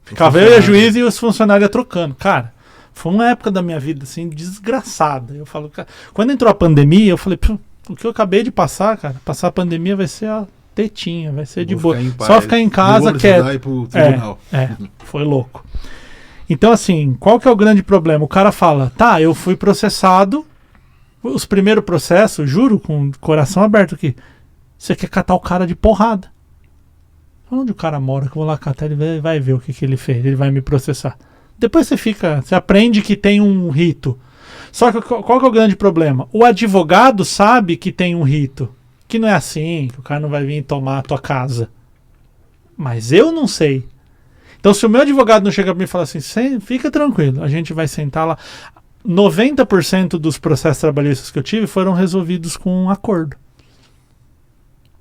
ficava eu e a juíza e os funcionários trocando. Cara, Foi uma época da minha vida, assim, desgraçada. Eu falo, cara, quando entrou a pandemia, eu falei, o que eu acabei de passar, cara, passar a pandemia vai ser a tetinha, vai ser de boa. Só ficar em casa, quieto. Foi louco. Então, assim, qual que é o grande problema? O cara fala, tá, eu fui processado, os primeiros processos, juro, com o coração aberto aqui, você quer catar o cara de porrada. Onde o cara mora, que eu vou lá catar, ele vai ver o que ele fez, ele vai me processar. Depois você aprende que tem um rito. Só que qual que é o grande problema? O advogado sabe que tem um rito, que não é assim, que o cara não vai vir tomar a tua casa. Mas eu não sei. Então, se o meu advogado não chega para mim e fala assim, fica tranquilo, a gente vai sentar lá. 90% dos processos trabalhistas que eu tive foram resolvidos com um acordo.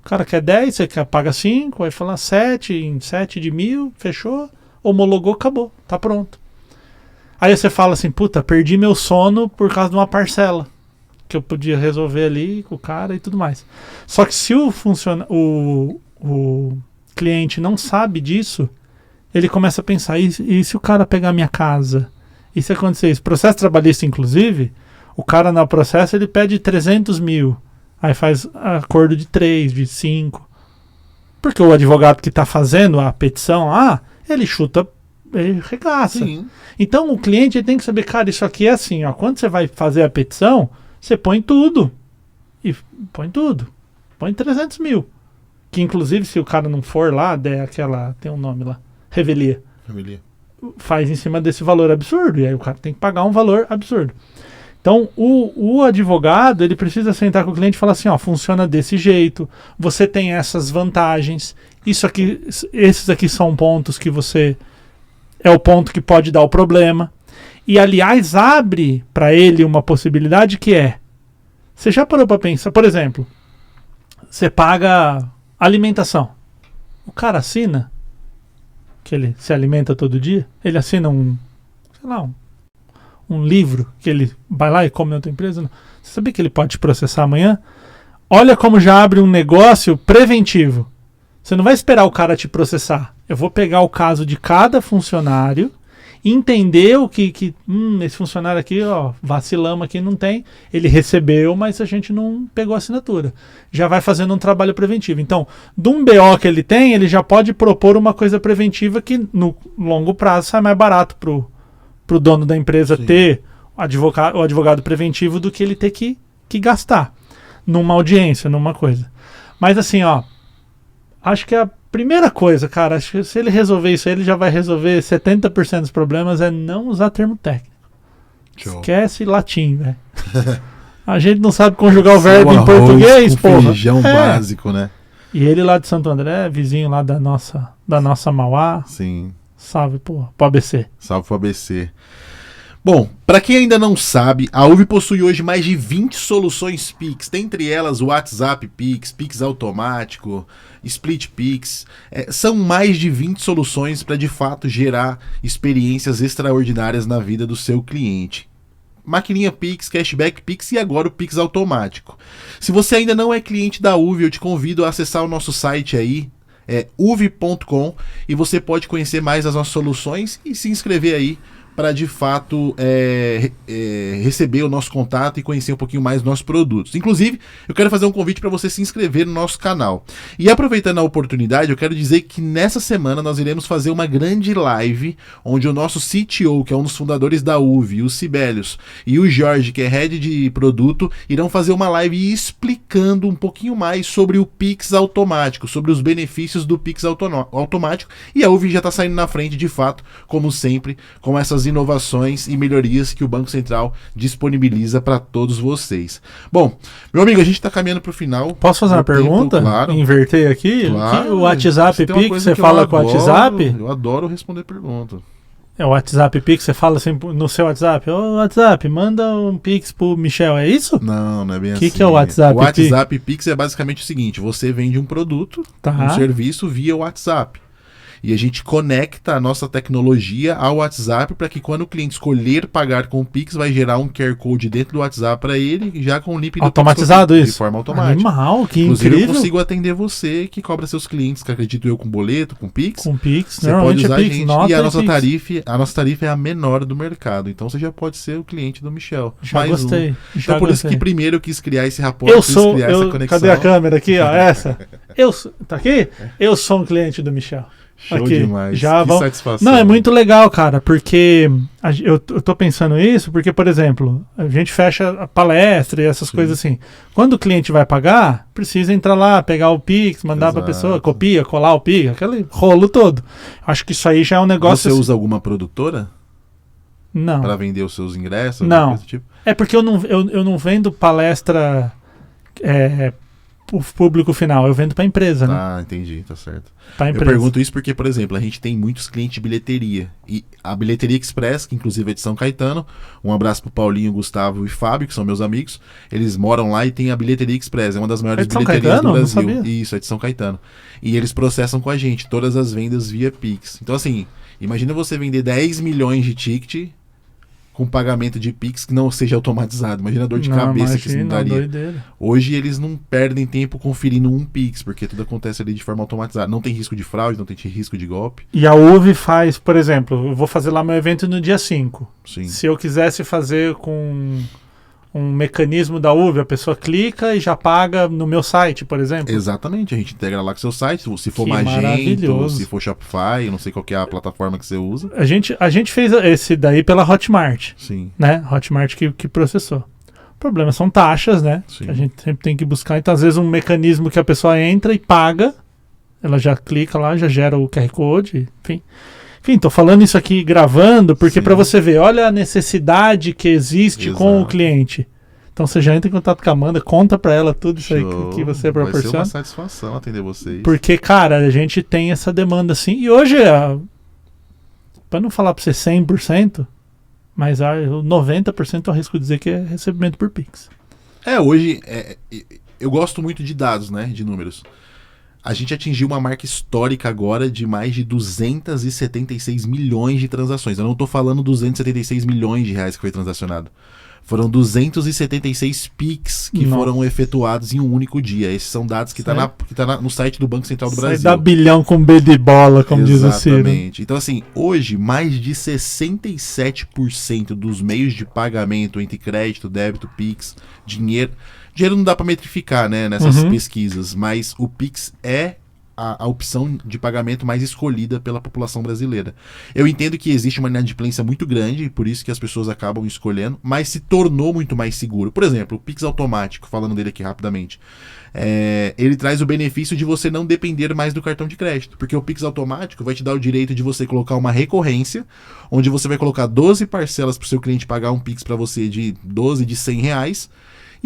O cara quer 10, você paga 5, vai falar 7, em 7 de 1.000, fechou, homologou, acabou, tá pronto. Aí você fala assim, puta, perdi meu sono por causa de uma parcela que eu podia resolver ali com o cara e tudo mais. Só que se o cliente não sabe disso, ele começa a pensar, e se o cara pegar minha casa? E se acontecer isso? Processo trabalhista, inclusive, o cara no processo ele pede 300 mil. Aí faz acordo de 3, de 5. Porque o advogado que está fazendo a petição, ele chuta, ele regaça. Sim. Então o cliente tem que saber, cara, isso aqui é assim, ó, quando você vai fazer a petição, você põe tudo. E põe tudo. Põe 300 mil. Que inclusive se o cara não for lá, tem um nome lá, revelia. Faz em cima desse valor absurdo. E aí o cara tem que pagar um valor absurdo. Então, o advogado, ele precisa sentar com o cliente e falar assim, ó, funciona desse jeito, você tem essas vantagens, esses aqui são pontos que é o ponto que pode dar o problema. E, aliás, abre para ele uma possibilidade que você já parou para pensar, por exemplo, você paga alimentação. O cara assina, que ele se alimenta todo dia, ele assina um livro que ele vai lá e come na tua empresa. Não. Você sabia que ele pode te processar amanhã? Olha como já abre um negócio preventivo. Você não vai esperar o cara te processar. Eu vou pegar o caso de cada funcionário, entender o que esse funcionário aqui, ó, vacilamos aqui, não tem. Ele recebeu, mas a gente não pegou a assinatura. Já vai fazendo um trabalho preventivo. Então, de um BO que ele tem, ele já pode propor uma coisa preventiva que no longo prazo sai mais barato pro dono da empresa Sim. ter o advogado preventivo do que ele ter que gastar numa audiência, numa coisa. Mas assim, ó, acho que a primeira coisa, cara, acho que se ele resolver isso aí, ele já vai resolver 70% dos problemas, é não usar termo técnico. Show. Esquece latim, velho. A gente não sabe conjugar o verbo em português, porra. Feijão básico, né? E ele lá de Santo André, vizinho lá da nossa Mauá. Sim. Salve pro ABC. Salve pro ABC. Bom, para quem ainda não sabe, a UV possui hoje mais de 20 soluções Pix, dentre elas o WhatsApp Pix, Pix automático, Split Pix. São mais de 20 soluções para de fato gerar experiências extraordinárias na vida do seu cliente. Maquininha Pix, Cashback Pix e agora o Pix automático. Se você ainda não é cliente da UV, eu te convido a acessar o nosso site aí, uv.com, e você pode conhecer mais as nossas soluções e se inscrever aí para de fato receber o nosso contato e conhecer um pouquinho mais dos nossos produtos. Inclusive, eu quero fazer um convite para você se inscrever no nosso canal. E aproveitando a oportunidade, eu quero dizer que nessa semana nós iremos fazer uma grande live, onde o nosso CTO, que é um dos fundadores da UV, o Sibelius, e o Jorge, que é head de produto, irão fazer uma live explicando um pouquinho mais sobre o Pix automático, sobre os benefícios do Pix automático. E a UV já está saindo na frente, de fato, como sempre, com essas inovações e melhorias que o Banco Central disponibiliza para todos vocês. Bom, meu amigo, a gente está caminhando para o final. Posso fazer uma pergunta? Claro. Inverter aqui? Claro. O WhatsApp Pix, você fala com o WhatsApp? Eu adoro responder perguntas. É o WhatsApp Pix, você fala assim no seu WhatsApp? Ô, WhatsApp, manda um Pix pro Michel, é isso? Não é bem assim. O que é o WhatsApp Pix? O WhatsApp Pix é basicamente o seguinte, você vende um produto, um serviço via WhatsApp. E a gente conecta a nossa tecnologia ao WhatsApp para que quando o cliente escolher pagar com o Pix, vai gerar um QR Code dentro do WhatsApp para ele, já com o link do automatizado Pix, isso? De forma automática. Animal, que inclusive, incrível. eu consigo atender você que cobra seus clientes, que acredito eu, com boleto, com Pix. Com Pix, Você pode usar é Pix, a gente. nota E a é nossa Pix. tarifa é a menor do mercado. Então você já pode ser o cliente do Michel. Já Mais gostei. um. Já Então por isso gostei. que primeiro eu quis criar esse rapport, Eu quis sou. criar essa conexão. Cadê a câmera aqui, ó? Essa. Tá aqui? Eu sou um cliente do Michel. Show Aqui. demais. Já que vamos... satisfação. Não, é muito legal, cara, porque eu tô pensando isso, porque, por exemplo, a gente fecha a palestra e essas coisas assim. Quando o cliente vai pagar, precisa entrar lá, pegar o Pix, mandar pra pessoa, copia, colar o Pix, aquele rolo todo. Acho que isso aí já é um negócio... Você usa alguma produtora? Não. Para vender os seus ingressos? Não. Coisa do tipo? É porque eu não vendo palestra pro público final, eu vendo pra empresa, né? Ah, entendi, tá certo. Pra Eu empresa. pergunto isso porque, por exemplo, a gente tem muitos clientes de bilheteria. E a Bilheteria Express, que inclusive é de São Caetano, um abraço pro Paulinho, Gustavo e Fábio, que são meus amigos. Eles moram lá e tem a Bilheteria Express, é uma das maiores É de São bilheterias Caetano? do Não Brasil. sabia. Isso, é de São Caetano. E eles processam com a gente todas as vendas via Pix. Então, assim, imagina você vender 10 milhões de ticket com pagamento de Pix que não seja automatizado. Imagina a dor de cabeça que isso não daria. Doideira. Hoje eles não perdem tempo conferindo um Pix, porque tudo acontece ali de forma automatizada. Não tem risco de fraude, não tem risco de golpe. E a UV faz, por exemplo, eu vou fazer lá meu evento no dia 5. Sim. Se eu quisesse fazer com um mecanismo da UV, a pessoa clica e já paga no meu site, por exemplo. Exatamente, a gente integra lá com o seu site, se for Que Magento, maravilhoso. se for Shopify, eu não sei qual que é a plataforma que você usa. A gente fez esse daí pela Hotmart, Sim, né? Hotmart que processou. O problema são taxas, né? Sim. A gente sempre tem que buscar. Então, às vezes, um mecanismo que a pessoa entra e paga, ela já clica lá, já gera o QR Code, enfim. Enfim, tô falando isso aqui gravando, porque Sim. para você ver, olha a necessidade que existe com o Exato. cliente. Então você já entra em contato com a Amanda, conta pra ela tudo isso aí show. que você Vai ser proporciona. uma satisfação atender vocês. Porque, cara, a gente tem essa demanda assim. E hoje, pra não falar pra você 100%, mas 90% eu arrisco dizer que é recebimento por Pix. Hoje, eu gosto muito de dados, né, de números. A gente atingiu uma marca histórica agora de mais de 276 milhões de transações. Eu não tô falando 276 milhões de reais que foi transacionado. Foram 276 PIX que Nossa. foram efetuados em um único dia. Esses são dados que tá no site do Banco Central do Sai Brasil. da bilhão com B de bola, como diz o Ciro. Exatamente. Então, assim, hoje, mais de 67% dos meios de pagamento entre crédito, débito, Pix, dinheiro não dá para metrificar, né, nessas pesquisas, mas o Pix é a opção de pagamento mais escolhida pela população brasileira. Eu entendo que existe uma inadimplência muito grande, por isso que as pessoas acabam escolhendo, mas se tornou muito mais seguro. Por exemplo, o Pix automático, falando dele aqui rapidamente, ele traz o benefício de você não depender mais do cartão de crédito, porque o Pix automático vai te dar o direito de você colocar uma recorrência, onde você vai colocar 12 parcelas para o seu cliente pagar um Pix para você de 12 de R$100,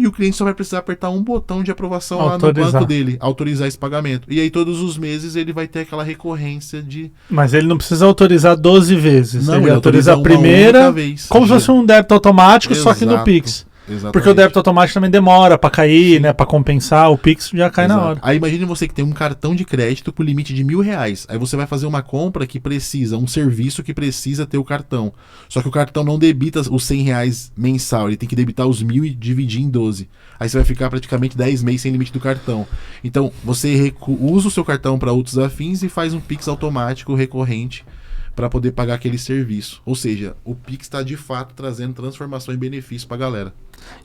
e o cliente só vai precisar apertar um botão de aprovação lá no banco dele, autorizar esse pagamento. E aí todos os meses ele vai ter aquela recorrência de... Mas ele não precisa autorizar 12 vezes. Não, ele ele autoriza a autoriza uma primeira, única vez. como se fosse um débito automático, só que no Exato. Pix. Exatamente. Porque o débito automático também demora pra cair, né? Pra compensar, o Pix já cai Exato. na hora. Aí imagine você que tem um cartão de crédito com limite de R$1.000. Aí você vai fazer uma compra que precisa, um serviço que precisa ter o cartão. Só que o cartão não debita os R$100 mensal, ele tem que debitar os 1.000 e dividir em 12. Aí você vai ficar praticamente 10 meses sem limite do cartão. Então você usa o seu cartão para outros afins e faz um Pix automático recorrente para poder pagar aquele serviço. Ou seja, o Pix está de fato trazendo transformação e benefício para a galera.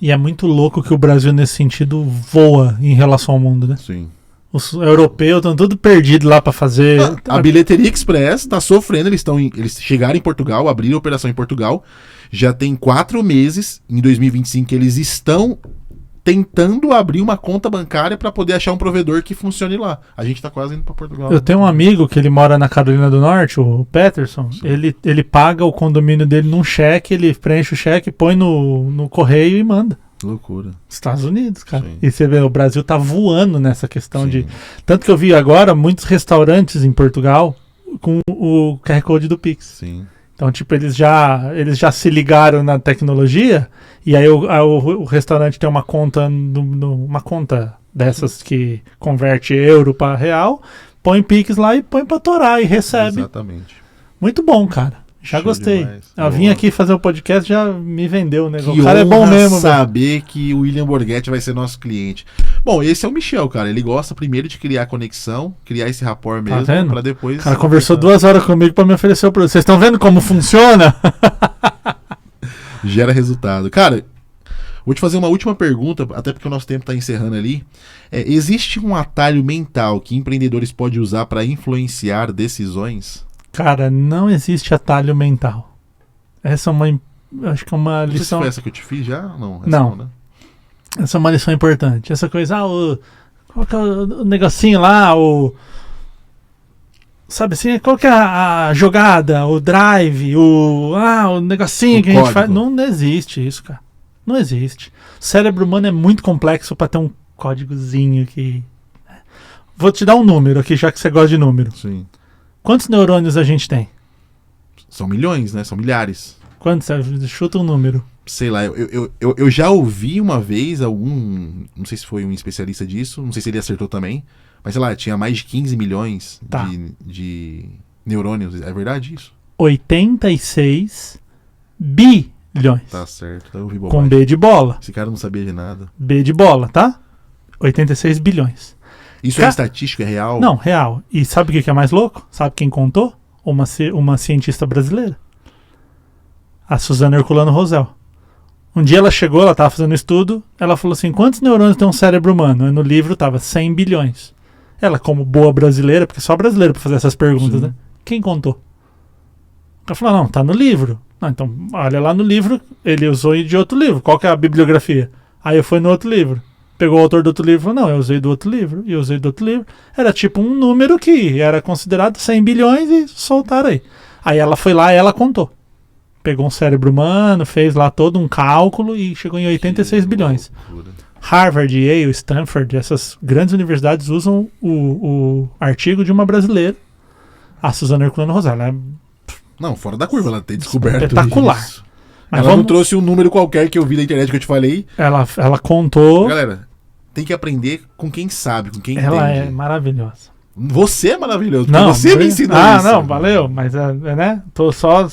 E é muito louco que o Brasil, nesse sentido, voa em relação ao mundo, né? Sim. Os europeus estão tudo perdidos lá pra fazer. A Bilheteria Express está sofrendo, eles chegaram em Portugal, abriram a operação em Portugal, já tem 4 meses, em 2025, que eles estão tentando abrir uma conta bancária para poder achar um provedor que funcione lá. A gente tá quase indo para Portugal. Eu tenho um amigo que ele mora na Carolina do Norte, o Peterson. Ele paga o condomínio dele num cheque, ele preenche o cheque, põe no correio e manda. Loucura. Estados Unidos, cara. Sim. E você vê, o Brasil tá voando nessa questão Sim. de... Tanto que eu vi agora muitos restaurantes em Portugal com o QR Code do Pix. Sim. Então, tipo, eles já se ligaram na tecnologia e aí o restaurante tem uma conta, uma conta dessas que converte euro para real, põe Pix lá e põe pra torar e recebe. Exatamente. Muito bom, cara. Já Show gostei. demais. Eu vim aqui fazer o podcast, já me vendeu, né? Que O cara é bom honra mesmo, velho. saber que o William Borghetti vai ser nosso cliente. Bom, esse é o Michel, cara. Ele gosta primeiro de criar conexão, criar esse rapport mesmo, vendo? pra depois... O cara conversou 2 horas comigo pra me oferecer o produto. Vocês estão vendo como funciona? Gera resultado. Cara, vou te fazer uma última pergunta, até porque o nosso tempo tá encerrando ali. Existe um atalho mental que empreendedores podem usar para influenciar decisões? Cara, não existe atalho mental. Essa é uma... Acho que é uma Não sei se lição... foi essa que eu te fiz já? Não. Essa Não. né? Essa é uma lição importante. Essa coisa, qual que é o negocinho lá, sabe assim, qual que é a jogada, o drive, o negocinho O que a gente código. faz. Não existe isso, cara. Não existe. O cérebro humano é muito complexo pra ter um códigozinho que... Vou te dar um número aqui, já que você gosta de número. Sim. Quantos neurônios a gente tem? São milhões, né? São milhares. Quantos? Chuta um número. Sei lá, eu já ouvi uma vez não sei se foi um especialista disso, não sei se ele acertou também, mas sei lá, tinha mais de 15 milhões Tá. de neurônios. É verdade isso? 86 bilhões. Tá certo, então eu ouvi Com bobagem. B de bola. Esse cara não sabia de nada. B de bola, tá? 86 bilhões. Isso é estatística, é real? Não, real. E sabe o que é mais louco? Sabe quem contou? Uma cientista brasileira. A Suzana Herculano Rosel. Um dia ela chegou, ela estava fazendo um estudo, ela falou assim, quantos neurônios tem um cérebro humano? E no livro tava 100 bilhões. Ela, como boa brasileira, porque só brasileiro para fazer essas perguntas, Sim. né? Quem contou? Ela falou, não, tá no livro. Não, então, olha lá no livro, ele usou de outro livro. Qual que é a bibliografia? Aí eu fui no outro livro. Pegou o autor do outro livro e falou, não, eu usei do outro livro. E eu usei do outro livro. Era tipo um número que era considerado 100 bilhões e soltaram aí. Aí ela foi lá e ela contou. Pegou um cérebro humano, fez lá todo um cálculo e chegou em 86 bilhões. Loucura. Harvard, Yale, Stanford, essas grandes universidades usam o artigo de uma brasileira, a Suzana Herculano Rosel. Ela é Não, fora da curva, ela tem descoberto espetacular. isso. Mas Ela não vamos- trouxe um número qualquer que eu vi na internet que eu te falei. Ela contou, Galera, tem que aprender com quem sabe, com quem ela é entende. maravilhosa. Você é maravilhoso, porque Não, você me ensinou isso. não, valeu, mas né? Tô só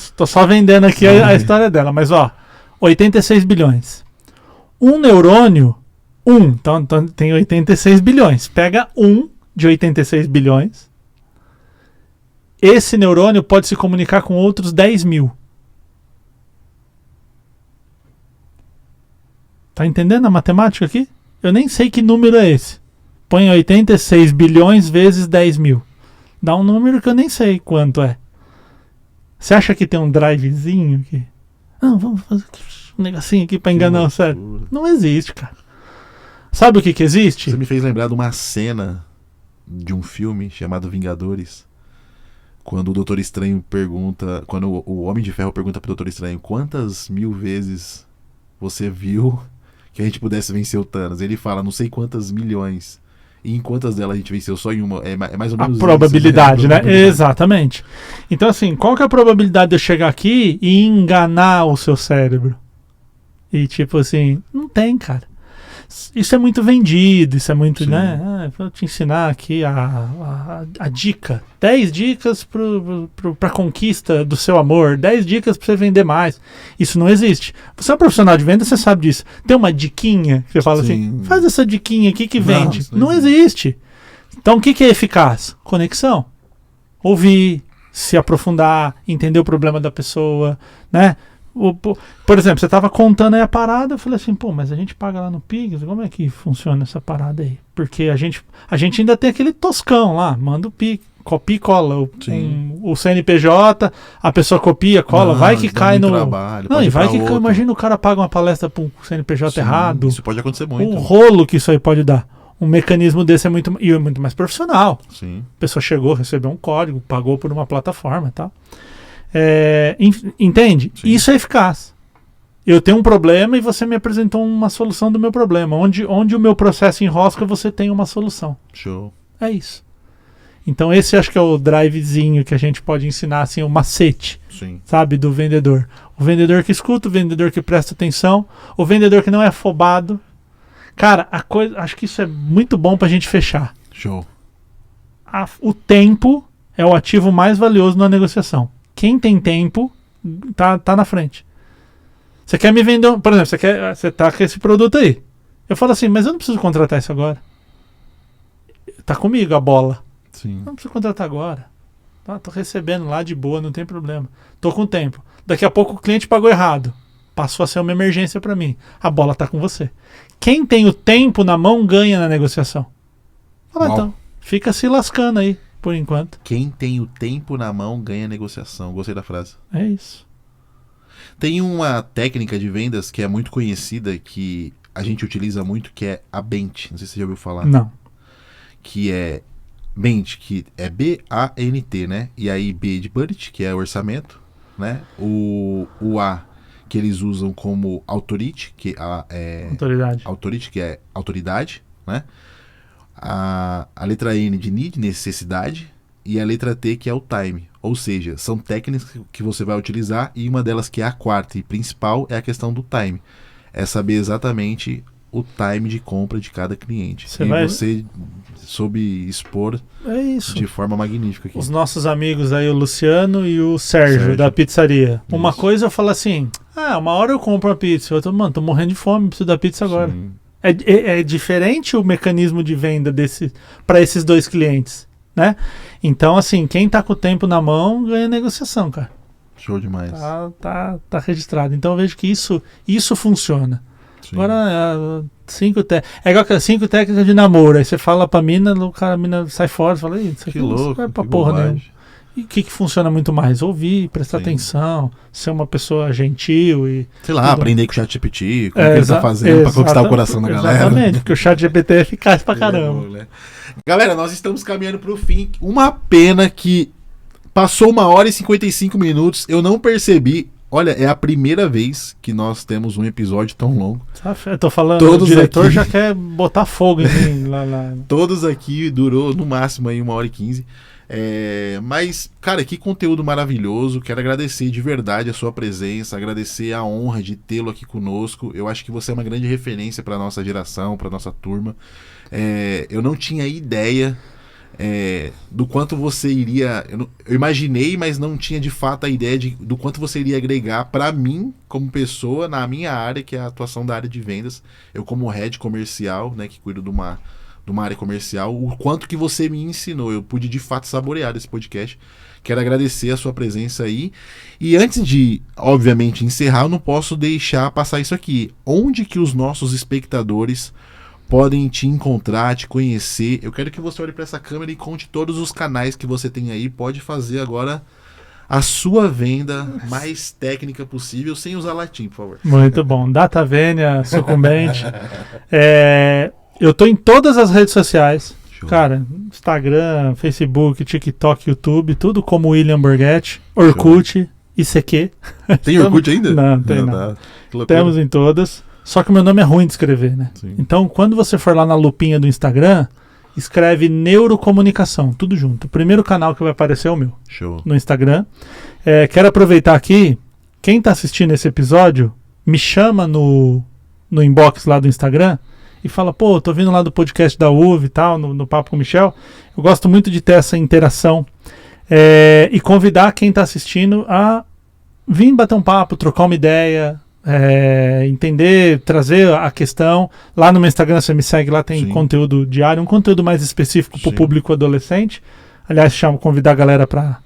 vendendo aqui a história dela, mas ó, 86 bilhões. Um neurônio, então tem 86 bilhões. Pega de 86 bilhões. Esse neurônio pode se comunicar com outros 10 mil. Tá entendendo a matemática aqui? Eu nem sei que número é esse. Põe 86 bilhões vezes 10 mil. Dá um número que eu nem sei quanto é. Você acha que tem um drivezinho aqui? Não, vamos fazer um negocinho aqui pra enganar o cérebro. Não existe, cara. Sabe o que existe? Você me fez lembrar de uma cena de um filme chamado Vingadores. Quando o Doutor Estranho pergunta... Quando o Homem de Ferro pergunta pro Doutor Estranho quantas mil vezes você viu que a gente pudesse vencer o Thanos. Ele fala, não sei quantas milhões. E em quantas delas a gente venceu? Só em uma. É mais ou A menos probabilidade, isso, né? A probabilidade. Exatamente. Então, assim, qual que é a probabilidade de eu chegar aqui e enganar o seu cérebro? E tipo assim, não tem, cara. Isso é muito vendido, isso é muito, Sim. né? Vou te ensinar aqui a dica. 10 dicas pra conquista do seu amor. 10 dicas pra você vender mais. Isso não existe. Você é um profissional de venda, você sabe disso. Tem uma diquinha que você fala Sim. assim, faz essa diquinha aqui que vende. isso Não não existe. Então o que é eficaz? Conexão. Ouvir, se aprofundar, entender o problema da pessoa, né? Por exemplo, você estava contando aí a parada, eu falei assim, pô, mas a gente paga lá no Pix, como é que funciona essa parada aí? Porque a gente ainda tem aquele toscão lá, manda o Pix, copia e cola o CNPJ, a pessoa copia, cola, vai que isso dá cai muito no... trabalho, Não, pode e ir vai pra que outro. imagina o cara paga uma palestra para um CNPJ Sim, errado, Isso pode acontecer muito. o rolo que isso aí pode dar. Um mecanismo desse é muito mais profissional. Sim. A pessoa chegou, recebeu um código, pagou por uma plataforma e tal. Entende? Sim. Isso é eficaz. Eu tenho um problema e você me apresentou uma solução do meu problema. Onde o meu processo enrosca, você tem uma solução. Show. É isso. Então esse acho que é o drivezinho que a gente pode ensinar, assim, o macete, Sim. sabe, do vendedor. O vendedor que escuta, o vendedor que presta atenção, o vendedor que não é afobado. Cara, acho que isso é muito bom pra gente fechar. Show. o tempo é o ativo mais valioso na negociação. Quem tem tempo tá na frente. Você quer me vender, por exemplo, você tá com esse produto aí. Eu falo assim, mas eu não preciso contratar isso agora. Tá comigo a bola. Sim. Não preciso contratar agora. Tá, tô recebendo lá de boa, não tem problema. Tô com tempo. Daqui a pouco o cliente pagou errado. Passou a ser uma emergência para mim. A bola tá com você. Quem tem o tempo na mão ganha na negociação. Fala, então, fica se lascando aí, por enquanto. Quem tem o tempo na mão ganha a negociação. Gostei da frase. É isso. Tem uma técnica de vendas que é muito conhecida, que a gente utiliza muito, que é a BENT. Não sei se você já ouviu falar. Não. Que é BENT, que é B-A-N-T, né? E aí B de budget, que é orçamento, né? O A, que eles usam como authority, que é Autoridade. authority, que é autoridade, né? A letra N de need, necessidade, e a letra T, que é o time. Ou seja, são técnicas que você vai utilizar, e uma delas, que é a quarta e principal, é a questão do time. É saber exatamente o time de compra de cada cliente. Você soube expor de forma magnífica aqui. Os nossos amigos aí, o Luciano e o Sérgio. Da pizzaria. Isso. Uma coisa eu falo assim, uma hora eu compro uma pizza, outra, mano, tô morrendo de fome, preciso da pizza agora. É diferente o mecanismo de venda para esses dois clientes, né? Então, assim, quem tá com o tempo na mão ganha negociação, cara. Show demais. Tá registrado. Então eu vejo que isso funciona. Sim. Agora, é igual aquelas 5 técnicas de namoro. Aí você fala pra mina, a mina sai fora e fala, isso aqui não vai pra porra nenhuma. E o que funciona muito mais? Ouvir, prestar atenção, ser uma pessoa gentil e... Sei lá, aprender com o ChatGPT, como que ele tá fazendo pra conquistar o coração da galera. Exatamente, porque o ChatGPT é eficaz pra caramba. Né? Galera, nós estamos caminhando pro fim. Uma pena que passou 1h e 55 minutos, eu não percebi. Olha, é a primeira vez que nós temos um episódio tão longo. Eu tô falando, todos o diretor aqui já quer botar fogo em mim. lá. Todos aqui durou no máximo aí 1h e 15. Mas, cara, que conteúdo maravilhoso. Quero agradecer de verdade a sua presença, agradecer a honra de tê-lo aqui conosco. Eu acho que você é uma grande referência para nossa geração, para nossa turma. Eu não tinha ideia do quanto você iria... Eu imaginei, mas não tinha de fato a ideia do quanto você iria agregar para mim, como pessoa, na minha área, que é a atuação da área de vendas. Eu, como head comercial, né, que cuido de uma área comercial, o quanto que você me ensinou. Eu pude de fato saborear esse podcast. Quero agradecer a sua presença aí. E antes de, obviamente, encerrar, eu não posso deixar passar isso aqui. Onde que os nossos espectadores podem te encontrar, te conhecer? Eu quero que você olhe para essa câmera e conte todos os canais que você tem aí. Pode fazer agora a sua venda mais técnica possível, sem usar latim, por favor. Muito bom. Data Vênia, sucumbente. Eu tô em todas as redes sociais. Show. Cara, Instagram, Facebook, TikTok, YouTube, tudo como William Borghetti, Orkut, Show. ICQ. Tem Orkut ainda? Não, tem não. Temos em todas. Só que o meu nome é ruim de escrever, né? Sim. Então, quando você for lá na lupinha do Instagram, escreve Neurocomunicação, tudo junto. O primeiro canal que vai aparecer é o meu. Show. No Instagram. Quero aproveitar aqui, quem tá assistindo esse episódio, me chama no inbox lá do Instagram e fala, pô, tô vindo lá do podcast da UV e tal, no Papo com o Michel. Eu gosto muito de ter essa interação. E convidar quem tá assistindo a vir bater um papo, trocar uma ideia, entender, trazer a questão. Lá no meu Instagram você me segue, lá tem Sim. conteúdo diário, um conteúdo mais específico para o público adolescente. Aliás, convidar a galera para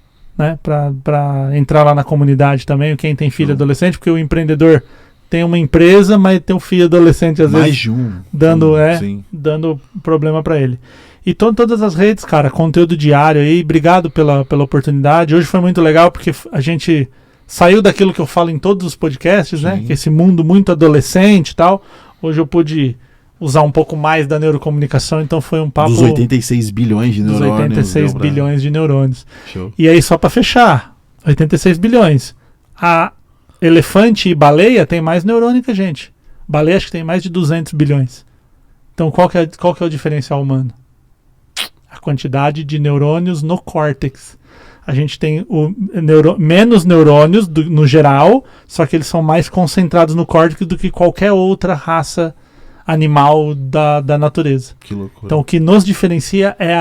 entrar lá na comunidade também, quem tem filho adolescente, porque o empreendedor tem uma empresa, mas tem um filho adolescente às mais vezes de um. dando problema para ele. E todas as redes, cara, conteúdo diário aí. Obrigado pela oportunidade. Hoje foi muito legal porque a gente saiu daquilo que eu falo em todos os podcasts, Sim. né? Que esse mundo muito adolescente e tal. Hoje eu pude usar um pouco mais da neurocomunicação, então foi um papo... Dos 86 bilhões de neurônios. Dos 86 bilhões de neurônios. Show. E aí, só para fechar, 86 bilhões. A elefante e baleia tem mais neurônio que a gente. Baleia acho que tem mais de 200 bilhões. Então qual que é o diferencial humano? A quantidade de neurônios no córtex. A gente tem menos neurônios no geral, só que eles são mais concentrados no córtex do que qualquer outra raça animal da natureza. Que loucura. Então o que nos diferencia é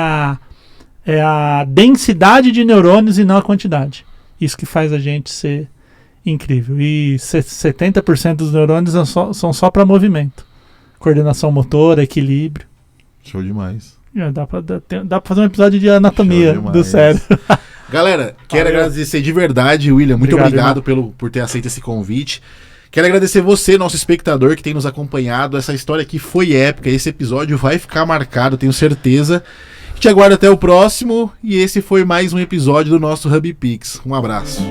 É a densidade de neurônios e não a quantidade. Isso que faz a gente ser incrível. E 70% dos neurônios são só para movimento. Coordenação motora, equilíbrio. Show demais. Dá pra fazer um episódio de anatomia do cérebro. Galera, quero agradecer de verdade, William. Muito obrigado por ter aceito esse convite. Quero agradecer você, nosso espectador, que tem nos acompanhado. Essa história aqui foi épica. Esse episódio vai ficar marcado, tenho certeza. Te aguardo até o próximo. E esse foi mais um episódio do nosso Hub Pix. Um abraço.